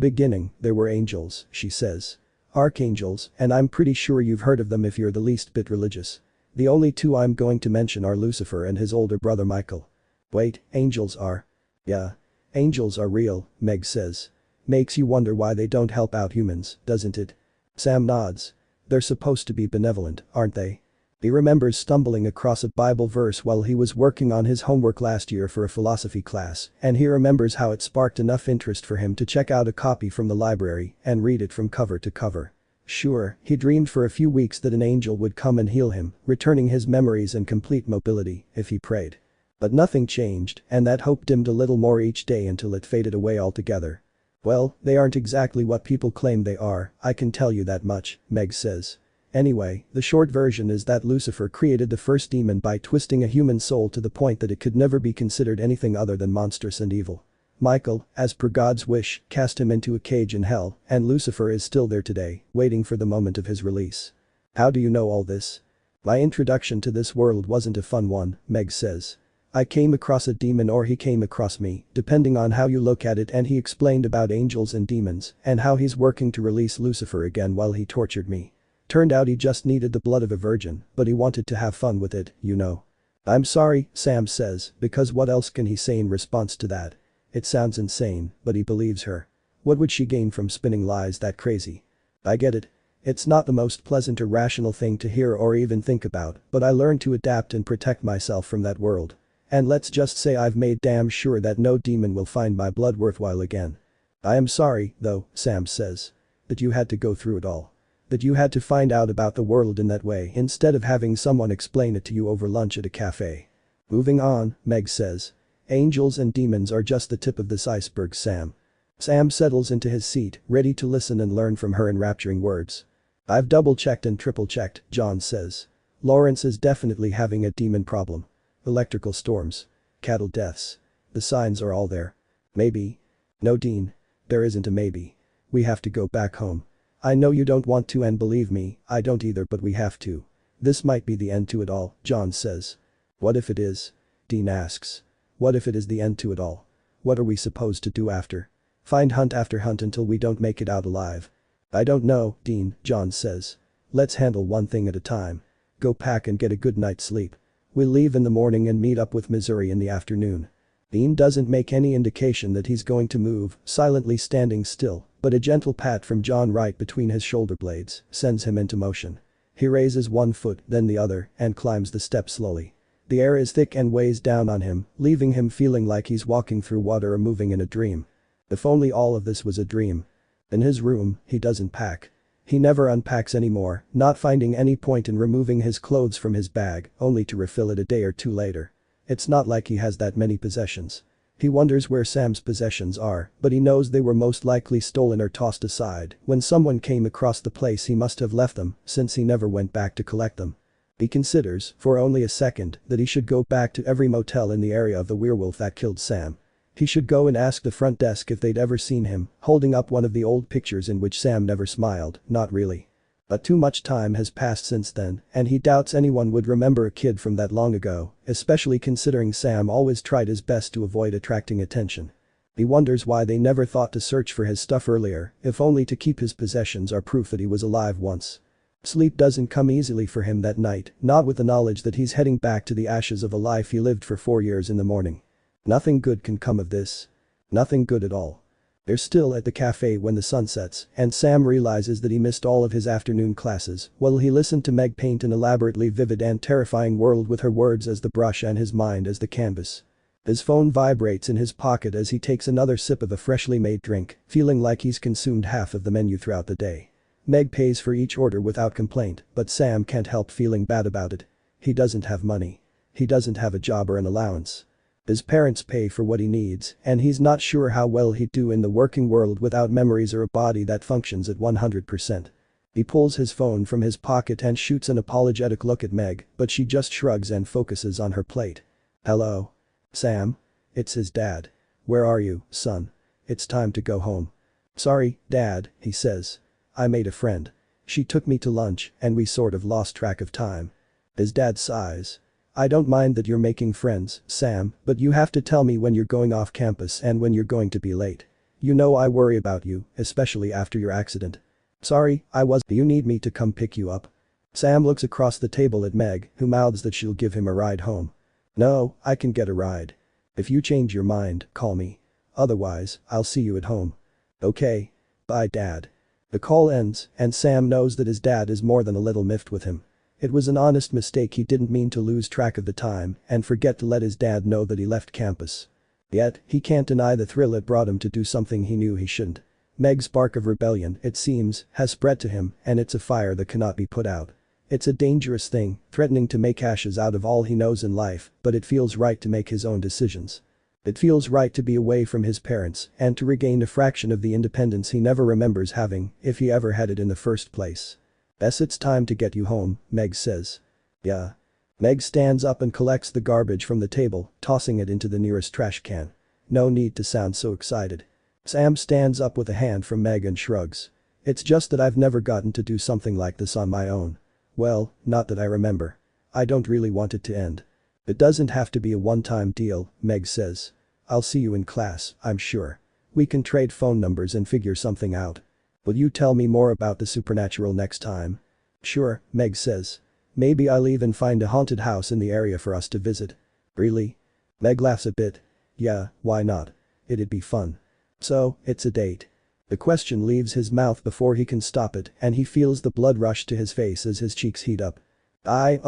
beginning, there were angels," she says. "Archangels, and I'm pretty sure you've heard of them if you're the least bit religious. The only two I'm going to mention are Lucifer and his older brother Michael. Wait, angels are? Yeah. Angels are real, Meg says. Makes you wonder why they don't help out humans, doesn't it? Sam nods. They're supposed to be benevolent, aren't they? He remembers stumbling across a Bible verse while he was working on his homework last year for a philosophy class, and he remembers how it sparked enough interest for him to check out a copy from the library and read it from cover to cover. Sure, he dreamed for a few weeks that an angel would come and heal him, returning his memories and complete mobility, if he prayed. But nothing changed, and that hope dimmed a little more each day until it faded away altogether. Well, they aren't exactly what people claim they are, I can tell you that much, Meg says. Anyway, the short version is that Lucifer created the first demon by twisting a human soul to the point that it could never be considered anything other than monstrous and evil. Michael, as per God's wish, cast him into a cage in hell, and Lucifer is still there today, waiting for the moment of his release. How do you know all this? My introduction to this world wasn't a fun one, Meg says. I came across a demon or he came across me, depending on how you look at it, and he explained about angels and demons and how he's working to release Lucifer again while he tortured me. Turned out he just needed the blood of a virgin, but he wanted to have fun with it, you know. I'm sorry, Sam says, because what else can he say in response to that? It sounds insane, but he believes her. What would she gain from spinning lies that crazy? I get it. It's not the most pleasant or rational thing to hear or even think about, but I learned to adapt and protect myself from that world. And let's just say I've made damn sure that no demon will find my blood worthwhile again. I am sorry, though, Sam says. That you had to go through it all. That you had to find out about the world in that way instead of having someone explain it to you over lunch at a cafe. Moving on, Meg says. Angels and demons are just the tip of this iceberg, Sam. Sam settles into his seat, ready to listen and learn from her enrapturing words. I've double-checked and triple-checked, John says. Lawrence is definitely having a demon problem. Electrical storms. Cattle deaths. The signs are all there. Maybe. No, Dean. There isn't a maybe. We have to go back home. I know you don't want to, and believe me, I don't either, but we have to. This might be the end to it all, John says. What if it is? Dean asks. What if it is the end to it all? What are we supposed to do after? Find hunt after hunt until we don't make it out alive. I don't know, Dean, John says. Let's handle one thing at a time. Go pack and get a good night's sleep. We'll leave in the morning and meet up with Missouri in the afternoon. Dean doesn't make any indication that he's going to move, silently standing still, but a gentle pat from John right between his shoulder blades sends him into motion. He raises one foot, then the other, and climbs the steps slowly. The air is thick and weighs down on him, leaving him feeling like he's walking through water or moving in a dream. If only all of this was a dream. In his room, he doesn't pack. He never unpacks anymore, not finding any point in removing his clothes from his bag, only to refill it a day or two later. It's not like he has that many possessions. He wonders where Sam's possessions are, but he knows they were most likely stolen or tossed aside when someone came across the place. He must have left them, since he never went back to collect them. He considers, for only a second, that he should go back to every motel in the area of the werewolf that killed Sam. He should go and ask the front desk if they'd ever seen him, holding up one of the old pictures in which Sam never smiled, not really. But too much time has passed since then, and he doubts anyone would remember a kid from that long ago, especially considering Sam always tried his best to avoid attracting attention. He wonders why they never thought to search for his stuff earlier, if only to keep his possessions are proof that he was alive once. Sleep doesn't come easily for him that night, not with the knowledge that he's heading back to the ashes of a life he lived for 4 years in the morning. Nothing good can come of this. Nothing good at all. They're still at the cafe when the sun sets, and Sam realizes that he missed all of his afternoon classes while he listened to Meg paint an elaborately vivid and terrifying world with her words as the brush and his mind as the canvas. His phone vibrates in his pocket as he takes another sip of a freshly made drink, feeling like he's consumed half of the menu throughout the day. Meg pays for each order without complaint, but Sam can't help feeling bad about it. He doesn't have money. He doesn't have a job or an allowance. His parents pay for what he needs, and he's not sure how well he'd do in the working world without memories or a body that functions at 100%. He pulls his phone from his pocket and shoots an apologetic look at Meg, but she just shrugs and focuses on her plate. Hello? Sam? It's his dad. Where are you, son? It's time to go home. Sorry, Dad, he says. I made a friend. She took me to lunch, and we sort of lost track of time. His dad sighs. I don't mind that you're making friends, Sam, but you have to tell me when you're going off campus and when you're going to be late. You know I worry about you, especially after your accident. Sorry, do you need me to come pick you up? Sam looks across the table at Meg, who mouths that she'll give him a ride home. No, I can get a ride. If you change your mind, call me. Otherwise, I'll see you at home. Okay. Bye, Dad. The call ends, and Sam knows that his dad is more than a little miffed with him. It was an honest mistake. He didn't mean to lose track of the time and forget to let his dad know that he left campus. Yet, he can't deny the thrill it brought him to do something he knew he shouldn't. Meg's spark of rebellion, it seems, has spread to him, and it's a fire that cannot be put out. It's a dangerous thing, threatening to make ashes out of all he knows in life, but it feels right to make his own decisions. It feels right to be away from his parents and to regain a fraction of the independence he never remembers having, if he ever had it in the first place. Bess, it's time to get you home, Meg says. Yeah. Meg stands up and collects the garbage from the table, tossing it into the nearest trash can. No need to sound so excited. Sam stands up with a hand from Meg and shrugs. It's just that I've never gotten to do something like this on my own. Well, not that I remember. I don't really want it to end. It doesn't have to be a one-time deal, Meg says. I'll see you in class, I'm sure. We can trade phone numbers and figure something out. Will you tell me more about the supernatural next time? Sure, Meg says. Maybe I'll even find a haunted house in the area for us to visit. Really? Meg laughs a bit. Yeah, why not? It'd be fun. So, it's a date. The question leaves his mouth before he can stop it, and he feels the blood rush to his face as his cheeks heat up. I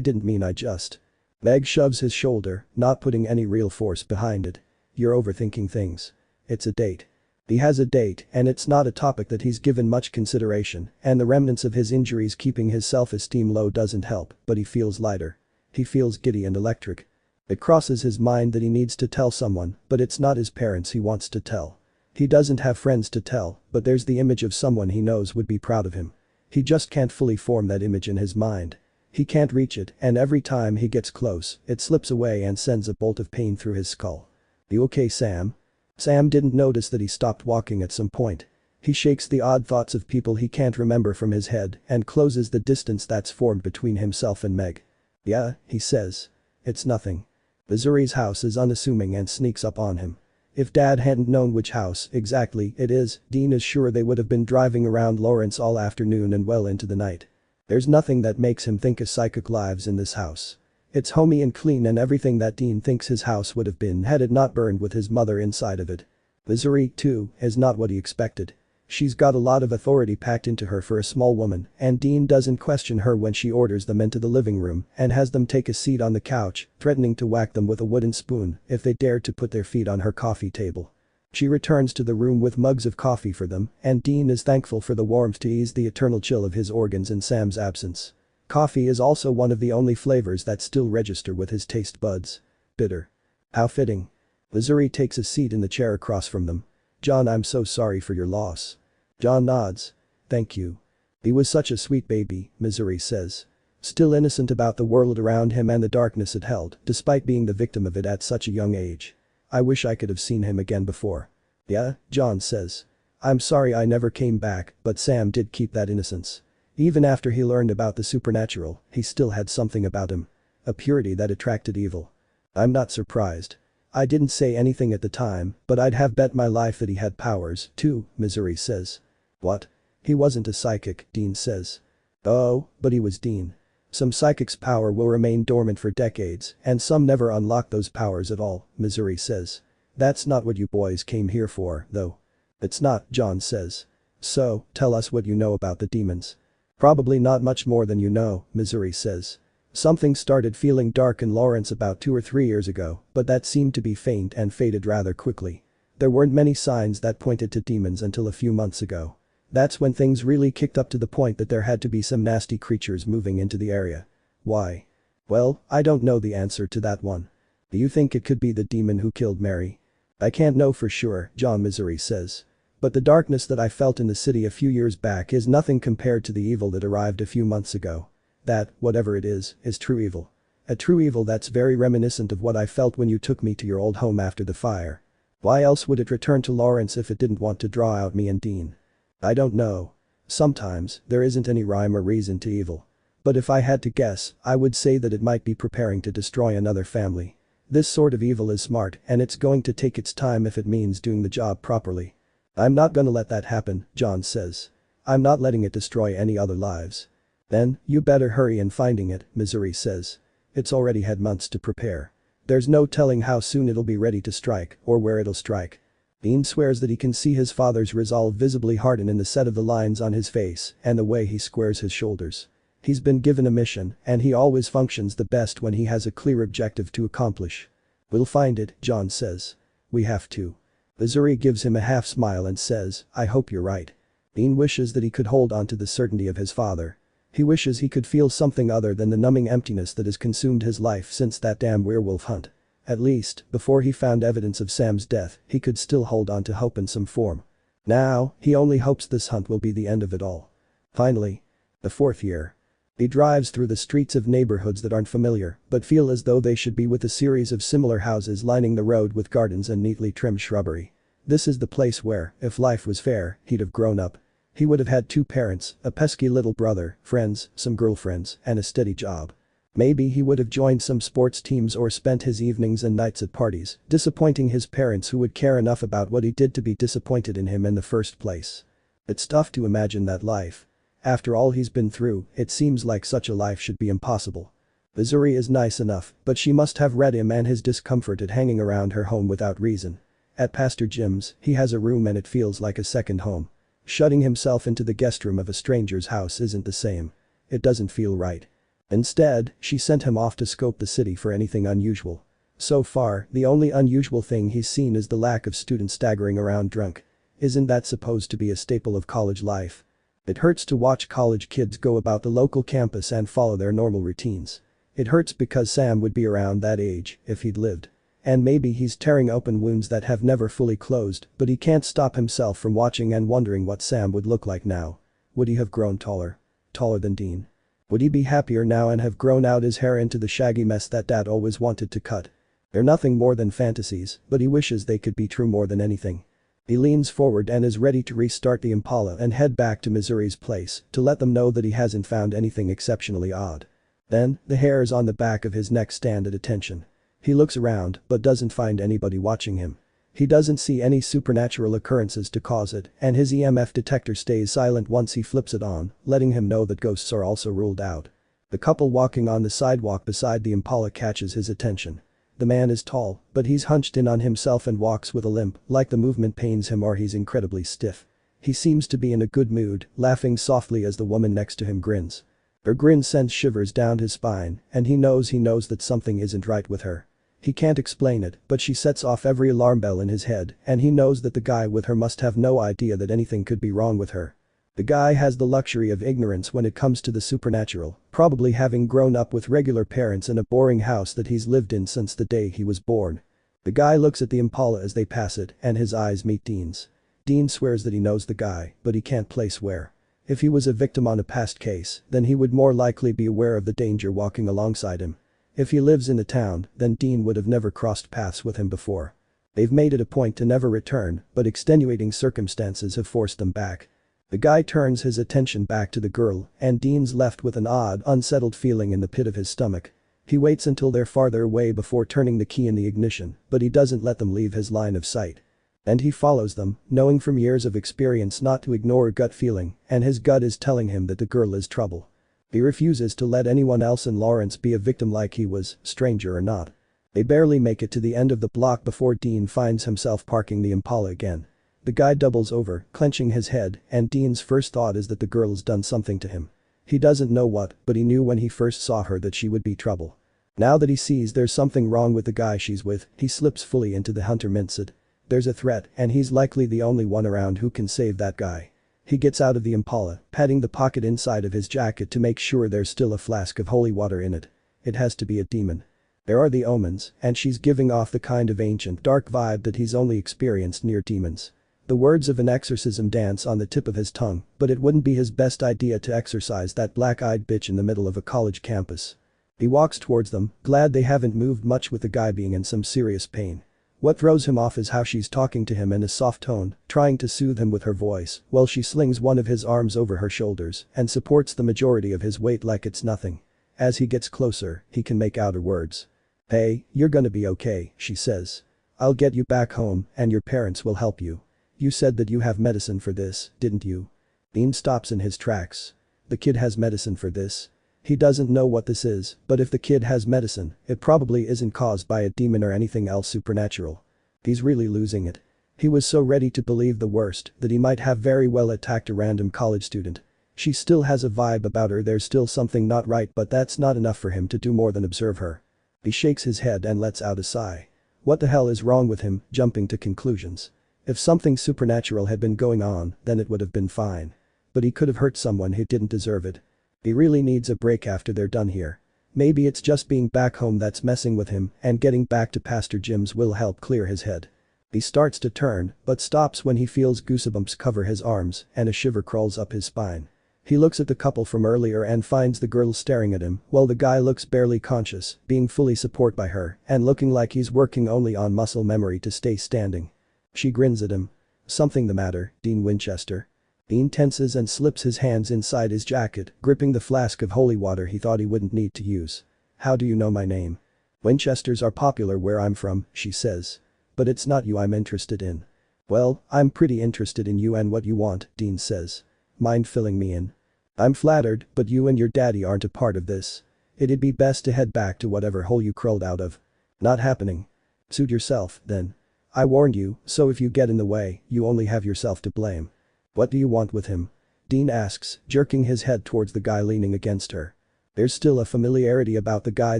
didn't mean I just. Meg shoves his shoulder, not putting any real force behind it. You're overthinking things. It's a date. He has a date, and it's not a topic that he's given much consideration, and the remnants of his injuries keeping his self-esteem low doesn't help, but he feels lighter. He feels giddy and electric. It crosses his mind that he needs to tell someone, but it's not his parents he wants to tell. He doesn't have friends to tell, but there's the image of someone he knows would be proud of him. He just can't fully form that image in his mind. He can't reach it, and every time he gets close, it slips away and sends a bolt of pain through his skull. You okay, Sam? Sam didn't notice that he stopped walking at some point. He shakes the odd thoughts of people he can't remember from his head and closes the distance that's formed between himself and Meg. Yeah, he says. It's nothing. Missouri's house is unassuming and sneaks up on him. If Dad hadn't known which house exactly it is, Dean is sure they would have been driving around Lawrence all afternoon and well into the night. There's nothing that makes him think a psychic lives in this house. It's homey and clean and everything that Dean thinks his house would have been had it not burned with his mother inside of it. Missouri, too, is not what he expected. She's got a lot of authority packed into her for a small woman, and Dean doesn't question her when she orders them into the living room and has them take a seat on the couch, threatening to whack them with a wooden spoon if they dared to put their feet on her coffee table. She returns to the room with mugs of coffee for them, and Dean is thankful for the warmth to ease the eternal chill of his organs in Sam's absence. Coffee is also one of the only flavors that still register with his taste buds. Bitter. How fitting. Missouri takes a seat in the chair across from them. John, I'm so sorry for your loss. John nods. Thank you. He was such a sweet baby, Missouri says. Still innocent about the world around him and the darkness it held, despite being the victim of it at such a young age. I wish I could have seen him again before. Yeah, John says. I'm sorry I never came back, but Sam did keep that innocence. Even after he learned about the supernatural, he still had something about him. A purity that attracted evil. I'm not surprised. I didn't say anything at the time, but I'd have bet my life that he had powers, too, Missouri says. What? He wasn't a psychic, Dean says. Oh, but he was Dean. Some psychics' power will remain dormant for decades, and some never unlock those powers at all, Missouri says. That's not what you boys came here for, though. It's not, John says. So, tell us what you know about the demons. Probably not much more than you know, Missouri says. Something started feeling dark in Lawrence about 2 or 3 years ago, but that seemed to be faint and faded rather quickly. There weren't many signs that pointed to demons until a few months ago. That's when things really kicked up to the point that there had to be some nasty creatures moving into the area. Why? Well, I don't know the answer to that one. Do you think it could be the demon who killed Mary? I can't know for sure, John, Missouri says. But the darkness that I felt in the city a few years back is nothing compared to the evil that arrived a few months ago. That, whatever it is true evil. A true evil that's very reminiscent of what I felt when you took me to your old home after the fire. Why else would it return to Lawrence if it didn't want to draw out me and Dean? I don't know. Sometimes, there isn't any rhyme or reason to evil. But if I had to guess, I would say that it might be preparing to destroy another family. This sort of evil is smart, and it's going to take its time if it means doing the job properly. I'm not gonna let that happen, John says. I'm not letting it destroy any other lives. Then, you better hurry in finding it, Missouri says. It's already had months to prepare. There's no telling how soon it'll be ready to strike or where it'll strike. Dean swears that he can see his father's resolve visibly harden in the set of the lines on his face and the way he squares his shoulders. He's been given a mission and he always functions the best when he has a clear objective to accomplish. We'll find it, John says. We have to. Missouri gives him a half smile and says, I hope you're right. Dean wishes that he could hold on to the certainty of his father. He wishes he could feel something other than the numbing emptiness that has consumed his life since that damn werewolf hunt. At least, before he found evidence of Sam's death, he could still hold on to hope in some form. Now, he only hopes this hunt will be the end of it all. Finally. The 4th year. He drives through the streets of neighborhoods that aren't familiar, but feel as though they should be, with a series of similar houses lining the road with gardens and neatly trimmed shrubbery. This is the place where, if life was fair, he'd have grown up. He would have had 2 parents, a pesky little brother, friends, some girlfriends, and a steady job. Maybe he would have joined some sports teams or spent his evenings and nights at parties, disappointing his parents who would care enough about what he did to be disappointed in him in the first place. It's tough to imagine that life. After all he's been through, it seems like such a life should be impossible. Missouri is nice enough, but she must have read him and his discomfort at hanging around her home without reason. At Pastor Jim's, he has a room and it feels like a second home. Shutting himself into the guest room of a stranger's house isn't the same. It doesn't feel right. Instead, she sent him off to scope the city for anything unusual. So far, the only unusual thing he's seen is the lack of students staggering around drunk. Isn't that supposed to be a staple of college life? It hurts to watch college kids go about the local campus and follow their normal routines. It hurts because Sam would be around that age if he'd lived. And maybe he's tearing open wounds that have never fully closed, but he can't stop himself from watching and wondering what Sam would look like now. Would he have grown taller? Taller than Dean? Would he be happier now and have grown out his hair into the shaggy mess that Dad always wanted to cut? They're nothing more than fantasies, but he wishes they could be true more than anything. He leans forward and is ready to restart the Impala and head back to Missouri's place to let them know that he hasn't found anything exceptionally odd. Then, the hairs on the back of his neck stand at attention. He looks around but doesn't find anybody watching him. He doesn't see any supernatural occurrences to cause it, and his EMF detector stays silent once he flips it on, letting him know that ghosts are also ruled out. The couple walking on the sidewalk beside the Impala catches his attention. The man is tall, but he's hunched in on himself and walks with a limp, like the movement pains him or he's incredibly stiff. He seems to be in a good mood, laughing softly as the woman next to him grins. Her grin sends shivers down his spine, and he knows that something isn't right with her. He can't explain it, but she sets off every alarm bell in his head, and he knows that the guy with her must have no idea that anything could be wrong with her. The guy has the luxury of ignorance when it comes to the supernatural, probably having grown up with regular parents in a boring house that he's lived in since the day he was born. The guy looks at the Impala as they pass it, and his eyes meet Dean's. Dean swears that he knows the guy, but he can't place where. If he was a victim on a past case, then he would more likely be aware of the danger walking alongside him. If he lives in the town, then Dean would have never crossed paths with him before. They've made it a point to never return, but extenuating circumstances have forced them back. The guy turns his attention back to the girl, and Dean's left with an odd, unsettled feeling in the pit of his stomach. He waits until they're farther away before turning the key in the ignition, but he doesn't let them leave his line of sight. And he follows them, knowing from years of experience not to ignore a gut feeling, and his gut is telling him that the girl is trouble. He refuses to let anyone else in Lawrence be a victim like he was, stranger or not. They barely make it to the end of the block before Dean finds himself parking the Impala again. The guy doubles over, clenching his head, and Dean's first thought is that the girl's done something to him. He doesn't know what, but he knew when he first saw her that she would be trouble. Now that he sees there's something wrong with the guy she's with, he slips fully into the hunter mindset. There's a threat, and he's likely the only one around who can save that guy. He gets out of the Impala, patting the pocket inside of his jacket to make sure there's still a flask of holy water in it. It has to be a demon. There are the omens, and she's giving off the kind of ancient, dark vibe that he's only experienced near demons. The words of an exorcism dance on the tip of his tongue, but it wouldn't be his best idea to exorcise that black-eyed bitch in the middle of a college campus. He walks towards them, glad they haven't moved much with the guy being in some serious pain. What throws him off is how she's talking to him in a soft tone, trying to soothe him with her voice, while she slings one of his arms over her shoulders and supports the majority of his weight like it's nothing. As he gets closer, he can make out her words. "Hey, you're gonna be okay," she says. "I'll get you back home, and your parents will help you. You said that you have medicine for this, didn't you?" Dean stops in his tracks. The kid has medicine for this. He doesn't know what this is, but if the kid has medicine, it probably isn't caused by a demon or anything else supernatural. He's really losing it. He was so ready to believe the worst that he might have very well attacked a random college student. She still has a vibe about her, there's still something not right, but that's not enough for him to do more than observe her. He shakes his head and lets out a sigh. What the hell is wrong with him, jumping to conclusions? If something supernatural had been going on, then it would have been fine. But he could have hurt someone who didn't deserve it. He really needs a break after they're done here. Maybe it's just being back home that's messing with him, and getting back to Pastor Jim's will help clear his head. He starts to turn, but stops when he feels goosebumps cover his arms and a shiver crawls up his spine. He looks at the couple from earlier and finds the girl staring at him while the guy looks barely conscious, being fully supported by her and looking like he's working only on muscle memory to stay standing. She grins at him. "Something the matter, Dean Winchester?" Dean tenses and slips his hands inside his jacket, gripping the flask of holy water he thought he wouldn't need to use. "How do you know my name?" "Winchesters are popular where I'm from," she says. "But it's not you I'm interested in." "Well, I'm pretty interested in you and what you want," Dean says. "Mind filling me in?" "I'm flattered, but you and your daddy aren't a part of this. It'd be best to head back to whatever hole you crawled out of." "Not happening." "Suit yourself, then. I warned you, so if you get in the way, you only have yourself to blame." "What do you want with him?" Dean asks, jerking his head towards the guy leaning against her. There's still a familiarity about the guy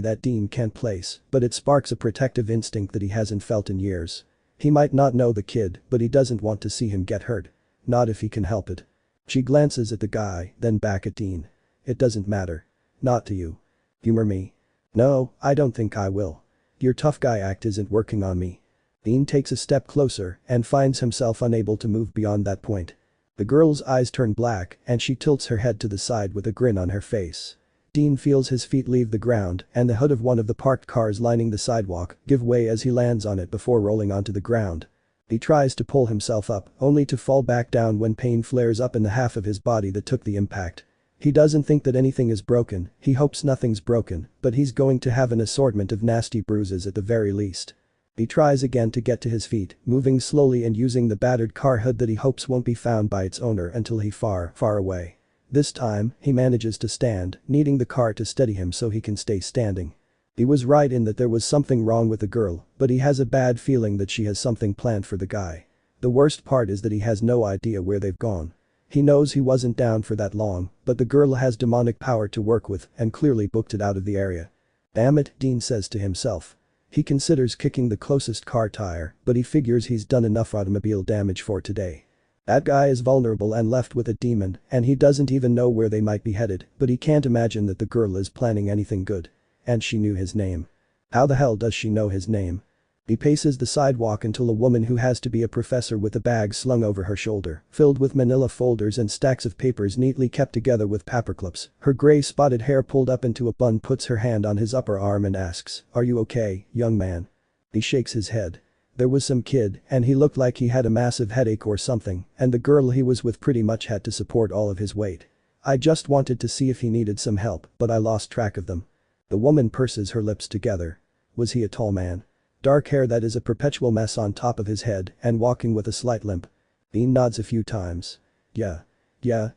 that Dean can't place, but it sparks a protective instinct that he hasn't felt in years. He might not know the kid, but he doesn't want to see him get hurt. Not if he can help it. She glances at the guy, then back at Dean. "It doesn't matter. Not to you. Humor me?" "No, I don't think I will. Your tough guy act isn't working on me." Dean takes a step closer and finds himself unable to move beyond that point. The girl's eyes turn black and she tilts her head to the side with a grin on her face. Dean feels his feet leave the ground and the hood of one of the parked cars lining the sidewalk give way as he lands on it before rolling onto the ground. He tries to pull himself up, only to fall back down when pain flares up in the half of his body that took the impact. He doesn't think that anything is broken, he hopes nothing's broken, but he's going to have an assortment of nasty bruises at the very least. He tries again to get to his feet, moving slowly and using the battered car hood that he hopes won't be found by its owner until he's far away. This time, he manages to stand, needing the car to steady him so he can stay standing. He was right in that there was something wrong with the girl, but he has a bad feeling that she has something planned for the guy. The worst part is that he has no idea where they've gone. He knows he wasn't down for that long, but the girl has demonic power to work with and clearly booked it out of the area. "Damn it," Dean says to himself. He considers kicking the closest car tire, but he figures he's done enough automobile damage for today. That guy is vulnerable and left with a demon, and he doesn't even know where they might be headed, but he can't imagine that the girl is planning anything good. And she knew his name. How the hell does she know his name? He paces the sidewalk until a woman who has to be a professor with a bag slung over her shoulder, filled with manila folders and stacks of papers neatly kept together with paperclips, her gray spotted hair pulled up into a bun, puts her hand on his upper arm and asks, "Are you okay, young man?" He shakes his head. There was some kid, and he looked like he had a massive headache or something, and the girl he was with pretty much had to support all of his weight. "I just wanted to see if he needed some help, but I lost track of them." The woman purses her lips together. Was he a tall man? Dark hair that is a perpetual mess on top of his head and walking with a slight limp. Dean nods a few times. Yeah,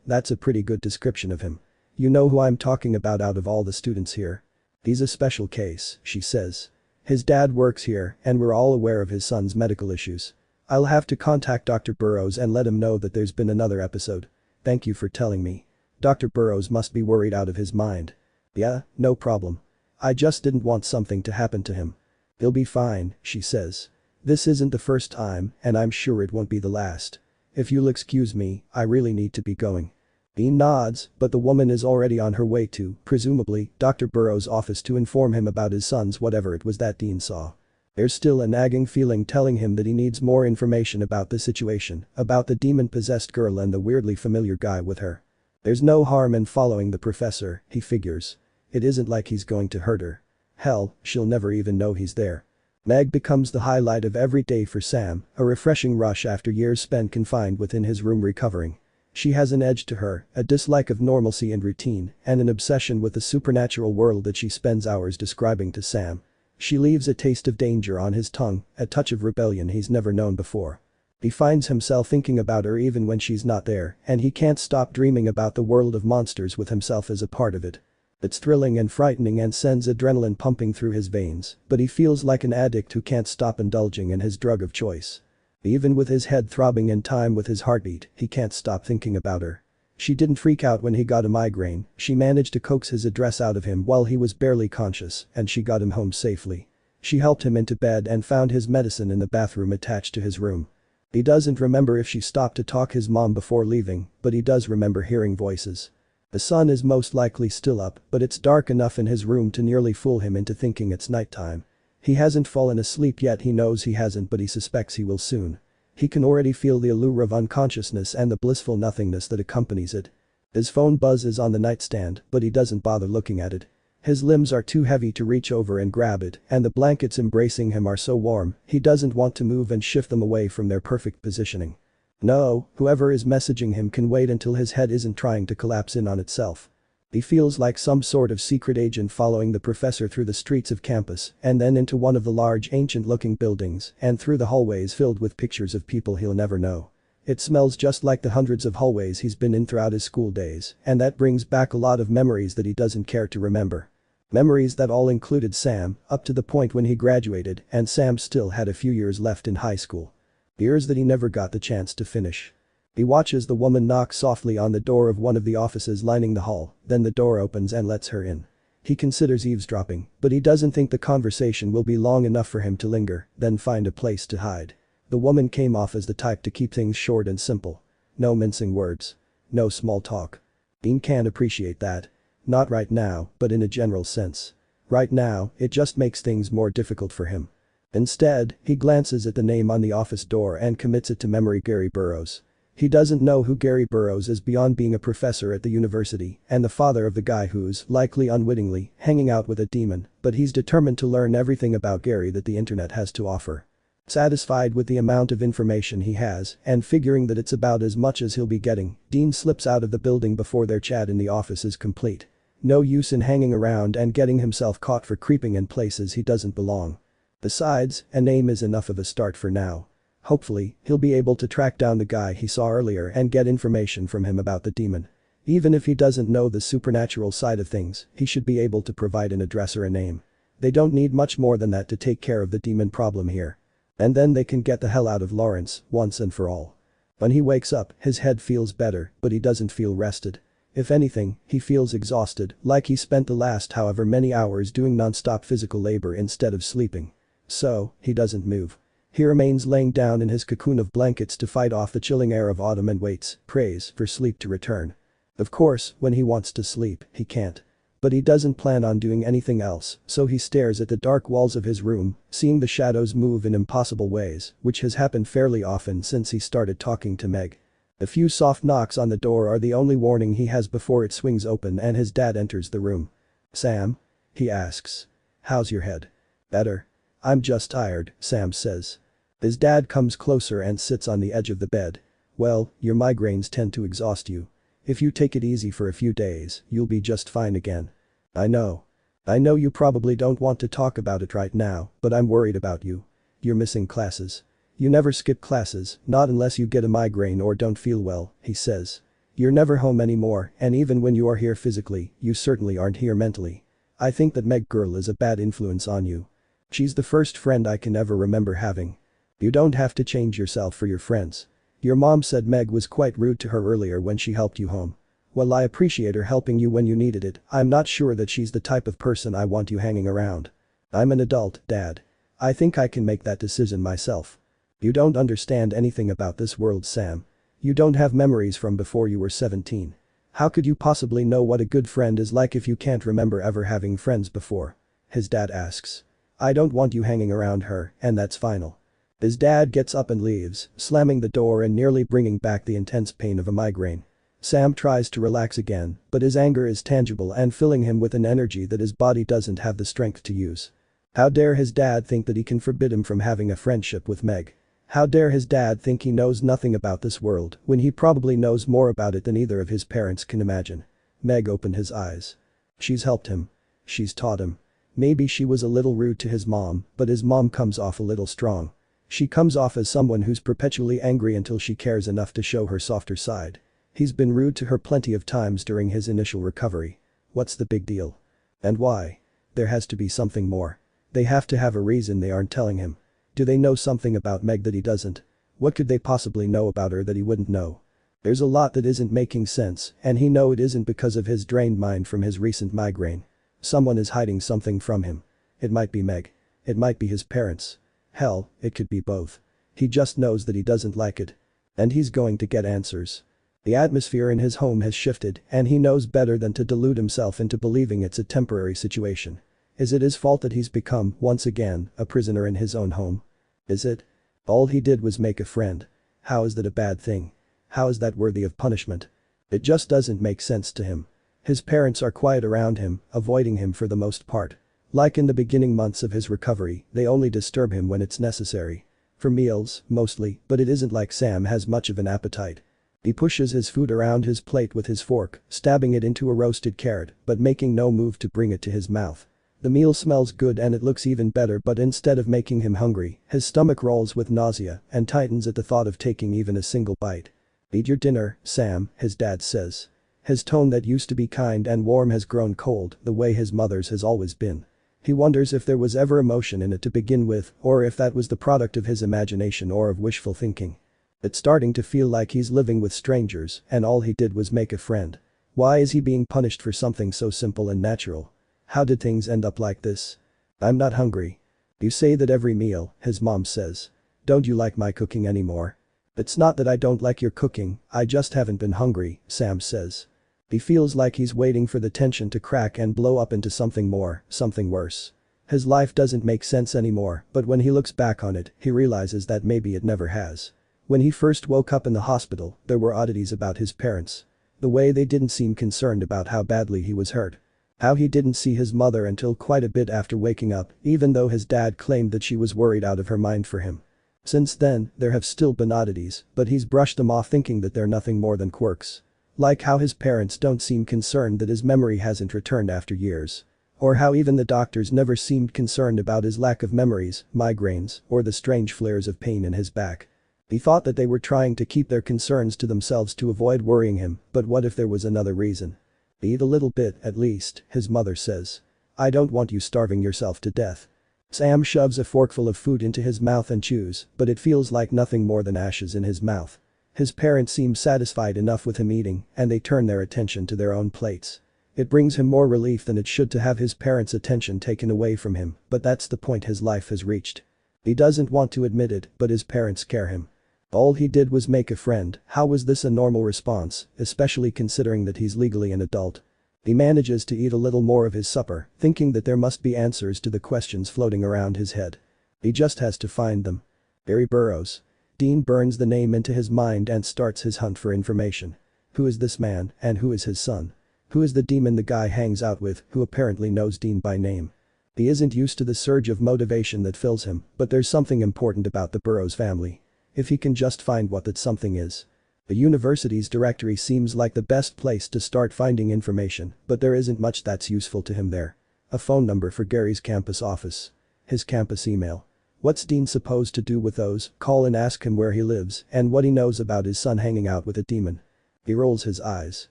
that's a pretty good description of him. You know who I'm talking about out of all the students here. He's a special case," she says. "His dad works here and we're all aware of his son's medical issues. I'll have to contact Dr. Burrows and let him know that there's been another episode. Thank you for telling me. Dr. Burrows must be worried out of his mind." "Yeah, no problem. I just didn't want something to happen to him." "He'll be fine," she says. "This isn't the first time and I'm sure it won't be the last. If you'll excuse me, I really need to be going." Dean nods, but the woman is already on her way to, presumably, Dr. Burrows' office to inform him about his son's whatever it was that Dean saw. There's still a nagging feeling telling him that he needs more information about the situation, about the demon-possessed girl and the weirdly familiar guy with her. There's no harm in following the professor, he figures. It isn't like he's going to hurt her. Hell, she'll never even know he's there. Meg becomes the highlight of every day for Sam, a refreshing rush after years spent confined within his room recovering. She has an edge to her, a dislike of normalcy and routine, and an obsession with the supernatural world that she spends hours describing to Sam. She leaves a taste of danger on his tongue, a touch of rebellion he's never known before. He finds himself thinking about her even when she's not there, and he can't stop dreaming about the world of monsters with himself as a part of it. It's thrilling and frightening and sends adrenaline pumping through his veins, but he feels like an addict who can't stop indulging in his drug of choice. Even with his head throbbing in time with his heartbeat, he can't stop thinking about her. She didn't freak out when he got a migraine, she managed to coax his address out of him while he was barely conscious, and she got him home safely. She helped him into bed and found his medicine in the bathroom attached to his room. He doesn't remember if she stopped to talk his mom before leaving, but he does remember hearing voices. The sun is most likely still up, but it's dark enough in his room to nearly fool him into thinking it's nighttime. He hasn't fallen asleep yet, he knows he hasn't, but he suspects he will soon. He can already feel the allure of unconsciousness and the blissful nothingness that accompanies it. His phone buzzes on the nightstand, but he doesn't bother looking at it. His limbs are too heavy to reach over and grab it, and the blankets embracing him are so warm, he doesn't want to move and shift them away from their perfect positioning. No, whoever is messaging him can wait until his head isn't trying to collapse in on itself. He feels like some sort of secret agent following the professor through the streets of campus and then into one of the large ancient-looking buildings and through the hallways filled with pictures of people he'll never know. It smells just like the hundreds of hallways he's been in throughout his school days, and that brings back a lot of memories that he doesn't care to remember. Memories that all included Sam, up to the point when he graduated and Sam still had a few years left in high school. Years that he never got the chance to finish. He watches the woman knock softly on the door of one of the offices lining the hall, then the door opens and lets her in. He considers eavesdropping, but he doesn't think the conversation will be long enough for him to linger, then find a place to hide. The woman came off as the type to keep things short and simple. No mincing words. No small talk. Dean can't appreciate that. Not right now, but in a general sense. Right now, it just makes things more difficult for him. Instead, he glances at the name on the office door and commits it to memory: Gary Burroughs. He doesn't know who Gary Burroughs is beyond being a professor at the university and the father of the guy who's, likely unwittingly, hanging out with a demon, but he's determined to learn everything about Gary that the internet has to offer. Satisfied with the amount of information he has and figuring that it's about as much as he'll be getting, Dean slips out of the building before their chat in the office is complete. No use in hanging around and getting himself caught for creeping in places he doesn't belong. Besides, a name is enough of a start for now. Hopefully, he'll be able to track down the guy he saw earlier and get information from him about the demon. Even if he doesn't know the supernatural side of things, he should be able to provide an address or a name. They don't need much more than that to take care of the demon problem here. And then they can get the hell out of Lawrence, once and for all. When he wakes up, his head feels better, but he doesn't feel rested. If anything, he feels exhausted, like he spent the last however many hours doing non-stop physical labor instead of sleeping. So, he doesn't move. He remains laying down in his cocoon of blankets to fight off the chilling air of autumn and waits, prays for sleep to return. Of course, when he wants to sleep, he can't. But he doesn't plan on doing anything else, so he stares at the dark walls of his room, seeing the shadows move in impossible ways, which has happened fairly often since he started talking to Meg. A few soft knocks on the door are the only warning he has before it swings open and his dad enters the room. "Sam?" he asks. "How's your head?" "Better. I'm just tired," Sam says. His dad comes closer and sits on the edge of the bed. "Well, your migraines tend to exhaust you. If you take it easy for a few days, you'll be just fine again." "I know. I know you probably don't want to talk about it right now, but I'm worried about you. You're missing classes. You never skip classes, not unless you get a migraine or don't feel well," he says. "You're never home anymore, and even when you are here physically, you certainly aren't here mentally. I think that Meg girl is a bad influence on you. She's the first friend I can ever remember having. You don't have to change yourself for your friends. Your mom said Meg was quite rude to her earlier when she helped you home. While I appreciate her helping you when you needed it, I'm not sure that she's the type of person I want you hanging around. I'm an adult, Dad. I think I can make that decision myself. You don't understand anything about this world, Sam. You don't have memories from before you were 17. How could you possibly know what a good friend is like if you can't remember ever having friends before?" his dad asks. "I don't want you hanging around her, and that's final." His dad gets up and leaves, slamming the door and nearly bringing back the intense pain of a migraine. Sam tries to relax again, but his anger is tangible and filling him with an energy that his body doesn't have the strength to use. How dare his dad think that he can forbid him from having a friendship with Meg? How dare his dad think he knows nothing about this world when he probably knows more about it than either of his parents can imagine? Meg opened his eyes. She's helped him. She's taught him. Maybe she was a little rude to his mom, but his mom comes off a little strong. She comes off as someone who's perpetually angry until she cares enough to show her softer side. He's been rude to her plenty of times during his initial recovery. What's the big deal? And why? There has to be something more. They have to have a reason they aren't telling him. Do they know something about Meg that he doesn't? What could they possibly know about her that he wouldn't know? There's a lot that isn't making sense, and he knows it isn't because of his drained mind from his recent migraine. Someone is hiding something from him. It might be Meg. It might be his parents. Hell, it could be both. He just knows that he doesn't like it. And he's going to get answers. The atmosphere in his home has shifted, and he knows better than to delude himself into believing it's a temporary situation. Is it his fault that he's become, once again, a prisoner in his own home? Is it? All he did was make a friend. How is that a bad thing? How is that worthy of punishment? It just doesn't make sense to him. His parents are quiet around him, avoiding him for the most part. Like in the beginning months of his recovery, they only disturb him when it's necessary. For meals, mostly, but it isn't like Sam has much of an appetite. He pushes his food around his plate with his fork, stabbing it into a roasted carrot, but making no move to bring it to his mouth. The meal smells good and it looks even better, but instead of making him hungry, his stomach rolls with nausea and tightens at the thought of taking even a single bite. "Eat your dinner, Sam," his dad says. His tone that used to be kind and warm has grown cold, the way his mother's has always been. He wonders if there was ever emotion in it to begin with, or if that was the product of his imagination or of wishful thinking. It's starting to feel like he's living with strangers, and all he did was make a friend. Why is he being punished for something so simple and natural? How did things end up like this? "I'm not hungry." "You say that every meal," his mom says. "Don't you like my cooking anymore?" "It's not that I don't like your cooking, I just haven't been hungry," Sam says. He feels like he's waiting for the tension to crack and blow up into something more, something worse. His life doesn't make sense anymore, but when he looks back on it, he realizes that maybe it never has. When he first woke up in the hospital, there were oddities about his parents. The way they didn't seem concerned about how badly he was hurt. How he didn't see his mother until quite a bit after waking up, even though his dad claimed that she was worried out of her mind for him. Since then, there have still been oddities, but he's brushed them off thinking that they're nothing more than quirks. Like how his parents don't seem concerned that his memory hasn't returned after years. Or how even the doctors never seemed concerned about his lack of memories, migraines, or the strange flares of pain in his back. He thought that they were trying to keep their concerns to themselves to avoid worrying him, but what if there was another reason? "Eat a little bit, at least," his mother says. "I don't want you starving yourself to death." Sam shoves a forkful of food into his mouth and chews, but it feels like nothing more than ashes in his mouth. His parents seem satisfied enough with him eating, and they turn their attention to their own plates. It brings him more relief than it should to have his parents' attention taken away from him, but that's the point his life has reached. He doesn't want to admit it, but his parents care him. All he did was make a friend. How was this a normal response, especially considering that he's legally an adult? He manages to eat a little more of his supper, thinking that there must be answers to the questions floating around his head. He just has to find them. Barry Burroughs. Dean burns the name into his mind and starts his hunt for information. Who is this man, and who is his son? Who is the demon the guy hangs out with, who apparently knows Dean by name? He isn't used to the surge of motivation that fills him, but there's something important about the Burroughs family. If he can just find what that something is. The university's directory seems like the best place to start finding information, but there isn't much that's useful to him there. A phone number for Gary's campus office. His campus email. What's Dean supposed to do with those? Call and ask him where he lives and what he knows about his son hanging out with a demon. He rolls his eyes.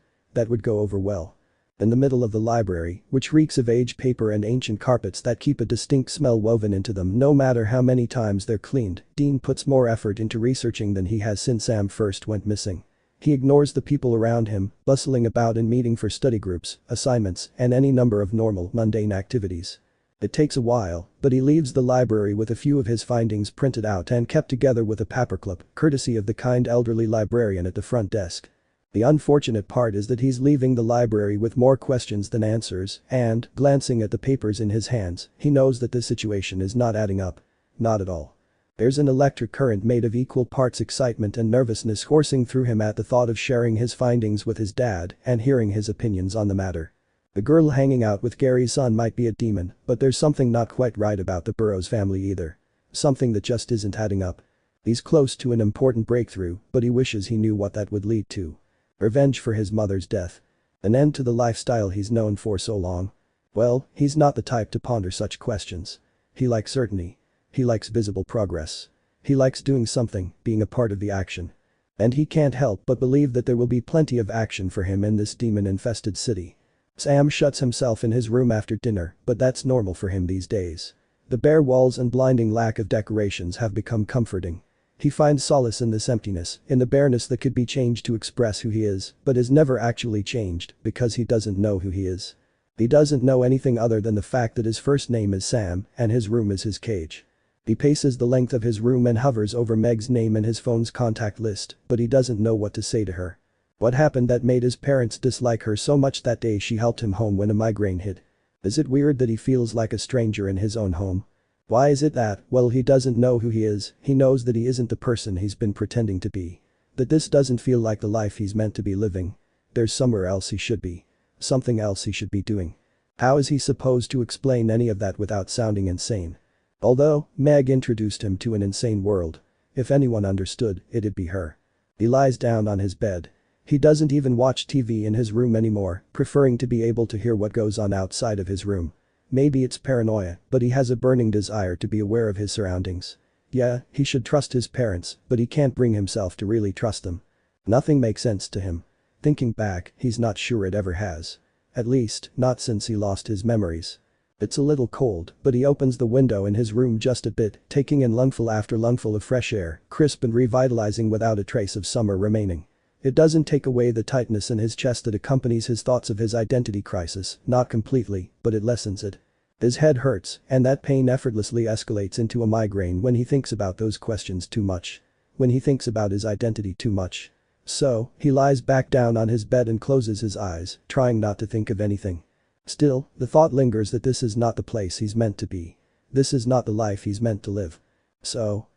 That would go over well. In the middle of the library, which reeks of aged paper and ancient carpets that keep a distinct smell woven into them no matter how many times they're cleaned, Dean puts more effort into researching than he has since Sam first went missing. He ignores the people around him, bustling about and meeting for study groups, assignments, and any number of normal, mundane activities. It takes a while, but he leaves the library with a few of his findings printed out and kept together with a paperclip, courtesy of the kind elderly librarian at the front desk. The unfortunate part is that he's leaving the library with more questions than answers, and, glancing at the papers in his hands, he knows that this situation is not adding up. Not at all. There's an electric current made of equal parts excitement and nervousness coursing through him at the thought of sharing his findings with his dad and hearing his opinions on the matter. The girl hanging out with Gary's son might be a demon, but there's something not quite right about the Burroughs family either. Something that just isn't adding up. He's close to an important breakthrough, but he wishes he knew what that would lead to. Revenge for his mother's death. An end to the lifestyle he's known for so long. Well, he's not the type to ponder such questions. He likes certainty. He likes visible progress. He likes doing something, being a part of the action. And he can't help but believe that there will be plenty of action for him in this demon-infested city. Sam shuts himself in his room after dinner, but that's normal for him these days. The bare walls and blinding lack of decorations have become comforting. He finds solace in this emptiness, in the bareness that could be changed to express who he is, but is never actually changed, because he doesn't know who he is. He doesn't know anything other than the fact that his first name is Sam, and his room is his cage. He paces the length of his room and hovers over Meg's name in his phone's contact list, but he doesn't know what to say to her. What happened that made his parents dislike her so much that day she helped him home when a migraine hit? Is it weird that he feels like a stranger in his own home? Why is it that, well, he doesn't know who he is, he knows that he isn't the person he's been pretending to be. That this doesn't feel like the life he's meant to be living. There's somewhere else he should be. Something else he should be doing. How is he supposed to explain any of that without sounding insane? Although, Meg introduced him to an insane world. If anyone understood, it'd be her. He lies down on his bed. He doesn't even watch TV in his room anymore, preferring to be able to hear what goes on outside of his room. Maybe it's paranoia, but he has a burning desire to be aware of his surroundings. Yeah, he should trust his parents, but he can't bring himself to really trust them. Nothing makes sense to him. Thinking back, he's not sure it ever has. At least, not since he lost his memories. It's a little cold, but he opens the window in his room just a bit, taking in lungful after lungful of fresh air, crisp and revitalizing without a trace of summer remaining. It doesn't take away the tightness in his chest that accompanies his thoughts of his identity crisis, not completely, but it lessens it. His head hurts, and that pain effortlessly escalates into a migraine when he thinks about those questions too much. When he thinks about his identity too much. So, he lies back down on his bed and closes his eyes, trying not to think of anything. Still, the thought lingers that this is not the place he's meant to be. This is not the life he's meant to live. So,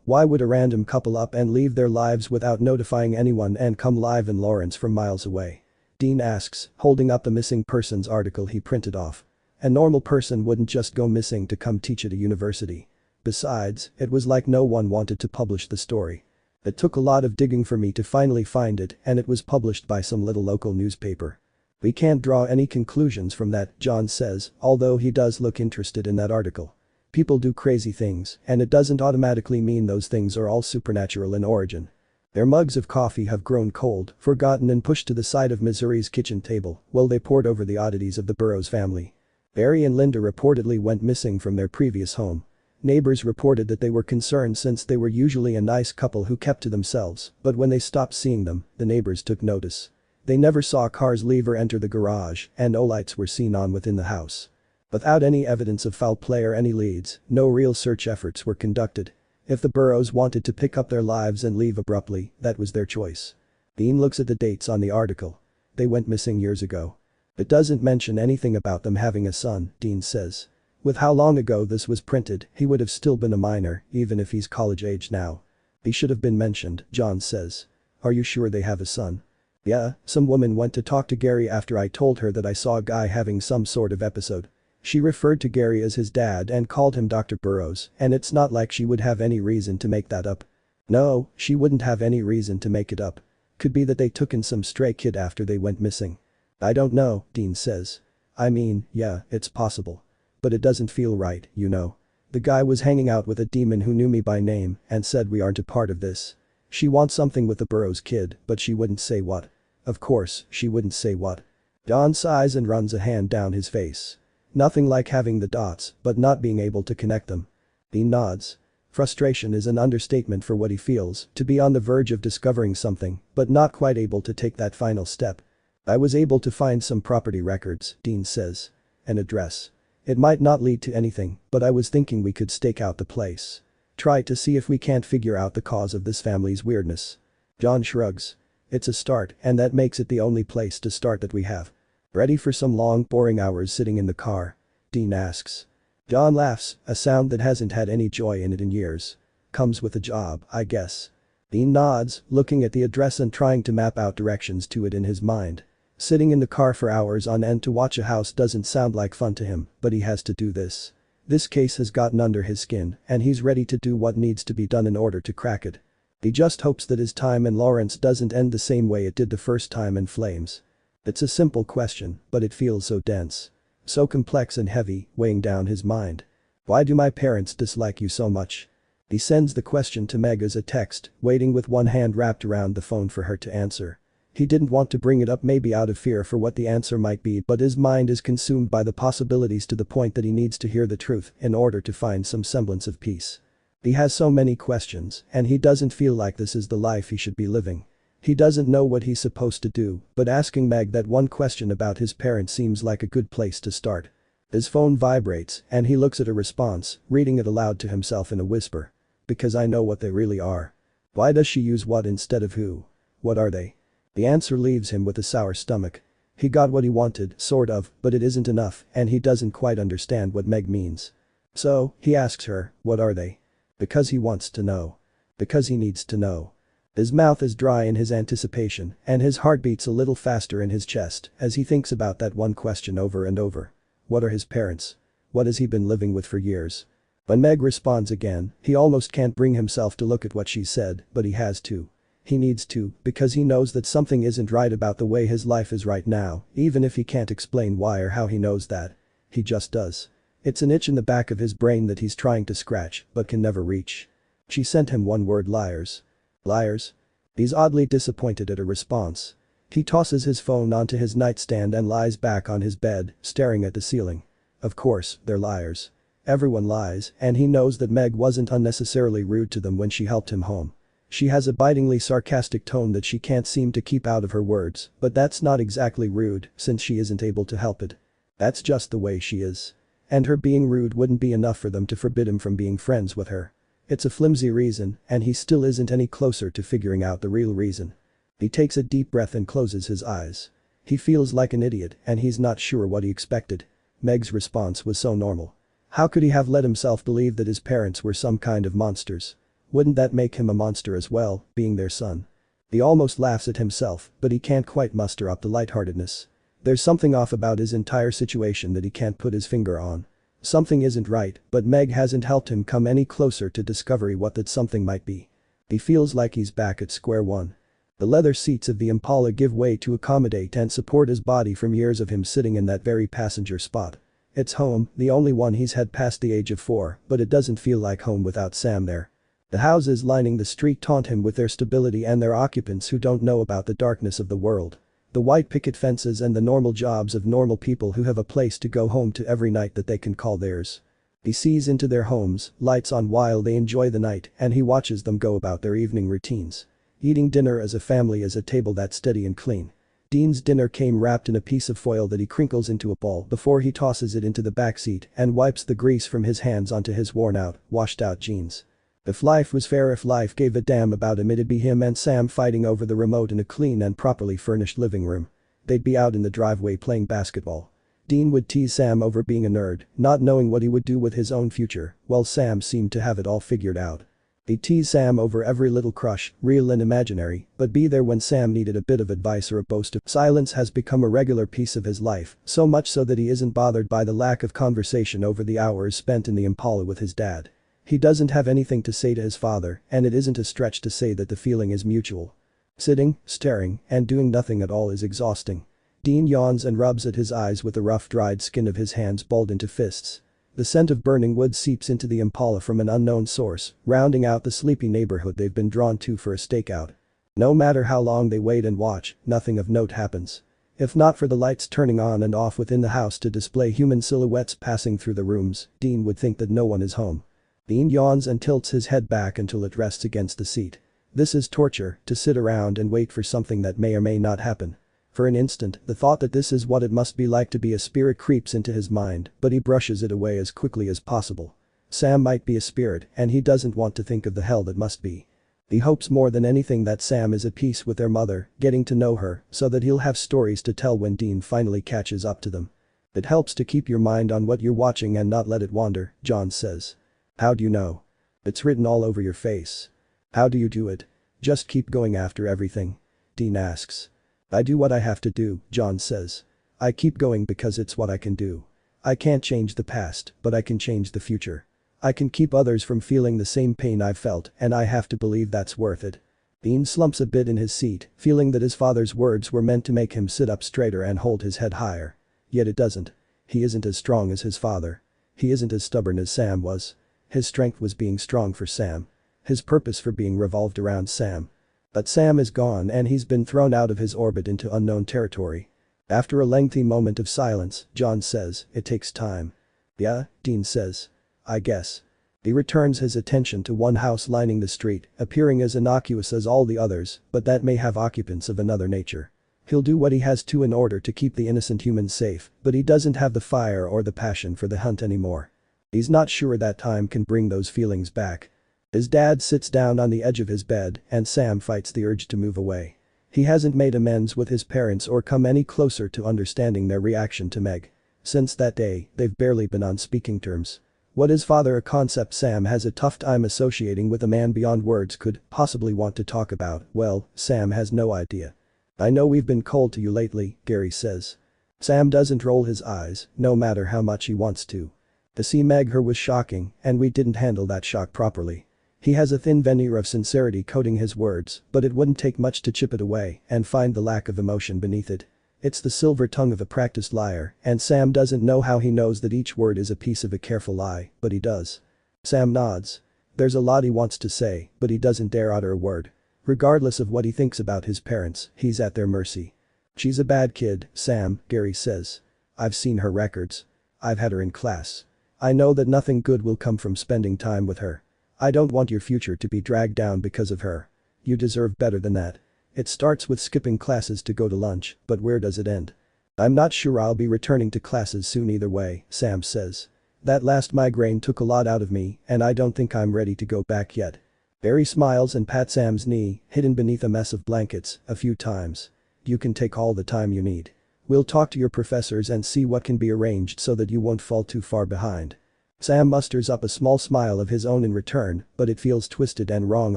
why would a random couple up and leave their lives without notifying anyone and come live in Lawrence from miles away? Dean asks, holding up the missing persons article he printed off. A normal person wouldn't just go missing to come teach at a university. Besides, it was like no one wanted to publish the story. It took a lot of digging for me to finally find it, and it was published by some little local newspaper. We can't draw any conclusions from that, John says, although he does look interested in that article. People do crazy things, and it doesn't automatically mean those things are all supernatural in origin. Their mugs of coffee have grown cold, forgotten and pushed to the side of Missouri's kitchen table while they pored over the oddities of the Burroughs family. Barry and Linda reportedly went missing from their previous home. Neighbors reported that they were concerned since they were usually a nice couple who kept to themselves, but when they stopped seeing them, the neighbors took notice. They never saw cars leave or enter the garage, and no lights were seen on within the house. Without any evidence of foul play or any leads, no real search efforts were conducted. If the Burroughs wanted to pick up their lives and leave abruptly, that was their choice. Dean looks at the dates on the article. They went missing years ago. It doesn't mention anything about them having a son, Dean says. With how long ago this was printed, he would have still been a minor, even if he's college age now. He should have been mentioned, John says. Are you sure they have a son? Yeah, some woman went to talk to Gary after I told her that I saw a guy having some sort of episode. She referred to Gary as his dad and called him Dr. Burroughs, and it's not like she would have any reason to make that up. No, she wouldn't have any reason to make it up. Could be that they took in some stray kid after they went missing. I don't know, Dean says. I mean, yeah, it's possible. But it doesn't feel right, you know. The guy was hanging out with a demon who knew me by name and said we aren't a part of this. She wants something with the Burroughs kid, but she wouldn't say what. Of course, she wouldn't say what. John sighs and runs a hand down his face. Nothing like having the dots, but not being able to connect them. He nods. Frustration is an understatement for what he feels, to be on the verge of discovering something, but not quite able to take that final step. I was able to find some property records, Dean says. An address. It might not lead to anything, but I was thinking we could stake out the place. Try to see if we can't figure out the cause of this family's weirdness. John shrugs. It's a start, and that makes it the only place to start that we have. Ready for some long, boring hours sitting in the car? Dean asks. John laughs, a sound that hasn't had any joy in it in years. Comes with a job, I guess. Dean nods, looking at the address and trying to map out directions to it in his mind. Sitting in the car for hours on end to watch a house doesn't sound like fun to him, but he has to do this. This case has gotten under his skin, and he's ready to do what needs to be done in order to crack it. He just hopes that his time in Lawrence doesn't end the same way it did the first time in Flames. It's a simple question, but it feels so dense. So complex and heavy, weighing down his mind. Why do my parents dislike you so much? He sends the question to Meg as a text, waiting with one hand wrapped around the phone for her to answer. He didn't want to bring it up, maybe out of fear for what the answer might be, but his mind is consumed by the possibilities to the point that he needs to hear the truth in order to find some semblance of peace. He has so many questions, and he doesn't feel like this is the life he should be living. He doesn't know what he's supposed to do, but asking Meg that one question about his parents seems like a good place to start. His phone vibrates, and he looks at a response, reading it aloud to himself in a whisper. Because I know what they really are. Why does she use what instead of who? What are they? The answer leaves him with a sour stomach. He got what he wanted, sort of, but it isn't enough, and he doesn't quite understand what Meg means. So, he asks her, what are they? Because he wants to know. Because he needs to know. His mouth is dry in his anticipation, and his heart beats a little faster in his chest as he thinks about that one question over and over. What are his parents? What has he been living with for years? When Meg responds again, he almost can't bring himself to look at what she said, but he has to. He needs to, because he knows that something isn't right about the way his life is right now, even if he can't explain why or how he knows that. He just does. It's an itch in the back of his brain that he's trying to scratch, but can never reach. She sent him one word: liars. Liars? He's oddly disappointed at her response. He tosses his phone onto his nightstand and lies back on his bed, staring at the ceiling. Of course, they're liars. Everyone lies, and he knows that Meg wasn't unnecessarily rude to them when she helped him home. She has a bitingly sarcastic tone that she can't seem to keep out of her words, but that's not exactly rude since she isn't able to help it. That's just the way she is. And her being rude wouldn't be enough for them to forbid him from being friends with her. It's a flimsy reason, and he still isn't any closer to figuring out the real reason. He takes a deep breath and closes his eyes. He feels like an idiot, and he's not sure what he expected. Meg's response was so normal. How could he have let himself believe that his parents were some kind of monsters? Wouldn't that make him a monster as well, being their son? He almost laughs at himself, but he can't quite muster up the lightheartedness. There's something off about his entire situation that he can't put his finger on. Something isn't right, but Meg hasn't helped him come any closer to discovery what that something might be. He feels like he's back at square one. The leather seats of the Impala give way to accommodate and support his body from years of him sitting in that very passenger spot. It's home, the only one he's had past the age of 4, but it doesn't feel like home without Sam there. The houses lining the street taunt him with their stability and their occupants who don't know about the darkness of the world. The white picket fences and the normal jobs of normal people who have a place to go home to every night that they can call theirs. He sees into their homes, lights on while they enjoy the night, and he watches them go about their evening routines. Eating dinner as a family is a table that's steady and clean. Dean's dinner came wrapped in a piece of foil that he crinkles into a ball before he tosses it into the back seat and wipes the grease from his hands onto his worn-out, washed-out jeans. If life was fair, if life gave a damn about him, it'd be him and Sam fighting over the remote in a clean and properly furnished living room. They'd be out in the driveway playing basketball. Dean would tease Sam over being a nerd, not knowing what he would do with his own future, while Sam seemed to have it all figured out. He'd tease Sam over every little crush, real and imaginary, but be there when Sam needed a bit of advice or a boast of. Silence has become a regular piece of his life, so much so that he isn't bothered by the lack of conversation over the hours spent in the Impala with his dad. He doesn't have anything to say to his father, and it isn't a stretch to say that the feeling is mutual. Sitting, staring, and doing nothing at all is exhausting. Dean yawns and rubs at his eyes with the rough dried skin of his hands balled into fists. The scent of burning wood seeps into the Impala from an unknown source, rounding out the sleepy neighborhood they've been drawn to for a stakeout. No matter how long they wait and watch, nothing of note happens. If not for the lights turning on and off within the house to display human silhouettes passing through the rooms, Dean would think that no one is home. Dean yawns and tilts his head back until it rests against the seat. This is torture, to sit around and wait for something that may or may not happen. For an instant, the thought that this is what it must be like to be a spirit creeps into his mind, but he brushes it away as quickly as possible. Sam might be a spirit, and he doesn't want to think of the hell that must be. He hopes more than anything that Sam is at peace with their mother, getting to know her, so that he'll have stories to tell when Dean finally catches up to them. It helps to keep your mind on what you're watching and not let it wander, John says. How do you know? It's written all over your face. How do you do it? Just keep going after everything? Dean asks. I do what I have to do, John says. I keep going because it's what I can do. I can't change the past, but I can change the future. I can keep others from feeling the same pain I've felt, and I have to believe that's worth it. Dean slumps a bit in his seat, feeling that his father's words were meant to make him sit up straighter and hold his head higher. Yet it doesn't. He isn't as strong as his father. He isn't as stubborn as Sam was. His strength was being strong for Sam. His purpose for being revolved around Sam. But Sam is gone and he's been thrown out of his orbit into unknown territory. After a lengthy moment of silence, John says, "It takes time." "Yeah," Dean says. "I guess." He returns his attention to one house lining the street, appearing as innocuous as all the others, but that may have occupants of another nature. He'll do what he has to in order to keep the innocent humans safe, but he doesn't have the fire or the passion for the hunt anymore. He's not sure that time can bring those feelings back. His dad sits down on the edge of his bed and Sam fights the urge to move away. He hasn't made amends with his parents or come any closer to understanding their reaction to Meg. Since that day, they've barely been on speaking terms. What is father, a concept Sam has a tough time associating with a man beyond words could possibly want to talk about? Well, Sam has no idea. "I know we've been cold to you lately," Gary says. Sam doesn't roll his eyes, no matter how much he wants to. To see Meg her was shocking, and we didn't handle that shock properly. He has a thin veneer of sincerity coating his words, but it wouldn't take much to chip it away and find the lack of emotion beneath it. It's the silver tongue of a practiced liar, and Sam doesn't know how he knows that each word is a piece of a careful lie, but he does. Sam nods. There's a lot he wants to say, but he doesn't dare utter a word. Regardless of what he thinks about his parents, he's at their mercy. "She's a bad kid, Sam," Gary says. "I've seen her records. I've had her in class. I know that nothing good will come from spending time with her. I don't want your future to be dragged down because of her. You deserve better than that. It starts with skipping classes to go to lunch, but where does it end?" "I'm not sure I'll be returning to classes soon either way," Sam says. "That last migraine took a lot out of me and I don't think I'm ready to go back yet." Barry smiles and pats Sam's knee, hidden beneath a mess of blankets, a few times. "You can take all the time you need. We'll talk to your professors and see what can be arranged so that you won't fall too far behind." Sam musters up a small smile of his own in return, but it feels twisted and wrong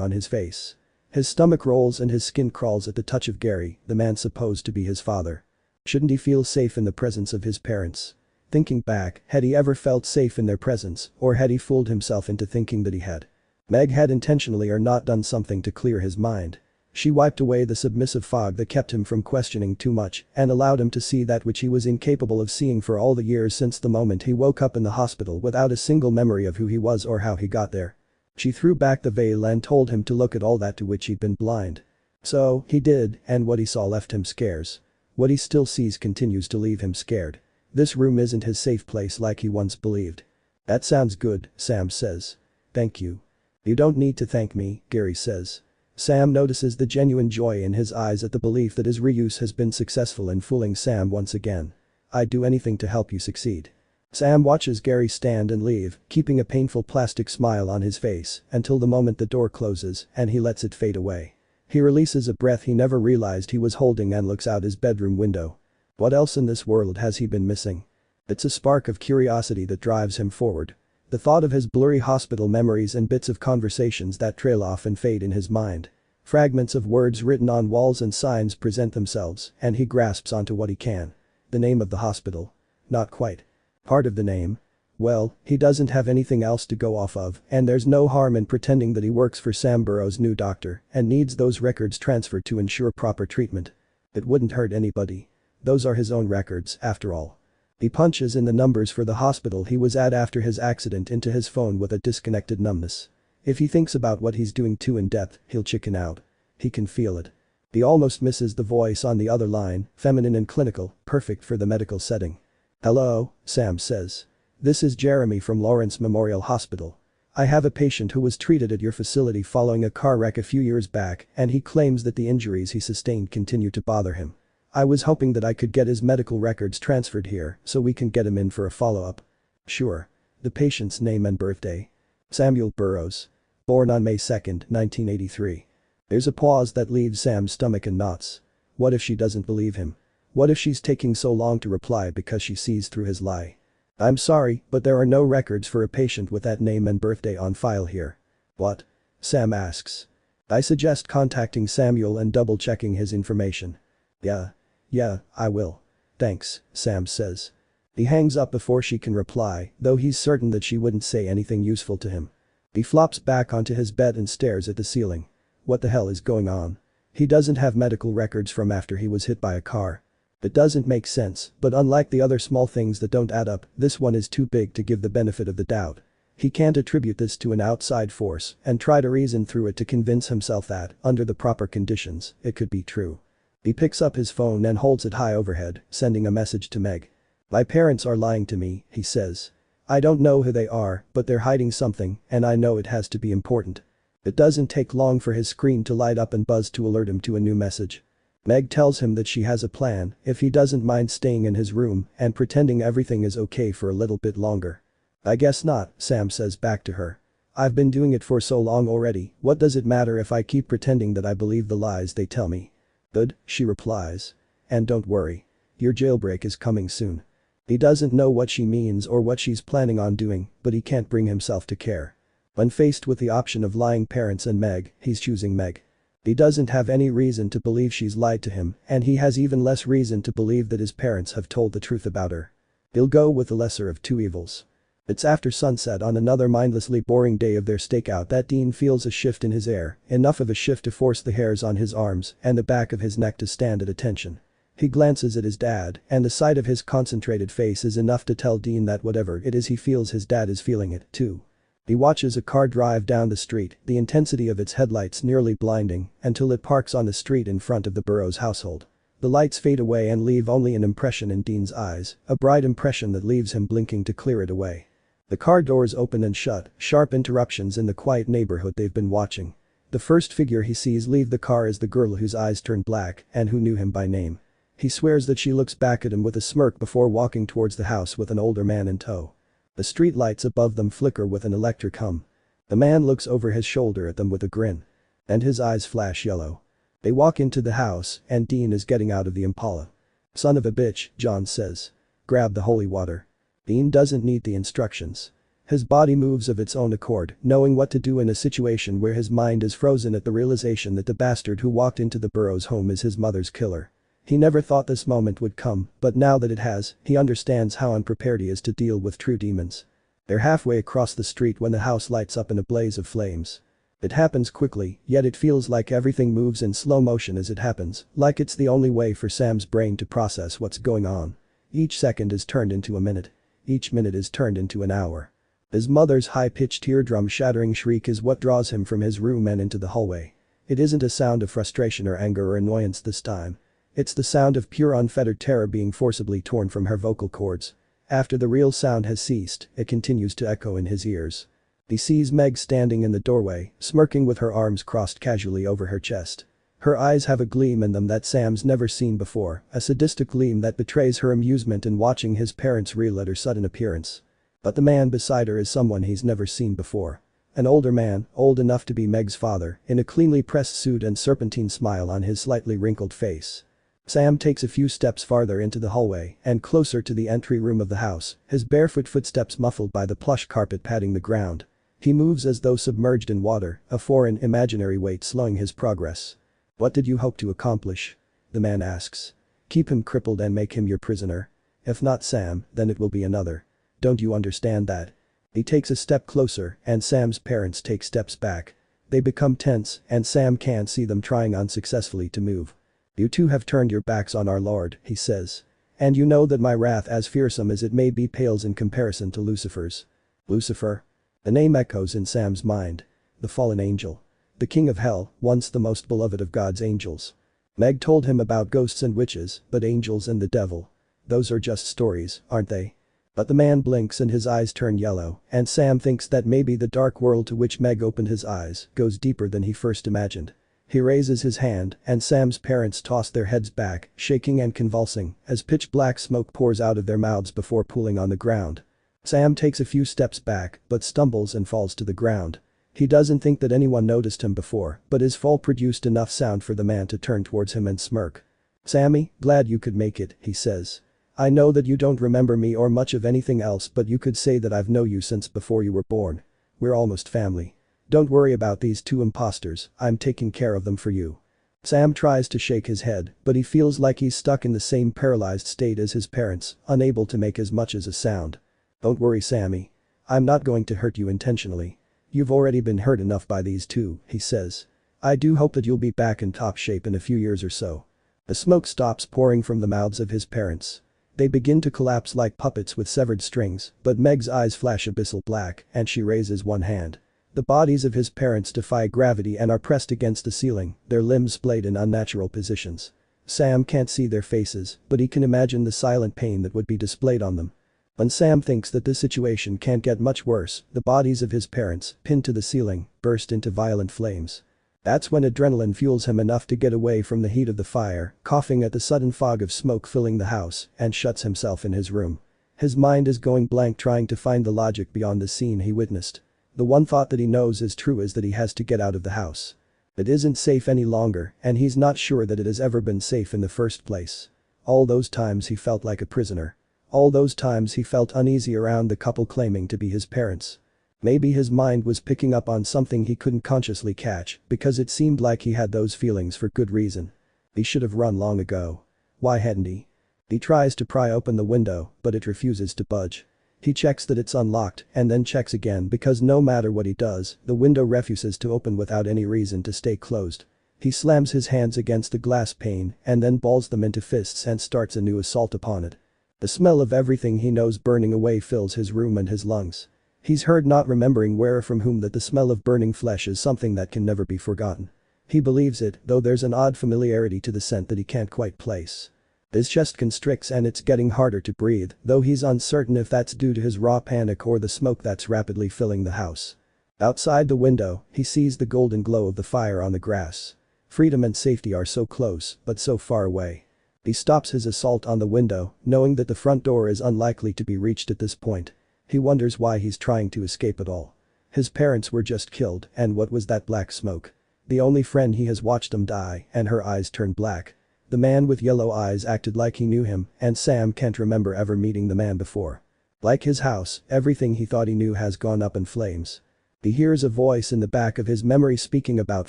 on his face. His stomach rolls and his skin crawls at the touch of Gary, the man supposed to be his father. Shouldn't he feel safe in the presence of his parents? Thinking back, had he ever felt safe in their presence, or had he fooled himself into thinking that he had? Meg had intentionally or not done something to clear his mind. She wiped away the submissive fog that kept him from questioning too much and allowed him to see that which he was incapable of seeing for all the years since the moment he woke up in the hospital without a single memory of who he was or how he got there. She threw back the veil and told him to look at all that to which he'd been blind. So, he did, and what he saw left him scares. What he still sees continues to leave him scared. This room isn't his safe place like he once believed. "That sounds good," Sam says. "Thank you." "You don't need to thank me," Gary says. Sam notices the genuine joy in his eyes at the belief that his reuse has been successful in fooling Sam once again. "I'd do anything to help you succeed." Sam watches Gary stand and leave, keeping a painful plastic smile on his face until the moment the door closes and he lets it fade away. He releases a breath he never realized he was holding and looks out his bedroom window. What else in this world has he been missing? It's a spark of curiosity that drives him forward. The thought of his blurry hospital memories and bits of conversations that trail off and fade in his mind. Fragments of words written on walls and signs present themselves, and he grasps onto what he can. The name of the hospital. Not quite. Part of the name. Well, he doesn't have anything else to go off of, and there's no harm in pretending that he works for Sam Burroughs' new doctor and needs those records transferred to ensure proper treatment. It wouldn't hurt anybody. Those are his own records, after all. He punches in the numbers for the hospital he was at after his accident into his phone with a disconnected numbness. If he thinks about what he's doing too in depth, he'll chicken out. He can feel it. He almost misses the voice on the other line, feminine and clinical, perfect for the medical setting. "Hello," Sam says. "This is Jeremy from Lawrence Memorial Hospital. I have a patient who was treated at your facility following a car wreck a few years back and he claims that the injuries he sustained continue to bother him. I was hoping that I could get his medical records transferred here so we can get him in for a follow-up." "Sure. The patient's name and birthday?" "Samuel Burroughs. Born on May 2, 1983. There's a pause that leaves Sam's stomach in knots. What if she doesn't believe him? What if she's taking so long to reply because she sees through his lie? "I'm sorry, but there are no records for a patient with that name and birthday on file here." "What?" Sam asks. "I suggest contacting Samuel and double-checking his information." Yeah, I will. Thanks," Sam says. He hangs up before she can reply, though he's certain that she wouldn't say anything useful to him. He flops back onto his bed and stares at the ceiling. What the hell is going on? He doesn't have medical records from after he was hit by a car. It doesn't make sense, but unlike the other small things that don't add up, this one is too big to give the benefit of the doubt. He can't attribute this to an outside force and try to reason through it to convince himself that, under the proper conditions, it could be true. He picks up his phone and holds it high overhead, sending a message to Meg. "My parents are lying to me," he says. "I don't know who they are, but they're hiding something, and I know it has to be important." It doesn't take long for his screen to light up and buzz to alert him to a new message. Meg tells him that she has a plan if he doesn't mind staying in his room and pretending everything is okay for a little bit longer. "I guess not," Sam says back to her. "I've been doing it for so long already, what does it matter if I keep pretending that I believe the lies they tell me?" "Good," she replies. "And don't worry. Your jailbreak is coming soon." He doesn't know what she means or what she's planning on doing, but he can't bring himself to care. When faced with the option of lying parents and Meg, he's choosing Meg. He doesn't have any reason to believe she's lied to him, and he has even less reason to believe that his parents have told the truth about her. He'll go with the lesser of two evils. It's after sunset on another mindlessly boring day of their stakeout that Dean feels a shift in his air, enough of a shift to force the hairs on his arms and the back of his neck to stand at attention. He glances at his dad, and the sight of his concentrated face is enough to tell Dean that whatever it is he feels, his dad is feeling it too. He watches a car drive down the street, the intensity of its headlights nearly blinding, until it parks on the street in front of the Burrows household. The lights fade away and leave only an impression in Dean's eyes, a bright impression that leaves him blinking to clear it away. The car doors open and shut, sharp interruptions in the quiet neighborhood they've been watching. The first figure he sees leave the car is the girl whose eyes turn black and who knew him by name. He swears that she looks back at him with a smirk before walking towards the house with an older man in tow. The street lights above them flicker with an electric hum. The man looks over his shoulder at them with a grin. And his eyes flash yellow. They walk into the house and Dean is getting out of the Impala. "Son of a bitch," John says. "Grab the holy water." Dean doesn't need the instructions. His body moves of its own accord, knowing what to do in a situation where his mind is frozen at the realization that the bastard who walked into the Burrows' home is his mother's killer. He never thought this moment would come, but now that it has, he understands how unprepared he is to deal with true demons. They're halfway across the street when the house lights up in a blaze of flames. It happens quickly, yet it feels like everything moves in slow motion as it happens, like it's the only way for Sam's brain to process what's going on. Each second is turned into a minute. Each minute is turned into an hour. His mother's high-pitched eardrum-shattering shriek is what draws him from his room and into the hallway. It isn't a sound of frustration or anger or annoyance this time. It's the sound of pure unfettered terror being forcibly torn from her vocal cords. After the real sound has ceased, it continues to echo in his ears. He sees Meg standing in the doorway, smirking with her arms crossed casually over her chest. Her eyes have a gleam in them that Sam's never seen before, a sadistic gleam that betrays her amusement in watching his parents reel at her sudden appearance. But the man beside her is someone he's never seen before. An older man, old enough to be Meg's father, in a cleanly pressed suit and serpentine smile on his slightly wrinkled face. Sam takes a few steps farther into the hallway and closer to the entry room of the house, his barefoot footsteps muffled by the plush carpet padding the ground. He moves as though submerged in water, a foreign, imaginary weight slowing his progress. "What did you hope to accomplish?" the man asks. "Keep him crippled and make him your prisoner? If not Sam, then it will be another. Don't you understand that?" He takes a step closer and Sam's parents take steps back. They become tense and Sam can't see them trying unsuccessfully to move. "You two have turned your backs on our Lord," he says. "And you know that my wrath, as fearsome as it may be, pales in comparison to Lucifer's." Lucifer? The name echoes in Sam's mind. The fallen angel. The king of hell, once the most beloved of God's angels. Meg told him about ghosts and witches, but angels and the devil. Those are just stories, aren't they? But the man blinks and his eyes turn yellow, and Sam thinks that maybe the dark world to which Meg opened his eyes goes deeper than he first imagined. He raises his hand and Sam's parents toss their heads back, shaking and convulsing, as pitch black smoke pours out of their mouths before pooling on the ground. Sam takes a few steps back, but stumbles and falls to the ground. He doesn't think that anyone noticed him before, but his fall produced enough sound for the man to turn towards him and smirk. "Sammy, glad you could make it," he says. "I know that you don't remember me or much of anything else, but you could say that I've known you since before you were born. We're almost family. Don't worry about these two imposters, I'm taking care of them for you." Sam tries to shake his head, but he feels like he's stuck in the same paralyzed state as his parents, unable to make as much as a sound. "Don't worry, Sammy. I'm not going to hurt you intentionally. You've already been hurt enough by these two," he says. "I do hope that you'll be back in top shape in a few years or so." The smoke stops pouring from the mouths of his parents. They begin to collapse like puppets with severed strings, but Meg's eyes flash abyssal black and she raises one hand. The bodies of his parents defy gravity and are pressed against the ceiling, their limbs splayed in unnatural positions. Sam can't see their faces, but he can imagine the silent pain that would be displayed on them. When Sam thinks that this situation can't get much worse, the bodies of his parents, pinned to the ceiling, burst into violent flames. That's when adrenaline fuels him enough to get away from the heat of the fire, coughing at the sudden fog of smoke filling the house, and shuts himself in his room. His mind is going blank trying to find the logic beyond the scene he witnessed. The one thought that he knows is true is that he has to get out of the house. It isn't safe any longer, and he's not sure that it has ever been safe in the first place. All those times he felt like a prisoner. All those times he felt uneasy around the couple claiming to be his parents. Maybe his mind was picking up on something he couldn't consciously catch because it seemed like he had those feelings for good reason. He should have run long ago. Why hadn't he? He tries to pry open the window, but it refuses to budge. He checks that it's unlocked and then checks again because no matter what he does, the window refuses to open without any reason to stay closed. He slams his hands against the glass pane and then balls them into fists and starts a new assault upon it. The smell of everything he knows burning away fills his room and his lungs. He's heard not remembering where or from whom that the smell of burning flesh is something that can never be forgotten. He believes it, though there's an odd familiarity to the scent that he can't quite place. His chest constricts and it's getting harder to breathe, though he's uncertain if that's due to his raw panic or the smoke that's rapidly filling the house. Outside the window, he sees the golden glow of the fire on the grass. Freedom and safety are so close, but so far away. He stops his assault on the window, knowing that the front door is unlikely to be reached at this point. He wonders why he's trying to escape at all. His parents were just killed, and what was that black smoke? The only friend he has watched them die, and her eyes turned black. The man with yellow eyes acted like he knew him, and Sam can't remember ever meeting the man before. Like his house, everything he thought he knew has gone up in flames. He hears a voice in the back of his memory speaking about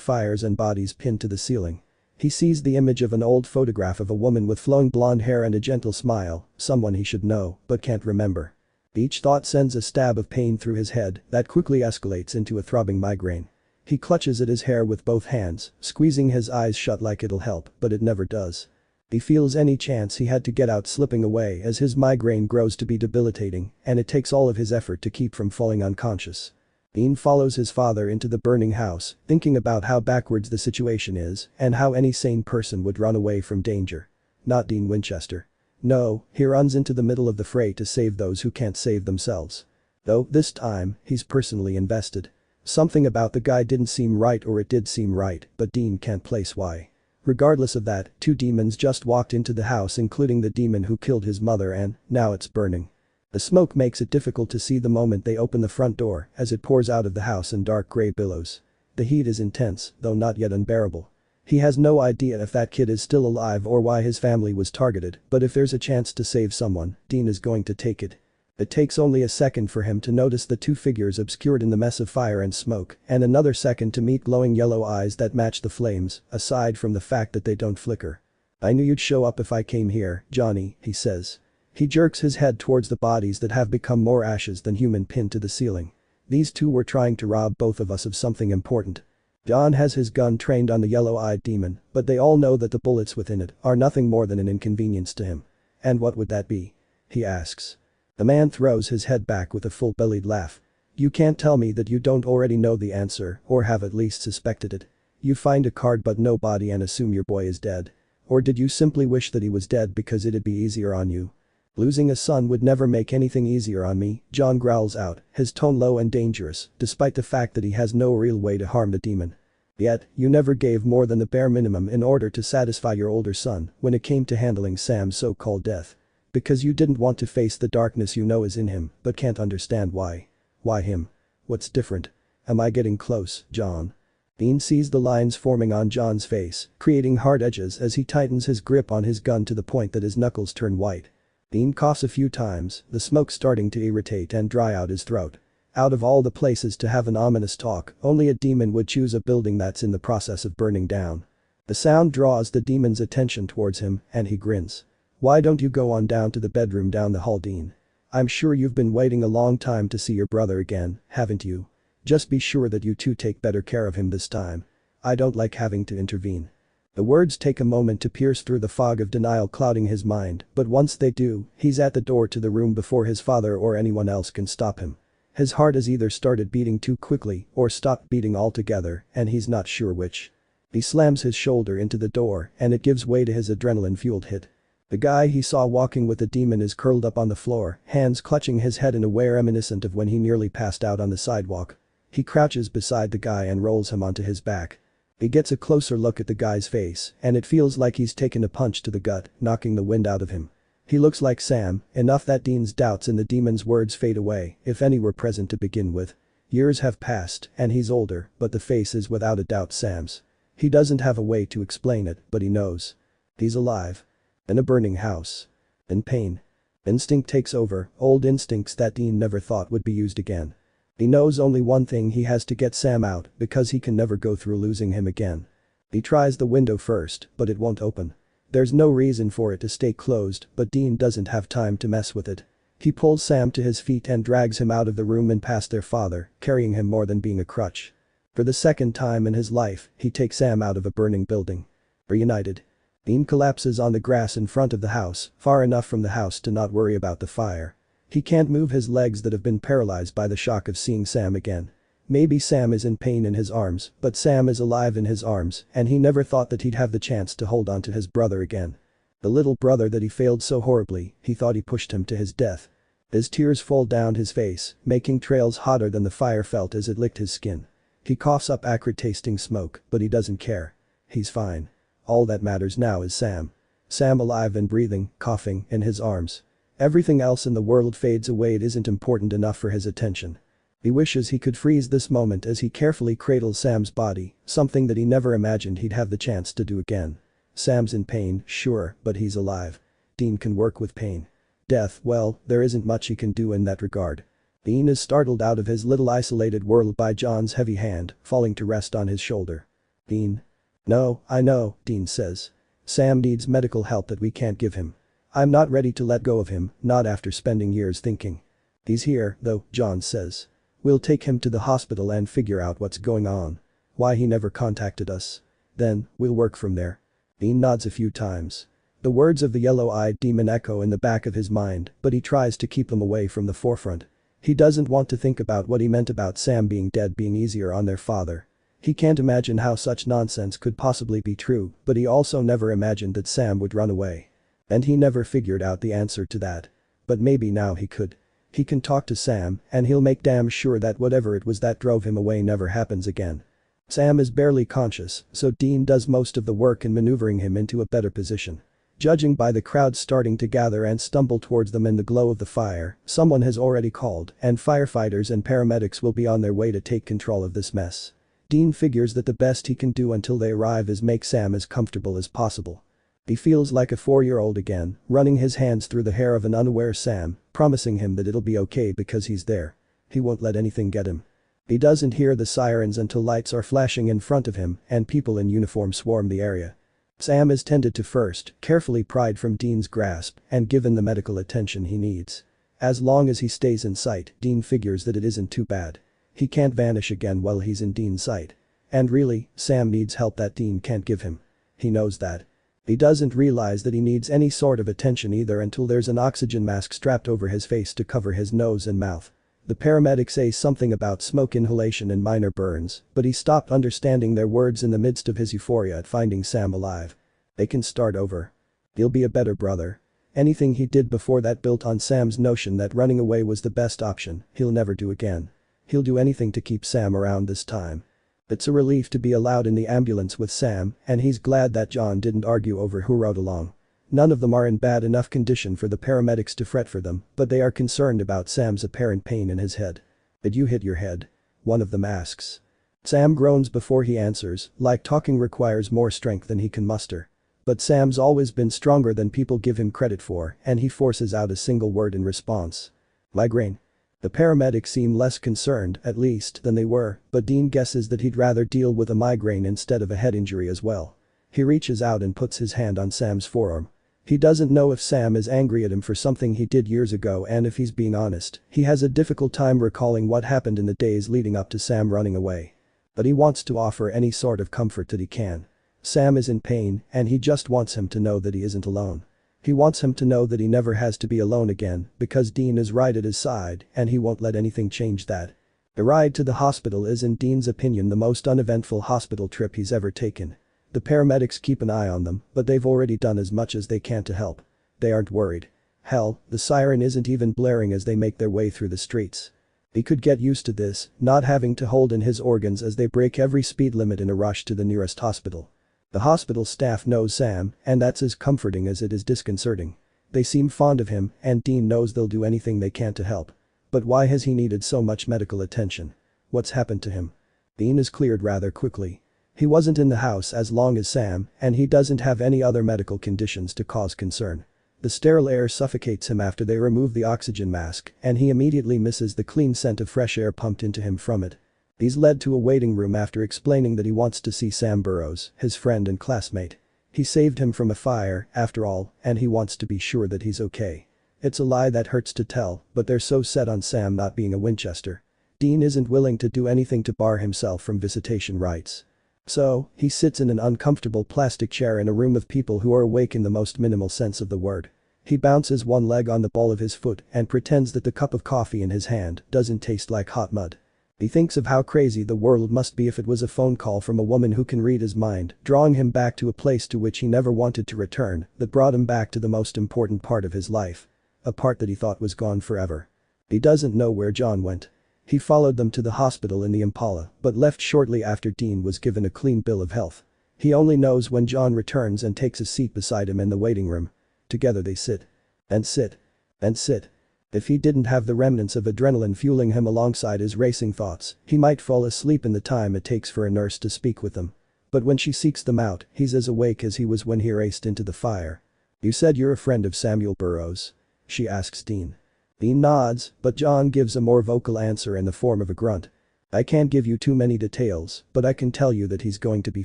fires and bodies pinned to the ceiling. He sees the image of an old photograph of a woman with flowing blonde hair and a gentle smile, someone he should know, but can't remember. Each thought sends a stab of pain through his head that quickly escalates into a throbbing migraine. He clutches at his hair with both hands, squeezing his eyes shut like it'll help, but it never does. He feels any chance he had to get out slipping away as his migraine grows to be debilitating, and it takes all of his effort to keep from falling unconscious. Dean follows his father into the burning house, thinking about how backwards the situation is and how any sane person would run away from danger. Not Dean Winchester. No, he runs into the middle of the fray to save those who can't save themselves. Though, this time, he's personally invested. Something about the guy didn't seem right, or it did seem right, but Dean can't place why. Regardless of that, two demons just walked into the house, including the demon who killed his mother, and now it's burning. The smoke makes it difficult to see the moment they open the front door as it pours out of the house in dark gray billows. The heat is intense, though not yet unbearable. He has no idea if that kid is still alive or why his family was targeted, but if there's a chance to save someone, Dean is going to take it. It takes only a second for him to notice the two figures obscured in the mess of fire and smoke, and another second to meet glowing yellow eyes that match the flames, aside from the fact that they don't flicker. "I knew you'd show up if I came here, Johnny," he says. He jerks his head towards the bodies that have become more ashes than human pinned to the ceiling. "These two were trying to rob both of us of something important." John has his gun trained on the yellow-eyed demon, but they all know that the bullets within it are nothing more than an inconvenience to him. "And what would that be?" he asks. The man throws his head back with a full-bellied laugh. "You can't tell me that you don't already know the answer, or have at least suspected it. You find a card but no body and assume your boy is dead. Or did you simply wish that he was dead because it'd be easier on you?" "Losing a son would never make anything easier on me," John growls out, his tone low and dangerous, despite the fact that he has no real way to harm the demon. "Yet, you never gave more than the bare minimum in order to satisfy your older son when it came to handling Sam's so-called death. Because you didn't want to face the darkness you know is in him, but can't understand why. Why him? What's different? Am I getting close, John?" Dean sees the lines forming on John's face, creating hard edges as he tightens his grip on his gun to the point that his knuckles turn white. Dean coughs a few times, the smoke starting to irritate and dry out his throat. Out of all the places to have an ominous talk, only a demon would choose a building that's in the process of burning down. The sound draws the demon's attention towards him, and he grins. "Why don't you go on down to the bedroom down the hall, Dean? I'm sure you've been waiting a long time to see your brother again, haven't you? Just be sure that you two take better care of him this time. I don't like having to intervene." The words take a moment to pierce through the fog of denial clouding his mind, but once they do, he's at the door to the room before his father or anyone else can stop him. His heart has either started beating too quickly or stopped beating altogether, and he's not sure which. He slams his shoulder into the door and it gives way to his adrenaline-fueled hit. The guy he saw walking with the demon is curled up on the floor, hands clutching his head in a way reminiscent of when he nearly passed out on the sidewalk. He crouches beside the guy and rolls him onto his back. He gets a closer look at the guy's face, and it feels like he's taken a punch to the gut, knocking the wind out of him. He looks like Sam, enough that Dean's doubts in the demon's words fade away, if any were present to begin with. Years have passed, and he's older, but the face is without a doubt Sam's. He doesn't have a way to explain it, but he knows. He's alive. In a burning house. In pain. Instinct takes over, old instincts that Dean never thought would be used again. He knows only one thing: he has to get Sam out because he can never go through losing him again. He tries the window first, but it won't open. There's no reason for it to stay closed, but Dean doesn't have time to mess with it. He pulls Sam to his feet and drags him out of the room and past their father, carrying him more than being a crutch. For the second time in his life, he takes Sam out of a burning building. Reunited. Dean collapses on the grass in front of the house, far enough from the house to not worry about the fire. He can't move his legs that have been paralyzed by the shock of seeing Sam again. Maybe Sam is in pain in his arms, but Sam is alive in his arms, and he never thought that he'd have the chance to hold on to his brother again. The little brother that he failed so horribly, he thought he pushed him to his death. His tears fall down his face, making trails hotter than the fire felt as it licked his skin. He coughs up acrid tasting smoke, but he doesn't care. He's fine. All that matters now is Sam. Sam alive and breathing, coughing, in his arms. Everything else in the world fades away. It isn't important enough for his attention. He wishes he could freeze this moment as he carefully cradles Sam's body, something that he never imagined he'd have the chance to do again. Sam's in pain, sure, but he's alive. Dean can work with pain. Death, well, there isn't much he can do in that regard. Dean is startled out of his little isolated world by John's heavy hand, falling to rest on his shoulder. Dean? No, I know, Dean says. Sam needs medical help that we can't give him. I'm not ready to let go of him, not after spending years thinking. He's here, though, John says. We'll take him to the hospital and figure out what's going on. Why he never contacted us. Then, we'll work from there. Dean nods a few times. The words of the yellow-eyed demon echo in the back of his mind, but he tries to keep them away from the forefront. He doesn't want to think about what he meant about Sam being dead being easier on their father. He can't imagine how such nonsense could possibly be true, but he also never imagined that Sam would run away. And he never figured out the answer to that. But maybe now he could. He can talk to Sam, and he'll make damn sure that whatever it was that drove him away never happens again. Sam is barely conscious, so Dean does most of the work in maneuvering him into a better position. Judging by the crowd starting to gather and stumble towards them in the glow of the fire, someone has already called, and firefighters and paramedics will be on their way to take control of this mess. Dean figures that the best he can do until they arrive is make Sam as comfortable as possible. He feels like a 4-year-old again, running his hands through the hair of an unaware Sam, promising him that it'll be okay because he's there. He won't let anything get him. He doesn't hear the sirens until lights are flashing in front of him and people in uniform swarm the area. Sam is tended to first, carefully pried from Dean's grasp and given the medical attention he needs. As long as he stays in sight, Dean figures that it isn't too bad. He can't vanish again while he's in Dean's sight. And really, Sam needs help that Dean can't give him. He knows that. He doesn't realize that he needs any sort of attention either until there's an oxygen mask strapped over his face to cover his nose and mouth. The paramedics say something about smoke inhalation and minor burns, but he stopped understanding their words in the midst of his euphoria at finding Sam alive. They can start over. He'll be a better brother. Anything he did before that built on Sam's notion that running away was the best option, he'll never do again. He'll do anything to keep Sam around this time. It's a relief to be allowed in the ambulance with Sam, and he's glad that John didn't argue over who rode along. None of them are in bad enough condition for the paramedics to fret for them, but they are concerned about Sam's apparent pain in his head. "Did you hit your head?" one of them asks. Sam groans before he answers, like talking requires more strength than he can muster. But Sam's always been stronger than people give him credit for, and he forces out a single word in response. "Migraine." The paramedics seem less concerned, at least, than they were, but Dean guesses that he'd rather deal with a migraine instead of a head injury as well. He reaches out and puts his hand on Sam's forearm. He doesn't know if Sam is angry at him for something he did years ago, and if he's being honest, he has a difficult time recalling what happened in the days leading up to Sam running away. But he wants to offer any sort of comfort that he can. Sam is in pain and he just wants him to know that he isn't alone. He wants him to know that he never has to be alone again because Dean is right at his side and he won't let anything change that. The ride to the hospital is in Dean's opinion the most uneventful hospital trip he's ever taken. The paramedics keep an eye on them, but they've already done as much as they can to help. They aren't worried. Hell, the siren isn't even blaring as they make their way through the streets. He could get used to this, not having to hold in his organs as they break every speed limit in a rush to the nearest hospital. The hospital staff knows Sam, and that's as comforting as it is disconcerting. They seem fond of him, and Dean knows they'll do anything they can to help. But why has he needed so much medical attention? What's happened to him? Dean is cleared rather quickly. He wasn't in the house as long as Sam, and he doesn't have any other medical conditions to cause concern. The sterile air suffocates him after they remove the oxygen mask, and he immediately misses the clean scent of fresh air pumped into him from it. He's led to a waiting room after explaining that he wants to see Sam Burrows, his friend and classmate. He saved him from a fire, after all, and he wants to be sure that he's okay. It's a lie that hurts to tell, but they're so set on Sam not being a Winchester. Dean isn't willing to do anything to bar himself from visitation rights. So, he sits in an uncomfortable plastic chair in a room of people who are awake in the most minimal sense of the word. He bounces one leg on the ball of his foot and pretends that the cup of coffee in his hand doesn't taste like hot mud. He thinks of how crazy the world must be if it was a phone call from a woman who can read his mind, drawing him back to a place to which he never wanted to return, that brought him back to the most important part of his life. A part that he thought was gone forever. He doesn't know where John went. He followed them to the hospital in the Impala, but left shortly after Dean was given a clean bill of health. He only knows when John returns and takes a seat beside him in the waiting room. Together they sit. And sit. And sit. If he didn't have the remnants of adrenaline fueling him alongside his racing thoughts, he might fall asleep in the time it takes for a nurse to speak with them. But when she seeks them out, he's as awake as he was when he raced into the fire. "You said you're a friend of Samuel Burrows?" she asks Dean. Dean nods, but John gives a more vocal answer in the form of a grunt. "I can't give you too many details, but I can tell you that he's going to be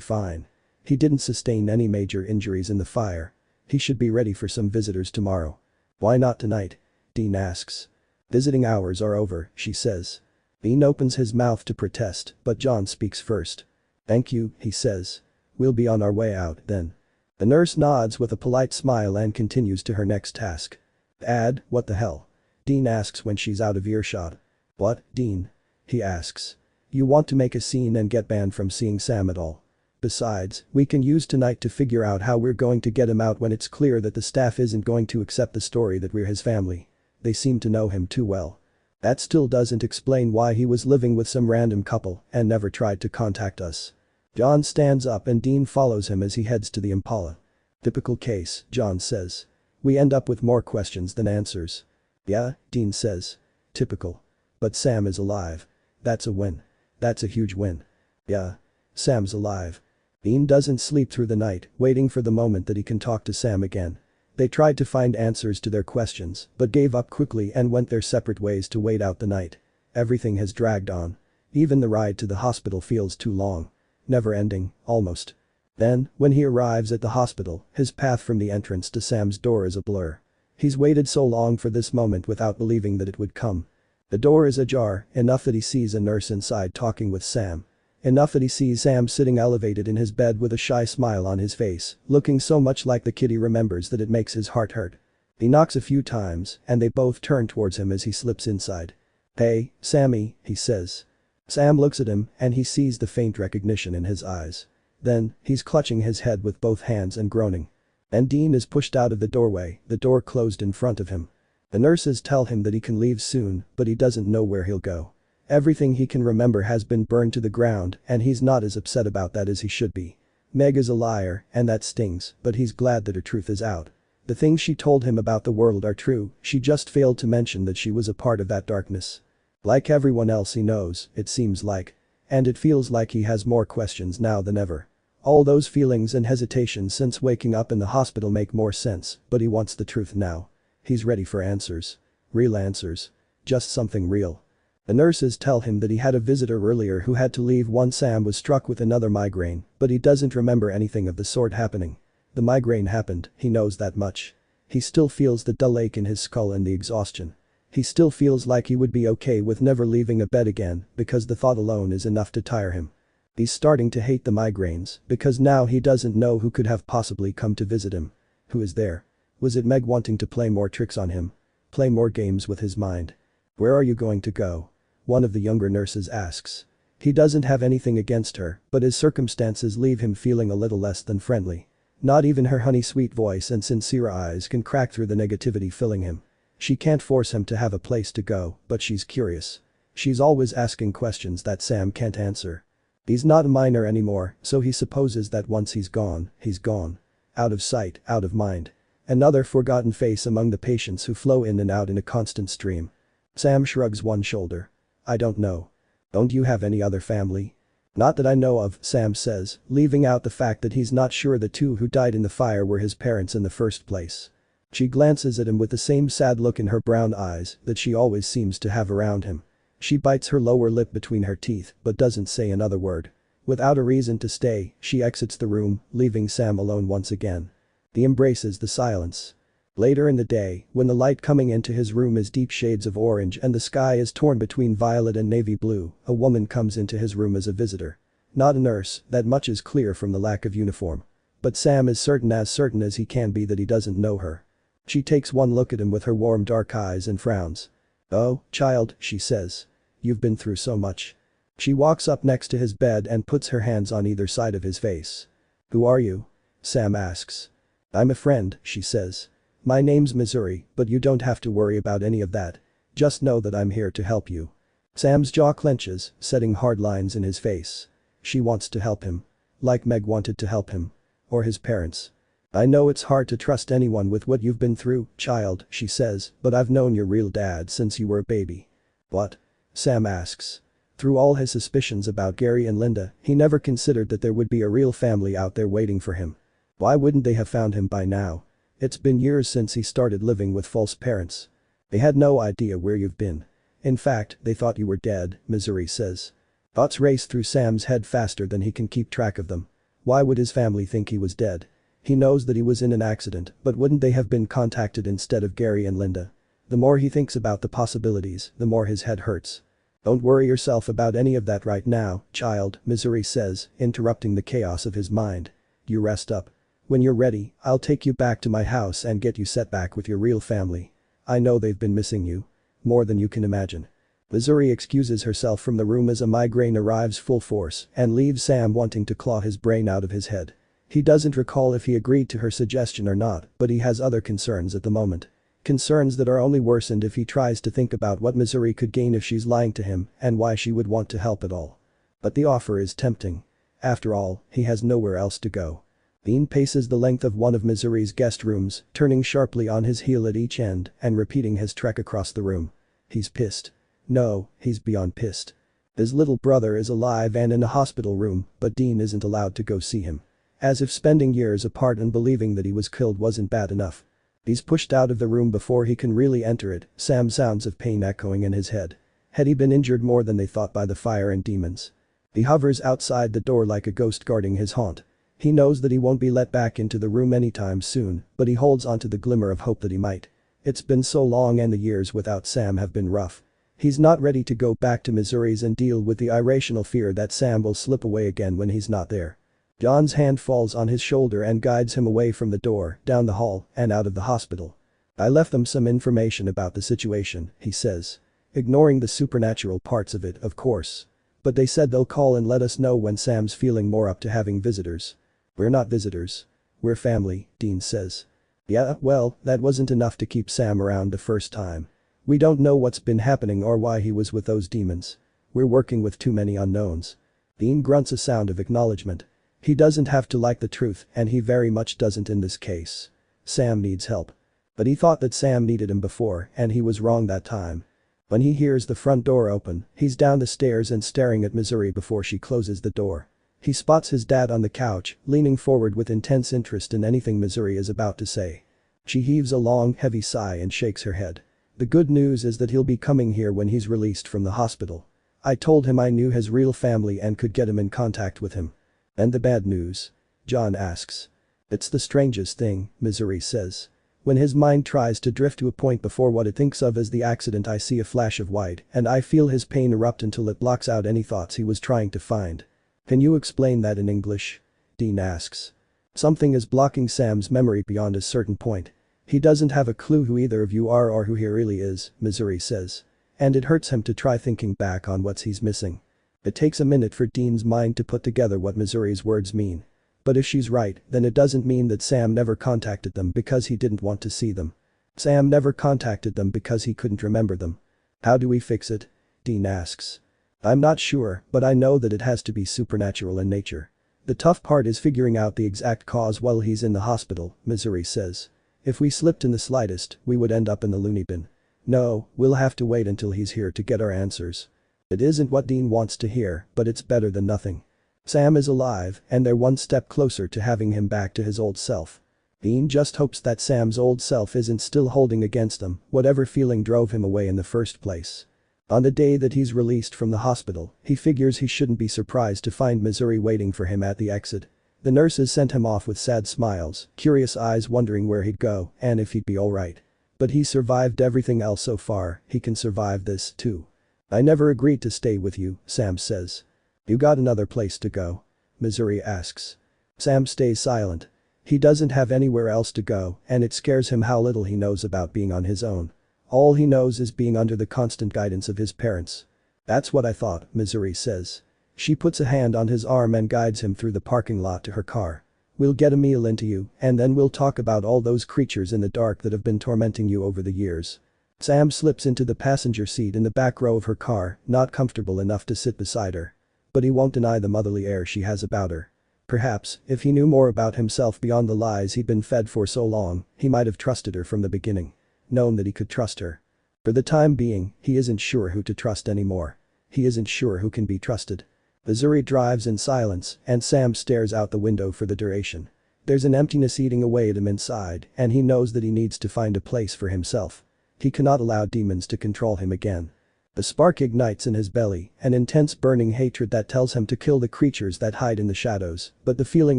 fine. He didn't sustain any major injuries in the fire. He should be ready for some visitors tomorrow." "Why not tonight?" Dean asks. "Visiting hours are over," she says. Dean opens his mouth to protest, but John speaks first. "Thank you," he says. "We'll be on our way out, then." The nurse nods with a polite smile and continues to her next task. "Dad, what the hell?" Dean asks when she's out of earshot. "What, Dean?" he asks. "You want to make a scene and get banned from seeing Sam at all. Besides, we can use tonight to figure out how we're going to get him out when it's clear that the staff isn't going to accept the story that we're his family. They seem to know him too well. That still doesn't explain why he was living with some random couple and never tried to contact us." John stands up and Dean follows him as he heads to the Impala. "Typical case," John says. "We end up with more questions than answers." "Yeah," Dean says. "Typical. But Sam is alive. That's a win. That's a huge win." "Yeah. Sam's alive." Dean doesn't sleep through the night, waiting for the moment that he can talk to Sam again. They tried to find answers to their questions, but gave up quickly and went their separate ways to wait out the night. Everything has dragged on. Even the ride to the hospital feels too long. Never ending, almost. Then, when he arrives at the hospital, his path from the entrance to Sam's door is a blur. He's waited so long for this moment without believing that it would come. The door is ajar, enough that he sees a nurse inside talking with Sam. Enough that he sees Sam sitting elevated in his bed with a shy smile on his face, looking so much like the kid he remembers that it makes his heart hurt. He knocks a few times, and they both turn towards him as he slips inside. "Hey, Sammy," he says. Sam looks at him, and he sees the faint recognition in his eyes. Then, he's clutching his head with both hands and groaning. And Dean is pushed out of the doorway, the door closed in front of him. The nurses tell him that he can leave soon, but he doesn't know where he'll go. Everything he can remember has been burned to the ground, and he's not as upset about that as he should be. Meg is a liar, and that stings, but he's glad that her truth is out. The things she told him about the world are true, she just failed to mention that she was a part of that darkness. Like everyone else he knows, it seems like. And it feels like he has more questions now than ever. All those feelings and hesitations since waking up in the hospital make more sense, but he wants the truth now. He's ready for answers. Real answers. Just something real. The nurses tell him that he had a visitor earlier who had to leave once Sam was struck with another migraine, but he doesn't remember anything of the sort happening. The migraine happened, he knows that much. He still feels the dull ache in his skull and the exhaustion. He still feels like he would be okay with never leaving a bed again because the thought alone is enough to tire him. He's starting to hate the migraines because now he doesn't know who could have possibly come to visit him. Who is there? Was it Meg wanting to play more tricks on him? Play more games with his mind? Where are you going to go? One of the younger nurses asks. He doesn't have anything against her, but his circumstances leave him feeling a little less than friendly. Not even her honey-sweet voice and sincere eyes can crack through the negativity filling him. She can't force him to have a place to go, but she's curious. She's always asking questions that Sam can't answer. He's not a minor anymore, so he supposes that once he's gone, he's gone. Out of sight, out of mind. Another forgotten face among the patients who flow in and out in a constant stream. Sam shrugs one shoulder. I don't know. Don't you have any other family? Not that I know of, Sam says, leaving out the fact that he's not sure the two who died in the fire were his parents in the first place. She glances at him with the same sad look in her brown eyes that she always seems to have around him. She bites her lower lip between her teeth but doesn't say another word. Without a reason to stay, she exits the room, leaving Sam alone once again. He embraces the silence. Later in the day, when the light coming into his room is deep shades of orange and the sky is torn between violet and navy blue, a woman comes into his room as a visitor. Not a nurse, that much is clear from the lack of uniform. But Sam is certain as he can be that he doesn't know her. She takes one look at him with her warm dark eyes and frowns. Oh, child, she says. You've been through so much. She walks up next to his bed and puts her hands on either side of his face. Who are you? Sam asks. I'm a friend, she says. My name's Missouri, but you don't have to worry about any of that. Just know that I'm here to help you. Sam's jaw clenches, setting hard lines in his face. She wants to help him. Like Meg wanted to help him. Or his parents. I know it's hard to trust anyone with what you've been through, child, she says, but I've known your real dad since you were a baby. What? Sam asks. Through all his suspicions about Gary and Linda, he never considered that there would be a real family out there waiting for him. Why wouldn't they have found him by now? It's been years since he started living with false parents. They had no idea where you've been. In fact, they thought you were dead, Missouri says. Thoughts race through Sam's head faster than he can keep track of them. Why would his family think he was dead? He knows that he was in an accident, but wouldn't they have been contacted instead of Gary and Linda? The more he thinks about the possibilities, the more his head hurts. Don't worry yourself about any of that right now, child, Missouri says, interrupting the chaos of his mind. You rest up. When you're ready, I'll take you back to my house and get you set back with your real family. I know they've been missing you. More than you can imagine. Missouri excuses herself from the room as a migraine arrives full force and leaves Sam wanting to claw his brain out of his head. He doesn't recall if he agreed to her suggestion or not, but he has other concerns at the moment. Concerns that are only worsened if he tries to think about what Missouri could gain if she's lying to him and why she would want to help at all. But the offer is tempting. After all, he has nowhere else to go. Dean paces the length of one of Missouri's guest rooms, turning sharply on his heel at each end and repeating his trek across the room. He's pissed. No, he's beyond pissed. His little brother is alive and in a hospital room, but Dean isn't allowed to go see him. As if spending years apart and believing that he was killed wasn't bad enough. He's pushed out of the room before he can really enter it, Sam's sounds of pain echoing in his head. Had he been injured more than they thought by the fire and demons? He hovers outside the door like a ghost guarding his haunt. He knows that he won't be let back into the room anytime soon, but he holds onto the glimmer of hope that he might. It's been so long and the years without Sam have been rough. He's not ready to go back to Missouri's and deal with the irrational fear that Sam will slip away again when he's not there. John's hand falls on his shoulder and guides him away from the door, down the hall, and out of the hospital. I left them some information about the situation, he says. Ignoring the supernatural parts of it, of course. But they said they'll call and let us know when Sam's feeling more up to having visitors. We're not visitors. We're family, Dean says. Yeah, well, that wasn't enough to keep Sam around the first time. We don't know what's been happening or why he was with those demons. We're working with too many unknowns. Dean grunts a sound of acknowledgement. He doesn't have to like the truth, and he very much doesn't in this case. Sam needs help. But he thought that Sam needed him before, and he was wrong that time. When he hears the front door open, he's down the stairs and staring at Missouri before she closes the door. He spots his dad on the couch, leaning forward with intense interest in anything Missouri is about to say. She heaves a long, heavy sigh and shakes her head. The good news is that he'll be coming here when he's released from the hospital. I told him I knew his real family and could get him in contact with him. And the bad news? John asks. It's the strangest thing, Missouri says. When his mind tries to drift to a point before what it thinks of as the accident, I see a flash of white and I feel his pain erupt until it blocks out any thoughts he was trying to find. Can you explain that in English? Dean asks. Something is blocking Sam's memory beyond a certain point. He doesn't have a clue who either of you are or who he really is, Missouri says. And it hurts him to try thinking back on what he's missing. It takes a minute for Dean's mind to put together what Missouri's words mean. But if she's right, then it doesn't mean that Sam never contacted them because he didn't want to see them. Sam never contacted them because he couldn't remember them. How do we fix it? Dean asks. I'm not sure, but I know that it has to be supernatural in nature. The tough part is figuring out the exact cause while he's in the hospital, Missouri says. If we slipped in the slightest, we would end up in the loony bin. No, we'll have to wait until he's here to get our answers. It isn't what Dean wants to hear, but it's better than nothing. Sam is alive, and they're one step closer to having him back to his old self. Dean just hopes that Sam's old self isn't still holding against him whatever feeling drove him away in the first place. On the day that he's released from the hospital, he figures he shouldn't be surprised to find Missouri waiting for him at the exit. The nurses sent him off with sad smiles, curious eyes wondering where he'd go and if he'd be alright. But he survived everything else so far, he can survive this too. I never agreed to stay with you, Sam says. You got another place to go? Missouri asks. Sam stays silent. He doesn't have anywhere else to go, and it scares him how little he knows about being on his own. All he knows is being under the constant guidance of his parents. That's what I thought, Missouri says. She puts a hand on his arm and guides him through the parking lot to her car. We'll get a meal into you, and then we'll talk about all those creatures in the dark that have been tormenting you over the years. Sam slips into the passenger seat in the back row of her car, not comfortable enough to sit beside her. But he won't deny the motherly air she has about her. Perhaps, if he knew more about himself beyond the lies he'd been fed for so long, he might have trusted her from the beginning. Known that he could trust her. For the time being, he isn't sure who to trust anymore. He isn't sure who can be trusted. Missouri drives in silence, and Sam stares out the window for the duration. There's an emptiness eating away at him inside, and he knows that he needs to find a place for himself. He cannot allow demons to control him again. A spark ignites in his belly, an intense burning hatred that tells him to kill the creatures that hide in the shadows, but the feeling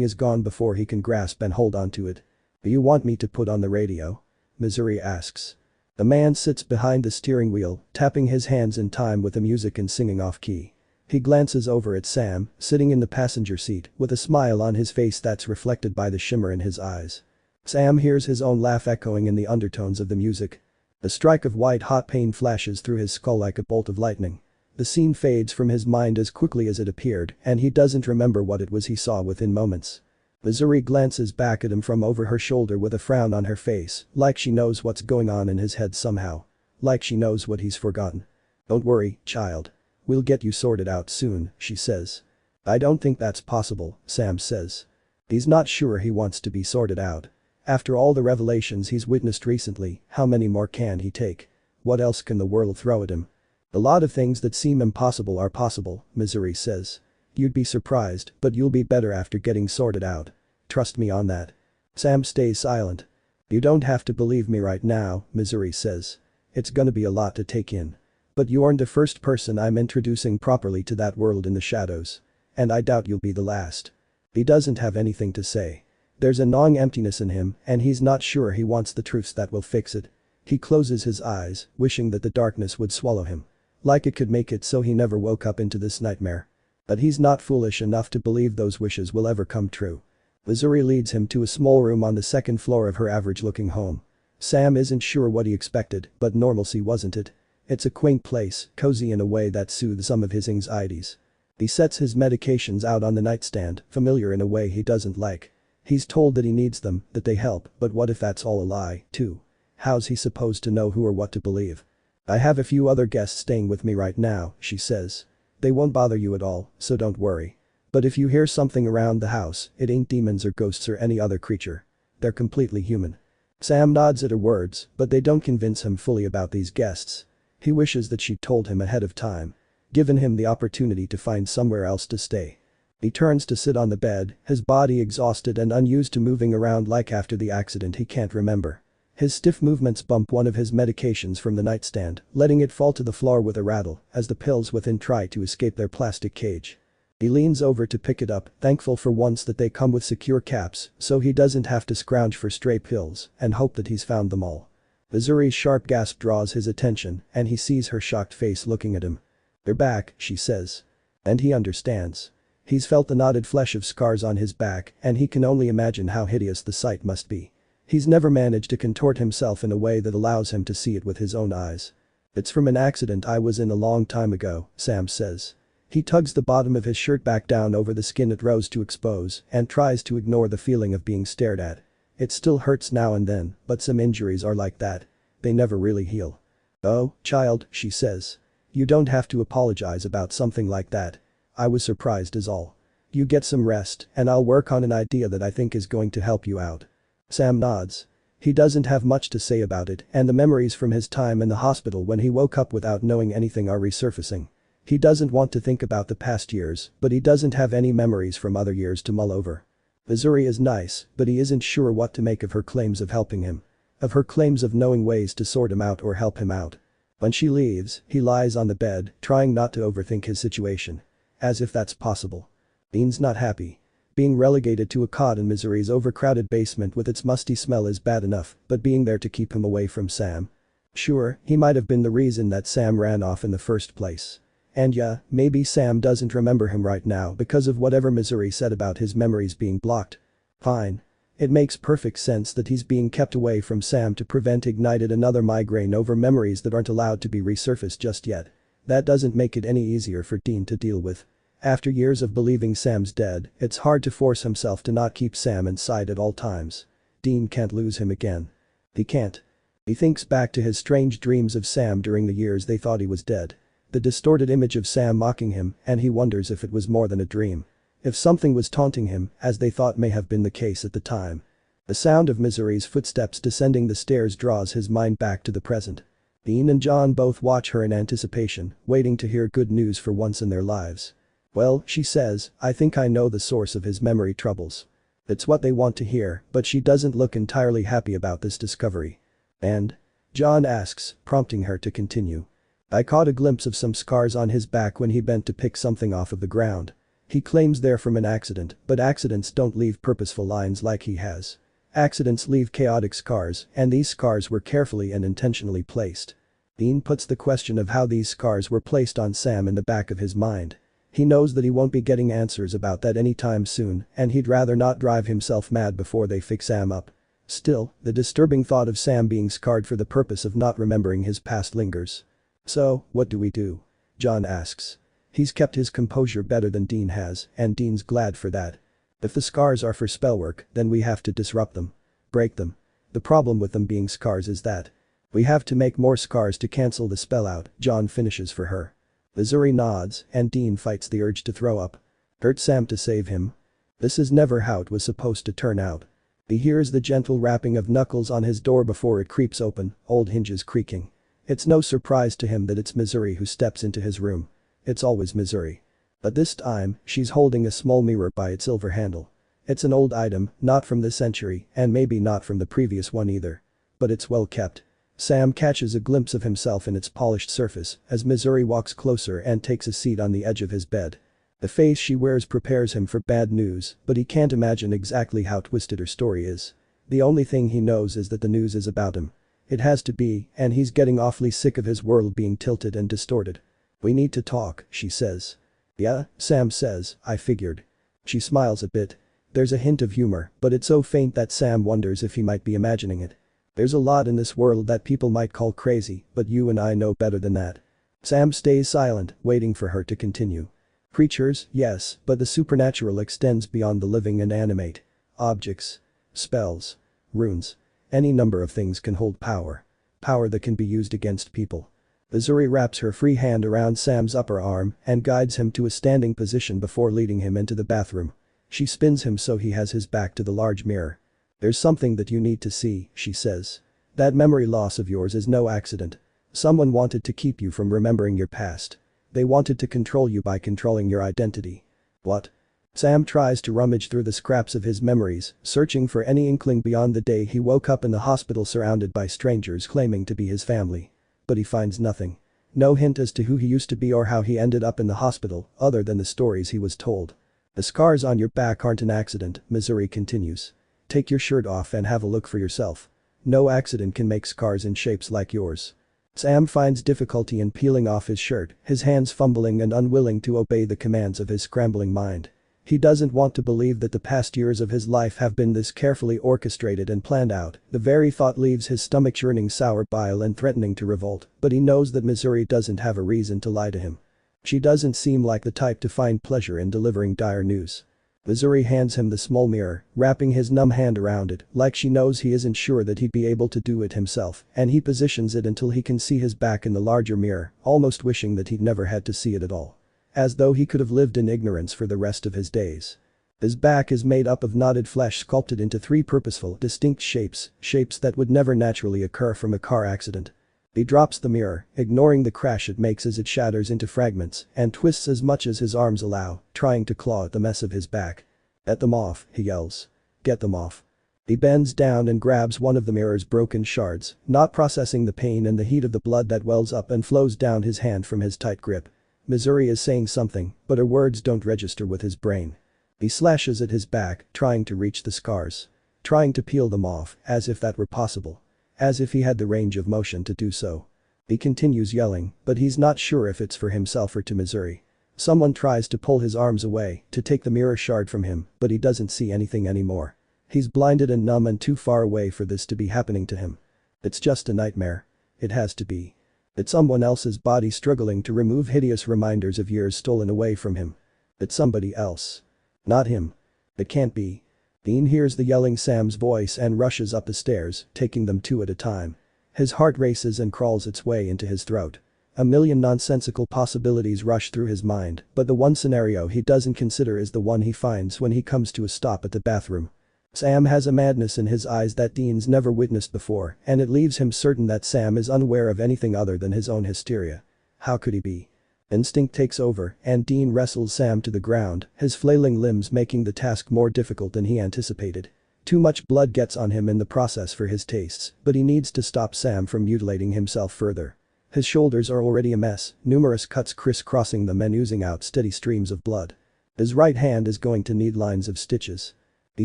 is gone before he can grasp and hold on to it. Do you want me to put on the radio? Missouri asks. The man sits behind the steering wheel, tapping his hands in time with the music and singing off-key. He glances over at Sam, sitting in the passenger seat, with a smile on his face that's reflected by the shimmer in his eyes. Sam hears his own laugh echoing in the undertones of the music. A strike of white-hot pain flashes through his skull like a bolt of lightning. The scene fades from his mind as quickly as it appeared, and he doesn't remember what it was he saw within moments. Missouri glances back at him from over her shoulder with a frown on her face, like she knows what's going on in his head somehow. Like she knows what he's forgotten. Don't worry, child. We'll get you sorted out soon, she says. I don't think that's possible, Sam says. He's not sure he wants to be sorted out. After all the revelations he's witnessed recently, how many more can he take? What else can the world throw at him? A lot of things that seem impossible are possible, Missouri says. You'd be surprised, but you'll be better after getting sorted out. Trust me on that. Sam stays silent. You don't have to believe me right now, Missouri says. It's gonna be a lot to take in. But you aren't the first person I'm introducing properly to that world in the shadows. And I doubt you'll be the last. He doesn't have anything to say. There's a gnawing emptiness in him, and he's not sure he wants the truths that will fix it. He closes his eyes, wishing that the darkness would swallow him. Like it could make it so he never woke up into this nightmare. But he's not foolish enough to believe those wishes will ever come true. Missouri leads him to a small room on the second floor of her average-looking home. Sam isn't sure what he expected, but normalcy wasn't it. It's a quaint place, cozy in a way that soothes some of his anxieties. He sets his medications out on the nightstand, familiar in a way he doesn't like. He's told that he needs them, that they help, but what if that's all a lie, too? How's he supposed to know who or what to believe? I have a few other guests staying with me right now, she says. They won't bother you at all, so don't worry. But if you hear something around the house, it ain't demons or ghosts or any other creature. They're completely human. Sam nods at her words, but they don't convince him fully about these guests. He wishes that she'd told him ahead of time. Given him the opportunity to find somewhere else to stay. He turns to sit on the bed, his body exhausted and unused to moving around like after the accident he can't remember. His stiff movements bump one of his medications from the nightstand, letting it fall to the floor with a rattle as the pills within try to escape their plastic cage. He leans over to pick it up, thankful for once that they come with secure caps so he doesn't have to scrounge for stray pills and hope that he's found them all. Missouri's sharp gasp draws his attention and he sees her shocked face looking at him. They're back, she says. And he understands. He's felt the knotted flesh of scars on his back and he can only imagine how hideous the sight must be. He's never managed to contort himself in a way that allows him to see it with his own eyes. It's from an accident I was in a long time ago, Sam says. He tugs the bottom of his shirt back down over the skin it rose to expose and tries to ignore the feeling of being stared at. It still hurts now and then, but some injuries are like that. They never really heal. Oh, child, she says. You don't have to apologize about something like that. I was surprised is all. You get some rest and I'll work on an idea that I think is going to help you out. Sam nods. He doesn't have much to say about it and the memories from his time in the hospital when he woke up without knowing anything are resurfacing. He doesn't want to think about the past years, but he doesn't have any memories from other years to mull over. Missouri is nice, but he isn't sure what to make of her claims of helping him. Of her claims of knowing ways to sort him out or help him out. When she leaves, he lies on the bed, trying not to overthink his situation. As if that's possible. Dean's not happy. Being relegated to a cot in Missouri's overcrowded basement with its musty smell is bad enough, but being there to keep him away from Sam. Sure, he might have been the reason that Sam ran off in the first place. And yeah, maybe Sam doesn't remember him right now because of whatever Missouri said about his memories being blocked. Fine. It makes perfect sense that he's being kept away from Sam to prevent ignited another migraine over memories that aren't allowed to be resurfaced just yet. That doesn't make it any easier for Dean to deal with. After years of believing Sam's dead, it's hard to force himself to not keep Sam inside at all times. Dean can't lose him again. He can't. He thinks back to his strange dreams of Sam during the years they thought he was dead. The distorted image of Sam mocking him and he wonders if it was more than a dream. If something was taunting him, as they thought may have been the case at the time. The sound of Missouri's footsteps descending the stairs draws his mind back to the present. Dean and John both watch her in anticipation, waiting to hear good news for once in their lives. Well, she says, I think I know the source of his memory troubles. It's what they want to hear, but she doesn't look entirely happy about this discovery. And? John asks, prompting her to continue. I caught a glimpse of some scars on his back when he bent to pick something off of the ground. He claims they're from an accident, but accidents don't leave purposeful lines like he has. Accidents leave chaotic scars, and these scars were carefully and intentionally placed. Dean puts the question of how these scars were placed on Sam in the back of his mind. He knows that he won't be getting answers about that anytime soon, and he'd rather not drive himself mad before they fix Sam up. Still, the disturbing thought of Sam being scarred for the purpose of not remembering his past lingers. So, what do we do? John asks. He's kept his composure better than Dean has, and Dean's glad for that. If the scars are for spellwork, then we have to disrupt them. Break them. The problem with them being scars is that we have to make more scars to cancel the spell out, John finishes for her. Missouri nods, and Dean fights the urge to throw up. Hurt Sam to save him. This is never how it was supposed to turn out. He hears the gentle rapping of knuckles on his door before it creeps open, old hinges creaking. It's no surprise to him that it's Missouri who steps into his room. It's always Missouri. But this time, she's holding a small mirror by its silver handle. It's an old item, not from this century, and maybe not from the previous one either. But it's well kept. Sam catches a glimpse of himself in its polished surface as Missouri walks closer and takes a seat on the edge of his bed. The face she wears prepares him for bad news, but he can't imagine exactly how twisted her story is. The only thing he knows is that the news is about him. It has to be, and he's getting awfully sick of his world being tilted and distorted. We need to talk, she says. Yeah, Sam says, I figured. She smiles a bit. There's a hint of humor, but it's so faint that Sam wonders if he might be imagining it. There's a lot in this world that people might call crazy, but you and I know better than that. Sam stays silent, waiting for her to continue. Creatures, yes, but the supernatural extends beyond the living and animate. Objects. Spells. Runes. Any number of things can hold power. Power that can be used against people. Missouri wraps her free hand around Sam's upper arm and guides him to a standing position before leading him into the bathroom. She spins him so he has his back to the large mirror. There's something that you need to see, she says. That memory loss of yours is no accident. Someone wanted to keep you from remembering your past. They wanted to control you by controlling your identity. What? Sam tries to rummage through the scraps of his memories, searching for any inkling beyond the day he woke up in the hospital surrounded by strangers claiming to be his family. But he finds nothing. No hint as to who he used to be or how he ended up in the hospital, other than the stories he was told. The scars on your back aren't an accident, Missouri continues. Take your shirt off and have a look for yourself. No accident can make scars in shapes like yours. Sam finds difficulty in peeling off his shirt, his hands fumbling and unwilling to obey the commands of his scrambling mind. He doesn't want to believe that the past years of his life have been this carefully orchestrated and planned out. The very thought leaves his stomach churning sour bile and threatening to revolt, but he knows that Missouri doesn't have a reason to lie to him. She doesn't seem like the type to find pleasure in delivering dire news. Missouri hands him the small mirror, wrapping his numb hand around it, like she knows he isn't sure that he'd be able to do it himself, and he positions it until he can see his back in the larger mirror, almost wishing that he'd never had to see it at all. As though he could have lived in ignorance for the rest of his days. His back is made up of knotted flesh sculpted into 3 purposeful, distinct shapes that would never naturally occur from a car accident. He drops the mirror, ignoring the crash it makes as it shatters into fragments, and twists as much as his arms allow, trying to claw at the mess of his back. "Get them off," he yells. "Get them off." He bends down and grabs one of the mirror's broken shards, not processing the pain and the heat of the blood that wells up and flows down his hand from his tight grip. Missouri is saying something, but her words don't register with his brain. He slashes at his back, trying to reach the scars. Trying to peel them off, as if that were possible. As if he had the range of motion to do so. He continues yelling, but he's not sure if it's for himself or to Missouri. Someone tries to pull his arms away, to take the mirror shard from him, but he doesn't see anything anymore. He's blinded and numb and too far away for this to be happening to him. It's just a nightmare. It has to be. It's someone else's body struggling to remove hideous reminders of years stolen away from him. It's somebody else. Not him. It can't be. Dean hears the yelling Sam's voice and rushes up the stairs, taking them 2 at a time. His heart races and crawls its way into his throat. A million nonsensical possibilities rush through his mind, but the one scenario he doesn't consider is the one he finds when he comes to a stop at the bathroom. Sam has a madness in his eyes that Dean's never witnessed before, and it leaves him certain that Sam is unaware of anything other than his own hysteria. How could he be? Instinct takes over, and Dean wrestles Sam to the ground, his flailing limbs making the task more difficult than he anticipated. Too much blood gets on him in the process for his tastes, but he needs to stop Sam from mutilating himself further. His shoulders are already a mess, numerous cuts crisscrossing them and oozing out steady streams of blood. His right hand is going to need lines of stitches. He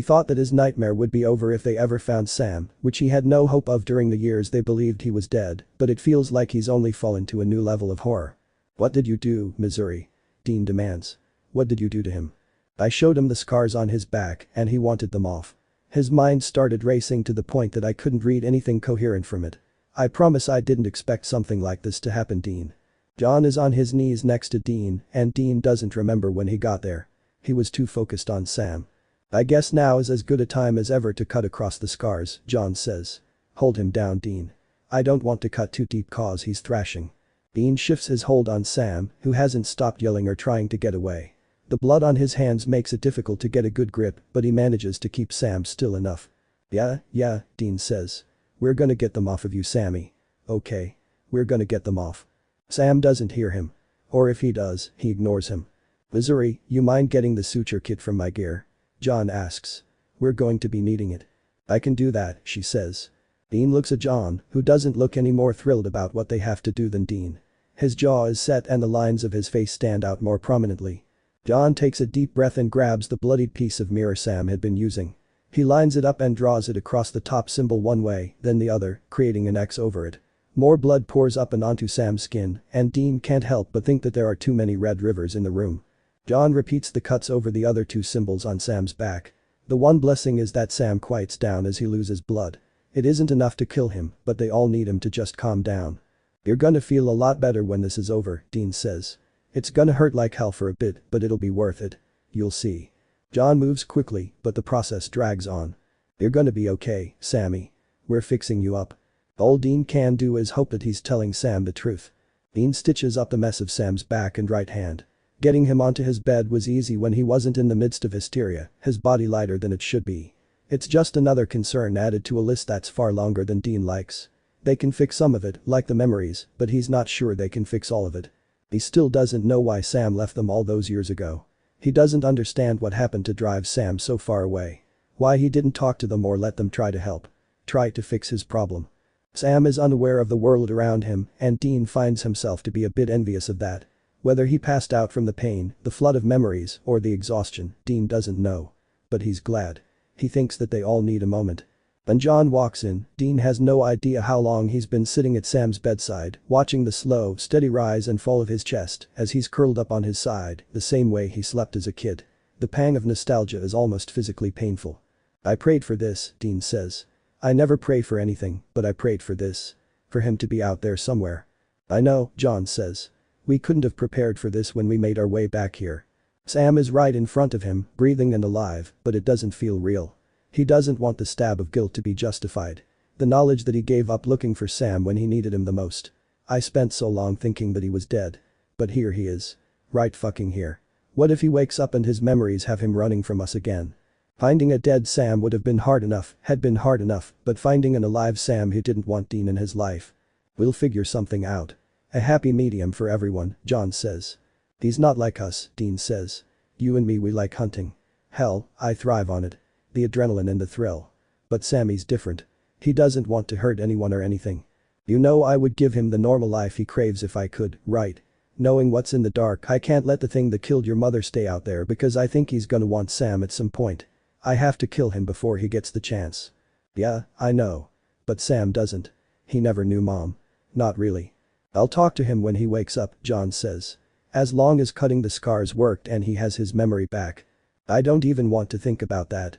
thought that his nightmare would be over if they ever found Sam, which he had no hope of during the years they believed he was dead, but it feels like he's only fallen to a new level of horror. "What did you do, Missouri?" Dean demands. "What did you do to him?" "I showed him the scars on his back and he wanted them off. His mind started racing to the point that I couldn't read anything coherent from it. I promise I didn't expect something like this to happen, Dean." John is on his knees next to Dean, and Dean doesn't remember when he got there. He was too focused on Sam. "I guess now is as good a time as ever to cut across the scars," John says. "Hold him down, Dean. I don't want to cut too deep cause he's thrashing." Dean shifts his hold on Sam, who hasn't stopped yelling or trying to get away. The blood on his hands makes it difficult to get a good grip, but he manages to keep Sam still enough. Yeah, Dean says. "We're gonna get them off of you, Sammy. Okay. We're gonna get them off." Sam doesn't hear him. Or if he does, he ignores him. "Missouri, you mind getting the suture kit from my gear?" John asks. "We're going to be needing it." "I can do that," she says. Dean looks at John, who doesn't look any more thrilled about what they have to do than Dean. His jaw is set and the lines of his face stand out more prominently. John takes a deep breath and grabs the bloodied piece of mirror Sam had been using. He lines it up and draws it across the top symbol one way, then the other, creating an X over it. More blood pours up and onto Sam's skin, and Dean can't help but think that there are too many red rivers in the room. John repeats the cuts over the other 2 symbols on Sam's back. The one blessing is that Sam quiets down as he loses blood. It isn't enough to kill him, but they all need him to just calm down. "You're gonna feel a lot better when this is over," Dean says. "It's gonna hurt like hell for a bit, but it'll be worth it. You'll see." John moves quickly, but the process drags on. "You're gonna be okay, Sammy. We're fixing you up." All Dean can do is hope that he's telling Sam the truth. Dean stitches up the mess of Sam's back and right hand. Getting him onto his bed was easy when he wasn't in the midst of hysteria, his body lighter than it should be. It's just another concern added to a list that's far longer than Dean likes. They can fix some of it, like the memories, but he's not sure they can fix all of it. He still doesn't know why Sam left them all those years ago. He doesn't understand what happened to drive Sam so far away. Why he didn't talk to them or let them try to help. Try to fix his problem. Sam is unaware of the world around him, and Dean finds himself to be a bit envious of that. Whether he passed out from the pain, the flood of memories, or the exhaustion, Dean doesn't know. But he's glad. He thinks that they all need a moment. When John walks in, Dean has no idea how long he's been sitting at Sam's bedside, watching the slow, steady rise and fall of his chest as he's curled up on his side, the same way he slept as a kid. The pang of nostalgia is almost physically painful. "I prayed for this," Dean says. "I never pray for anything, but I prayed for this. For him to be out there somewhere." "I know," John says. "We couldn't have prepared for this when we made our way back here." Sam is right in front of him, breathing and alive, but it doesn't feel real. He doesn't want the stab of guilt to be justified. The knowledge that he gave up looking for Sam when he needed him the most. "I spent so long thinking that he was dead. But here he is. Right fucking here. What if he wakes up and his memories have him running from us again?" Finding a dead Sam would have been hard enough, had been hard enough, but finding an alive Sam who didn't want Dean in his life. "We'll figure something out. A happy medium for everyone," John says. "He's not like us," Dean says. "You and me, we like hunting. Hell, I thrive on it. The adrenaline and the thrill. But Sammy's different. He doesn't want to hurt anyone or anything. You know, I would give him the normal life he craves if I could, right? Knowing what's in the dark, I can't let the thing that killed your mother stay out there because I think he's gonna want Sam at some point. I have to kill him before he gets the chance." "Yeah, I know. But Sam doesn't. He never knew Mom. Not really." "I'll talk to him when he wakes up," John says. "As long as cutting the scars worked and he has his memory back. I don't even want to think about that.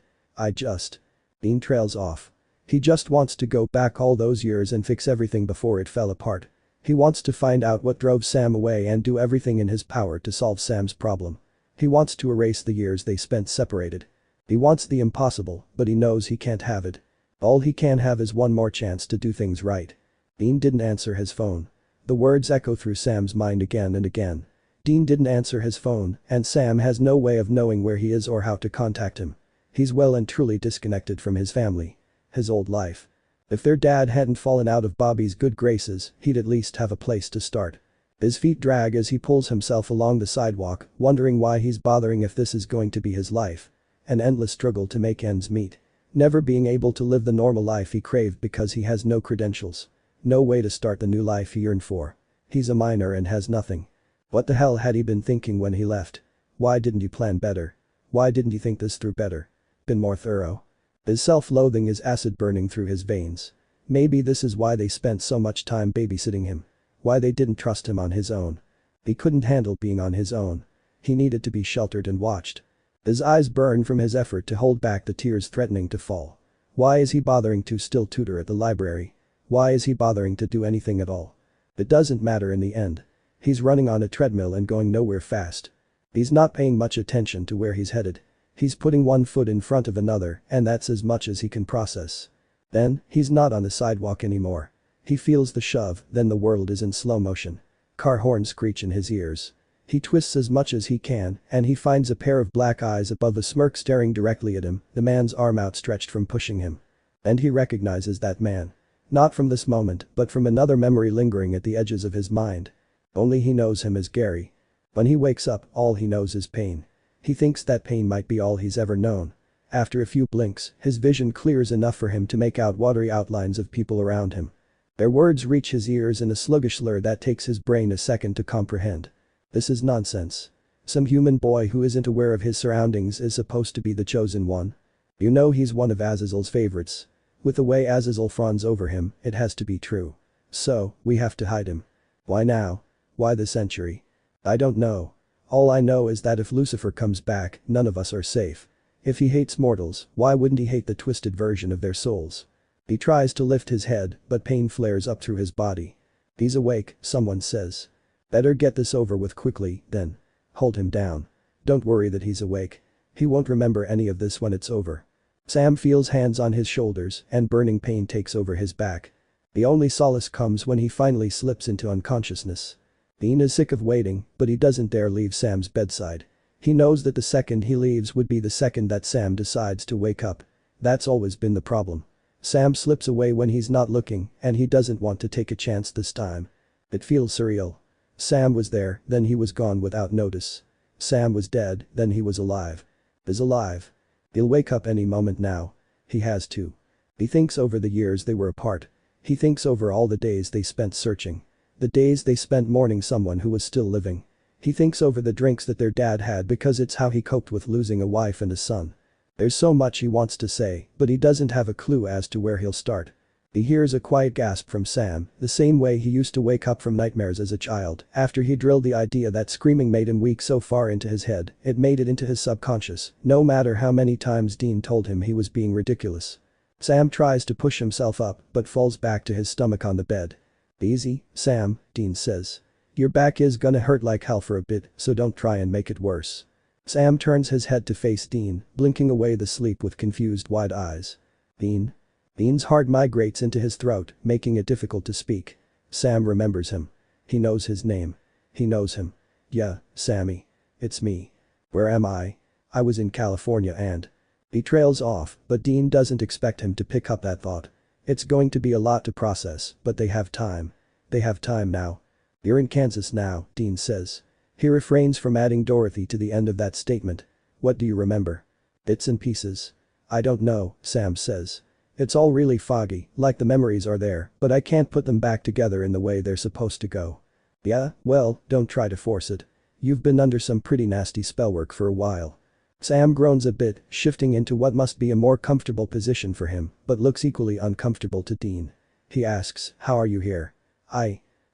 Dean trails off. He just wants to go back all those years and fix everything before it fell apart. He wants to find out what drove Sam away and do everything in his power to solve Sam's problem. He wants to erase the years they spent separated. He wants the impossible, but he knows he can't have it. All he can have is one more chance to do things right. Dean didn't answer his phone. The words echo through Sam's mind again and again. Dean didn't answer his phone, and Sam has no way of knowing where he is or how to contact him. He's well and truly disconnected from his family. His old life. If their dad hadn't fallen out of Bobby's good graces, he'd at least have a place to start. His feet drag as he pulls himself along the sidewalk, wondering why he's bothering if this is going to be his life. An endless struggle to make ends meet. Never being able to live the normal life he craved because he has no credentials. No way to start the new life he yearned for. He's a minor and has nothing. What the hell had he been thinking when he left? Why didn't he plan better? Why didn't he think this through better? Been more thorough? His self-loathing is acid burning through his veins. Maybe this is why they spent so much time babysitting him. Why they didn't trust him on his own. He couldn't handle being on his own. He needed to be sheltered and watched. His eyes burn from his effort to hold back the tears threatening to fall. Why is he bothering to still tutor at the library? Why is he bothering to do anything at all? It doesn't matter in the end. He's running on a treadmill and going nowhere fast. He's not paying much attention to where he's headed. He's putting one foot in front of another, and that's as much as he can process. Then, he's not on the sidewalk anymore. He feels the shove, then the world is in slow motion. Car horns screech in his ears. He twists as much as he can, and he finds a pair of black eyes above a smirk staring directly at him, the man's arm outstretched from pushing him. And he recognizes that man. Not from this moment, but from another memory lingering at the edges of his mind. Only he knows him as Gary. When he wakes up, all he knows is pain. He thinks that pain might be all he's ever known. After a few blinks, his vision clears enough for him to make out watery outlines of people around him. Their words reach his ears in a sluggish slur that takes his brain a second to comprehend. This is nonsense. Some human boy who isn't aware of his surroundings is supposed to be the chosen one. You know he's one of Azazel's favorites. With the way Azazel fawns over him, it has to be true. So, we have to hide him. Why now? Why this century? I don't know. All I know is that if Lucifer comes back, none of us are safe. If he hates mortals, why wouldn't he hate the twisted version of their souls? He tries to lift his head, but pain flares up through his body. He's awake, someone says. Better get this over with quickly, then. Hold him down. Don't worry that he's awake. He won't remember any of this when it's over. Sam feels hands on his shoulders and burning pain takes over his back. The only solace comes when he finally slips into unconsciousness. Dean is sick of waiting, but he doesn't dare leave Sam's bedside. He knows that the second he leaves would be the second that Sam decides to wake up. That's always been the problem. Sam slips away when he's not looking, and he doesn't want to take a chance this time. It feels surreal. Sam was there, then he was gone without notice. Sam was dead, then he was alive. Is alive. He'll wake up any moment now. He has to. He thinks over the years they were apart. He thinks over all the days they spent searching. The days they spent mourning someone who was still living. He thinks over the drinks that their dad had because it's how he coped with losing a wife and a son. There's so much he wants to say, but he doesn't have a clue as to where he'll start. He hears a quiet gasp from Sam, the same way he used to wake up from nightmares as a child, after he drilled the idea that screaming made him weak so far into his head, it made it into his subconscious, no matter how many times Dean told him he was being ridiculous. Sam tries to push himself up, but falls back to his stomach on the bed. Easy, Sam, Dean says. Your back is gonna hurt like hell for a bit, so don't try and make it worse. Sam turns his head to face Dean, blinking away the sleep with confused wide eyes. Dean? Dean's heart migrates into his throat, making it difficult to speak. Sam remembers him. He knows his name. He knows him. Yeah, Sammy. It's me. Where am I? I was in California and… He trails off, but Dean doesn't expect him to pick up that thought. It's going to be a lot to process, but they have time. They have time now. You're in Kansas now, Dean says. He refrains from adding Dorothy to the end of that statement. What do you remember? Bits and pieces. I don't know, Sam says. It's all really foggy, like the memories are there, but I can't put them back together in the way they're supposed to go. Yeah, well, don't try to force it. You've been under some pretty nasty spellwork for a while. Sam groans a bit, shifting into what must be a more comfortable position for him, but looks equally uncomfortable to Dean. He asks, how are you here?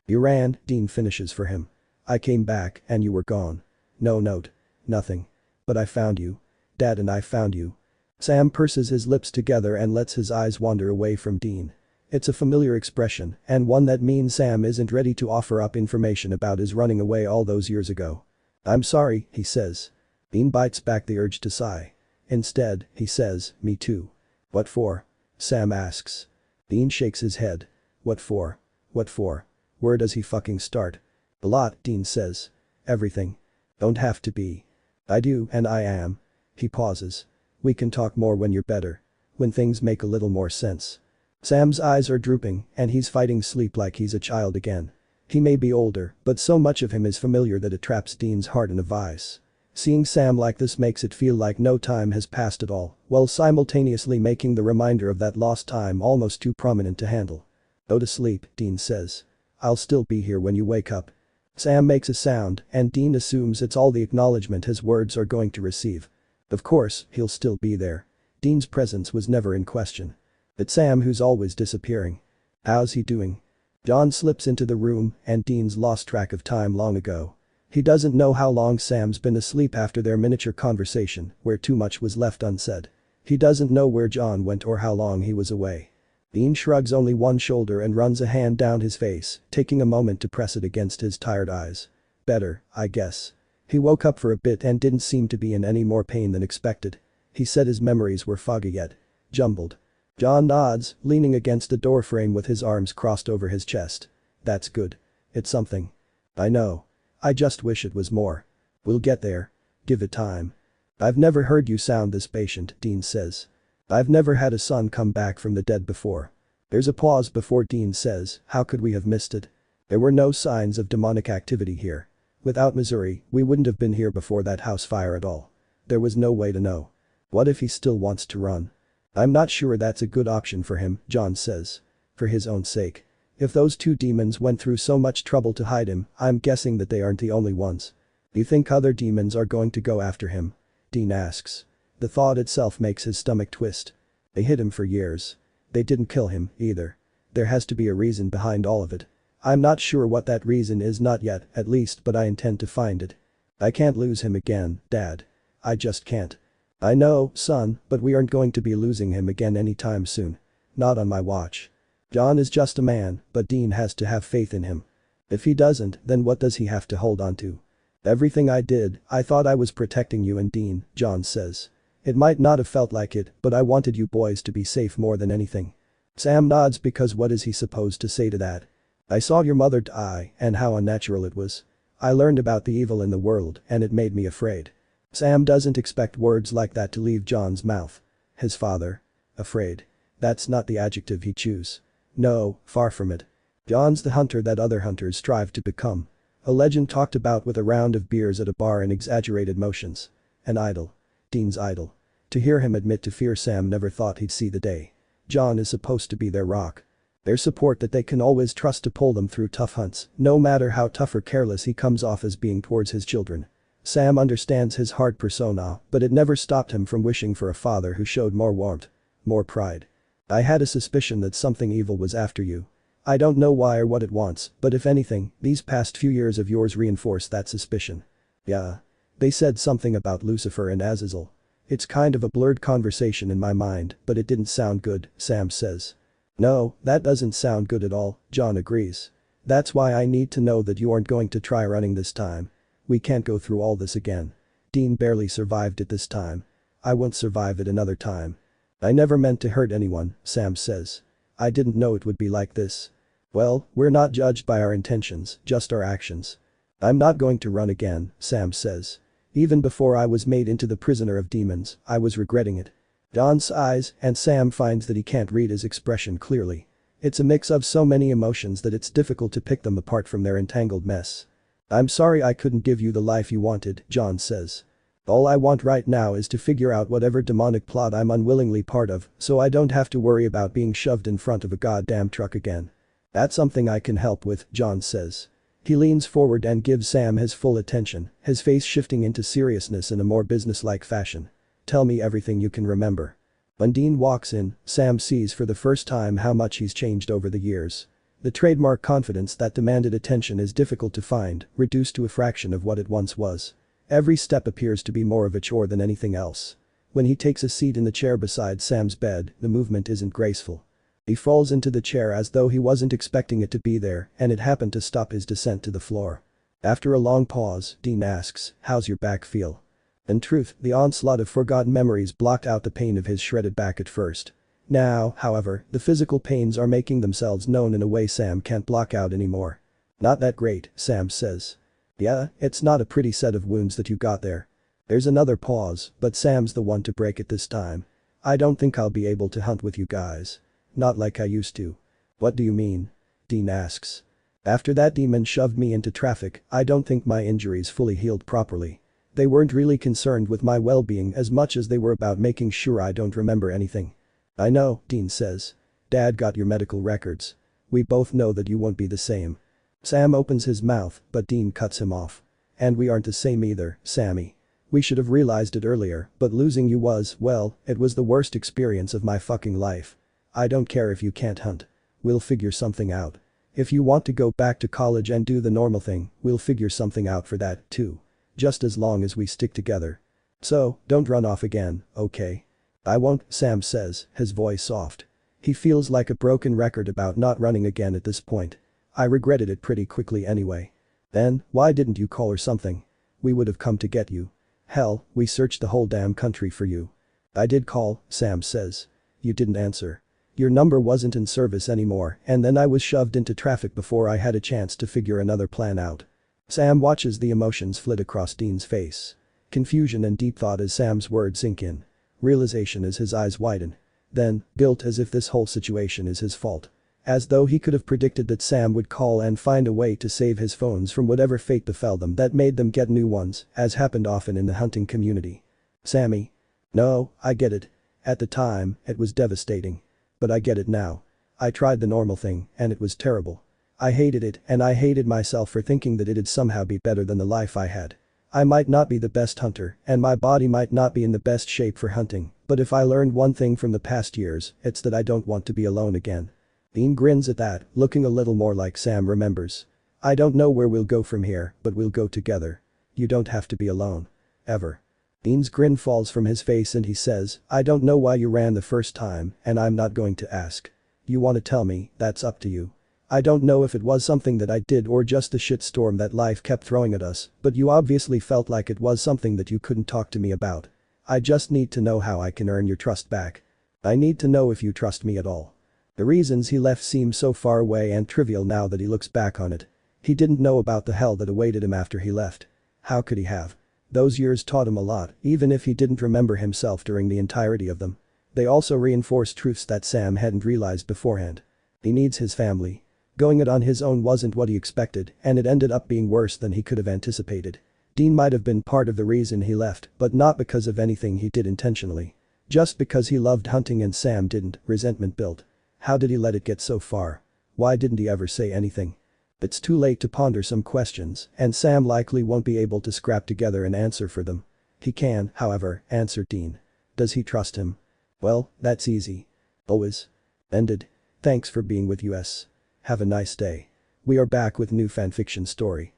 You ran, Dean finishes for him. I came back, and you were gone. No note. Nothing. But I found you. Dad and I found you. Sam purses his lips together and lets his eyes wander away from Dean. It's a familiar expression, and one that means Sam isn't ready to offer up information about his running away all those years ago. I'm sorry, he says. Dean bites back the urge to sigh. Instead, he says, me too. What for? Sam asks. Dean shakes his head. What for? What for? Where does he fucking start? A lot, Dean says. Everything. Don't have to be. I do and I am. He pauses. We can talk more when you're better. When things make a little more sense. Sam's eyes are drooping and he's fighting sleep like he's a child again. He may be older, but so much of him is familiar that it traps Dean's heart in a vice. Seeing Sam like this makes it feel like no time has passed at all, while simultaneously making the reminder of that lost time almost too prominent to handle. Go to sleep, Dean says. I'll still be here when you wake up. Sam makes a sound and Dean assumes it's all the acknowledgement his words are going to receive. Of course, he'll still be there. Dean's presence was never in question. It's Sam who's always disappearing. How's he doing? John slips into the room and Dean's lost track of time long ago. He doesn't know how long Sam's been asleep after their miniature conversation, where too much was left unsaid. He doesn't know where John went or how long he was away. Dean shrugs only one shoulder and runs a hand down his face, taking a moment to press it against his tired eyes. Better, I guess. He woke up for a bit and didn't seem to be in any more pain than expected. He said his memories were foggy yet jumbled. John nods, leaning against the doorframe with his arms crossed over his chest. That's good. It's something. I know. I just wish it was more. We'll get there. Give it time. I've never heard you sound this patient, Dean says. I've never had a son come back from the dead before. There's a pause before Dean says, how could we have missed it? There were no signs of demonic activity here. Without Missouri, we wouldn't have been here before that house fire at all. There was no way to know. What if he still wants to run? I'm not sure that's a good option for him, John says. For his own sake. If those two demons went through so much trouble to hide him, I'm guessing that they aren't the only ones. Do you think other demons are going to go after him? Dean asks. The thought itself makes his stomach twist. They hid him for years. They didn't kill him, either. There has to be a reason behind all of it. I'm not sure what that reason is not yet, at least, but I intend to find it. I can't lose him again, Dad. I just can't. I know, son, but we aren't going to be losing him again anytime soon. Not on my watch. John is just a man, but Dean has to have faith in him. If he doesn't, then what does he have to hold on to? Everything I did, I thought I was protecting you and Dean, John says. It might not have felt like it, but I wanted you boys to be safe more than anything. Sam nods because what is he supposed to say to that? I saw your mother die and how unnatural it was. I learned about the evil in the world and it made me afraid. Sam doesn't expect words like that to leave John's mouth. His father? Afraid. That's not the adjective he chose. No, far from it. John's the hunter that other hunters strive to become. A legend talked about with a round of beers at a bar in exaggerated motions. An idol. Dean's idol. To hear him admit to fear Sam never thought he'd see the day. John is supposed to be their rock. Their support that they can always trust to pull them through tough hunts, no matter how tough or careless he comes off as being towards his children. Sam understands his hard persona, but it never stopped him from wishing for a father who showed more warmth. More pride. I had a suspicion that something evil was after you. I don't know why or what it wants, but if anything, these past few years of yours reinforce that suspicion. Yeah. They said something about Lucifer and Azazel. It's kind of a blurred conversation in my mind, but it didn't sound good, Sam says. No, that doesn't sound good at all, John agrees. That's why I need to know that you aren't going to try running this time. We can't go through all this again. Dean barely survived it this time. I won't survive it another time. I never meant to hurt anyone, Sam says. I didn't know it would be like this. Well, we're not judged by our intentions, just our actions. I'm not going to run again, Sam says. Even before I was made into the prisoner of demons, I was regretting it. Don sighs, and Sam finds that he can't read his expression clearly. It's a mix of so many emotions that it's difficult to pick them apart from their entangled mess. I'm sorry I couldn't give you the life you wanted, John says. All I want right now is to figure out whatever demonic plot I'm unwillingly part of, so I don't have to worry about being shoved in front of a goddamn truck again. That's something I can help with, John says. He leans forward and gives Sam his full attention, his face shifting into seriousness in a more businesslike fashion. Tell me everything you can remember. When Dean walks in, Sam sees for the first time how much he's changed over the years. The trademark confidence that demanded attention is difficult to find, reduced to a fraction of what it once was. Every step appears to be more of a chore than anything else. When he takes a seat in the chair beside Sam's bed, the movement isn't graceful. He falls into the chair as though he wasn't expecting it to be there, and it happened to stop his descent to the floor. After a long pause, Dean asks, "How's your back feel?" In truth, the onslaught of forgotten memories blocked out the pain of his shredded back at first. Now, however, the physical pains are making themselves known in a way Sam can't block out anymore. Not that great, Sam says. Yeah, it's not a pretty set of wounds that you got there. There's another pause, but Sam's the one to break it this time. I don't think I'll be able to hunt with you guys. Not like I used to. What do you mean? Dean asks. After that demon shoved me into traffic, I don't think my injuries fully healed properly. They weren't really concerned with my well-being as much as they were about making sure I don't remember anything. I know, Dean says. Dad got your medical records. We both know that you won't be the same. Sam opens his mouth, but Dean cuts him off. And we aren't the same either, Sammy. We should have realized it earlier, but losing you was, well, it was the worst experience of my fucking life. I don't care if you can't hunt. We'll figure something out. If you want to go back to college and do the normal thing, we'll figure something out for that, too. Just as long as we stick together. So, don't run off again, okay? I won't, Sam says, his voice soft. He feels like a broken record about not running again at this point. I regretted it pretty quickly anyway. Then, why didn't you call or something? We would have come to get you. Hell, we searched the whole damn country for you. I did call, Sam says. You didn't answer. Your number wasn't in service anymore, and then I was shoved into traffic before I had a chance to figure another plan out. Sam watches the emotions flit across Dean's face. Confusion and deep thought as Sam's words sink in. Realization as his eyes widen. Then, guilt as if this whole situation is his fault. As though he could have predicted that Sam would call and find a way to save his phones from whatever fate befell them that made them get new ones, as happened often in the hunting community. Sammy. No, I get it. At the time, it was devastating. But I get it now. I tried the normal thing, and it was terrible. I hated it, and I hated myself for thinking that it'd somehow be better than the life I had. I might not be the best hunter, and my body might not be in the best shape for hunting, but if I learned one thing from the past years, it's that I don't want to be alone again. Dean grins at that, looking a little more like Sam remembers. I don't know where we'll go from here, but we'll go together. You don't have to be alone. Ever. Dean's grin falls from his face and he says, I don't know why you ran the first time, and I'm not going to ask. You want to tell me, that's up to you. I don't know if it was something that I did or just the shitstorm that life kept throwing at us, but you obviously felt like it was something that you couldn't talk to me about. I just need to know how I can earn your trust back. I need to know if you trust me at all. The reasons he left seem so far away and trivial now that he looks back on it. He didn't know about the hell that awaited him after he left. How could he have? Those years taught him a lot, even if he didn't remember himself during the entirety of them. They also reinforced truths that Sam hadn't realized beforehand. He needs his family. Going it on his own wasn't what he expected, and it ended up being worse than he could have anticipated. Dean might have been part of the reason he left, but not because of anything he did intentionally. Just because he loved hunting and Sam didn't, resentment built. How did he let it get so far? Why didn't he ever say anything? It's too late to ponder some questions, and Sam likely won't be able to scrap together an answer for them. He can, however, answered Dean. Does he trust him? Well, that's easy. Always. Ended. Thanks for being with us. Have a nice day. We are back with new fanfiction story.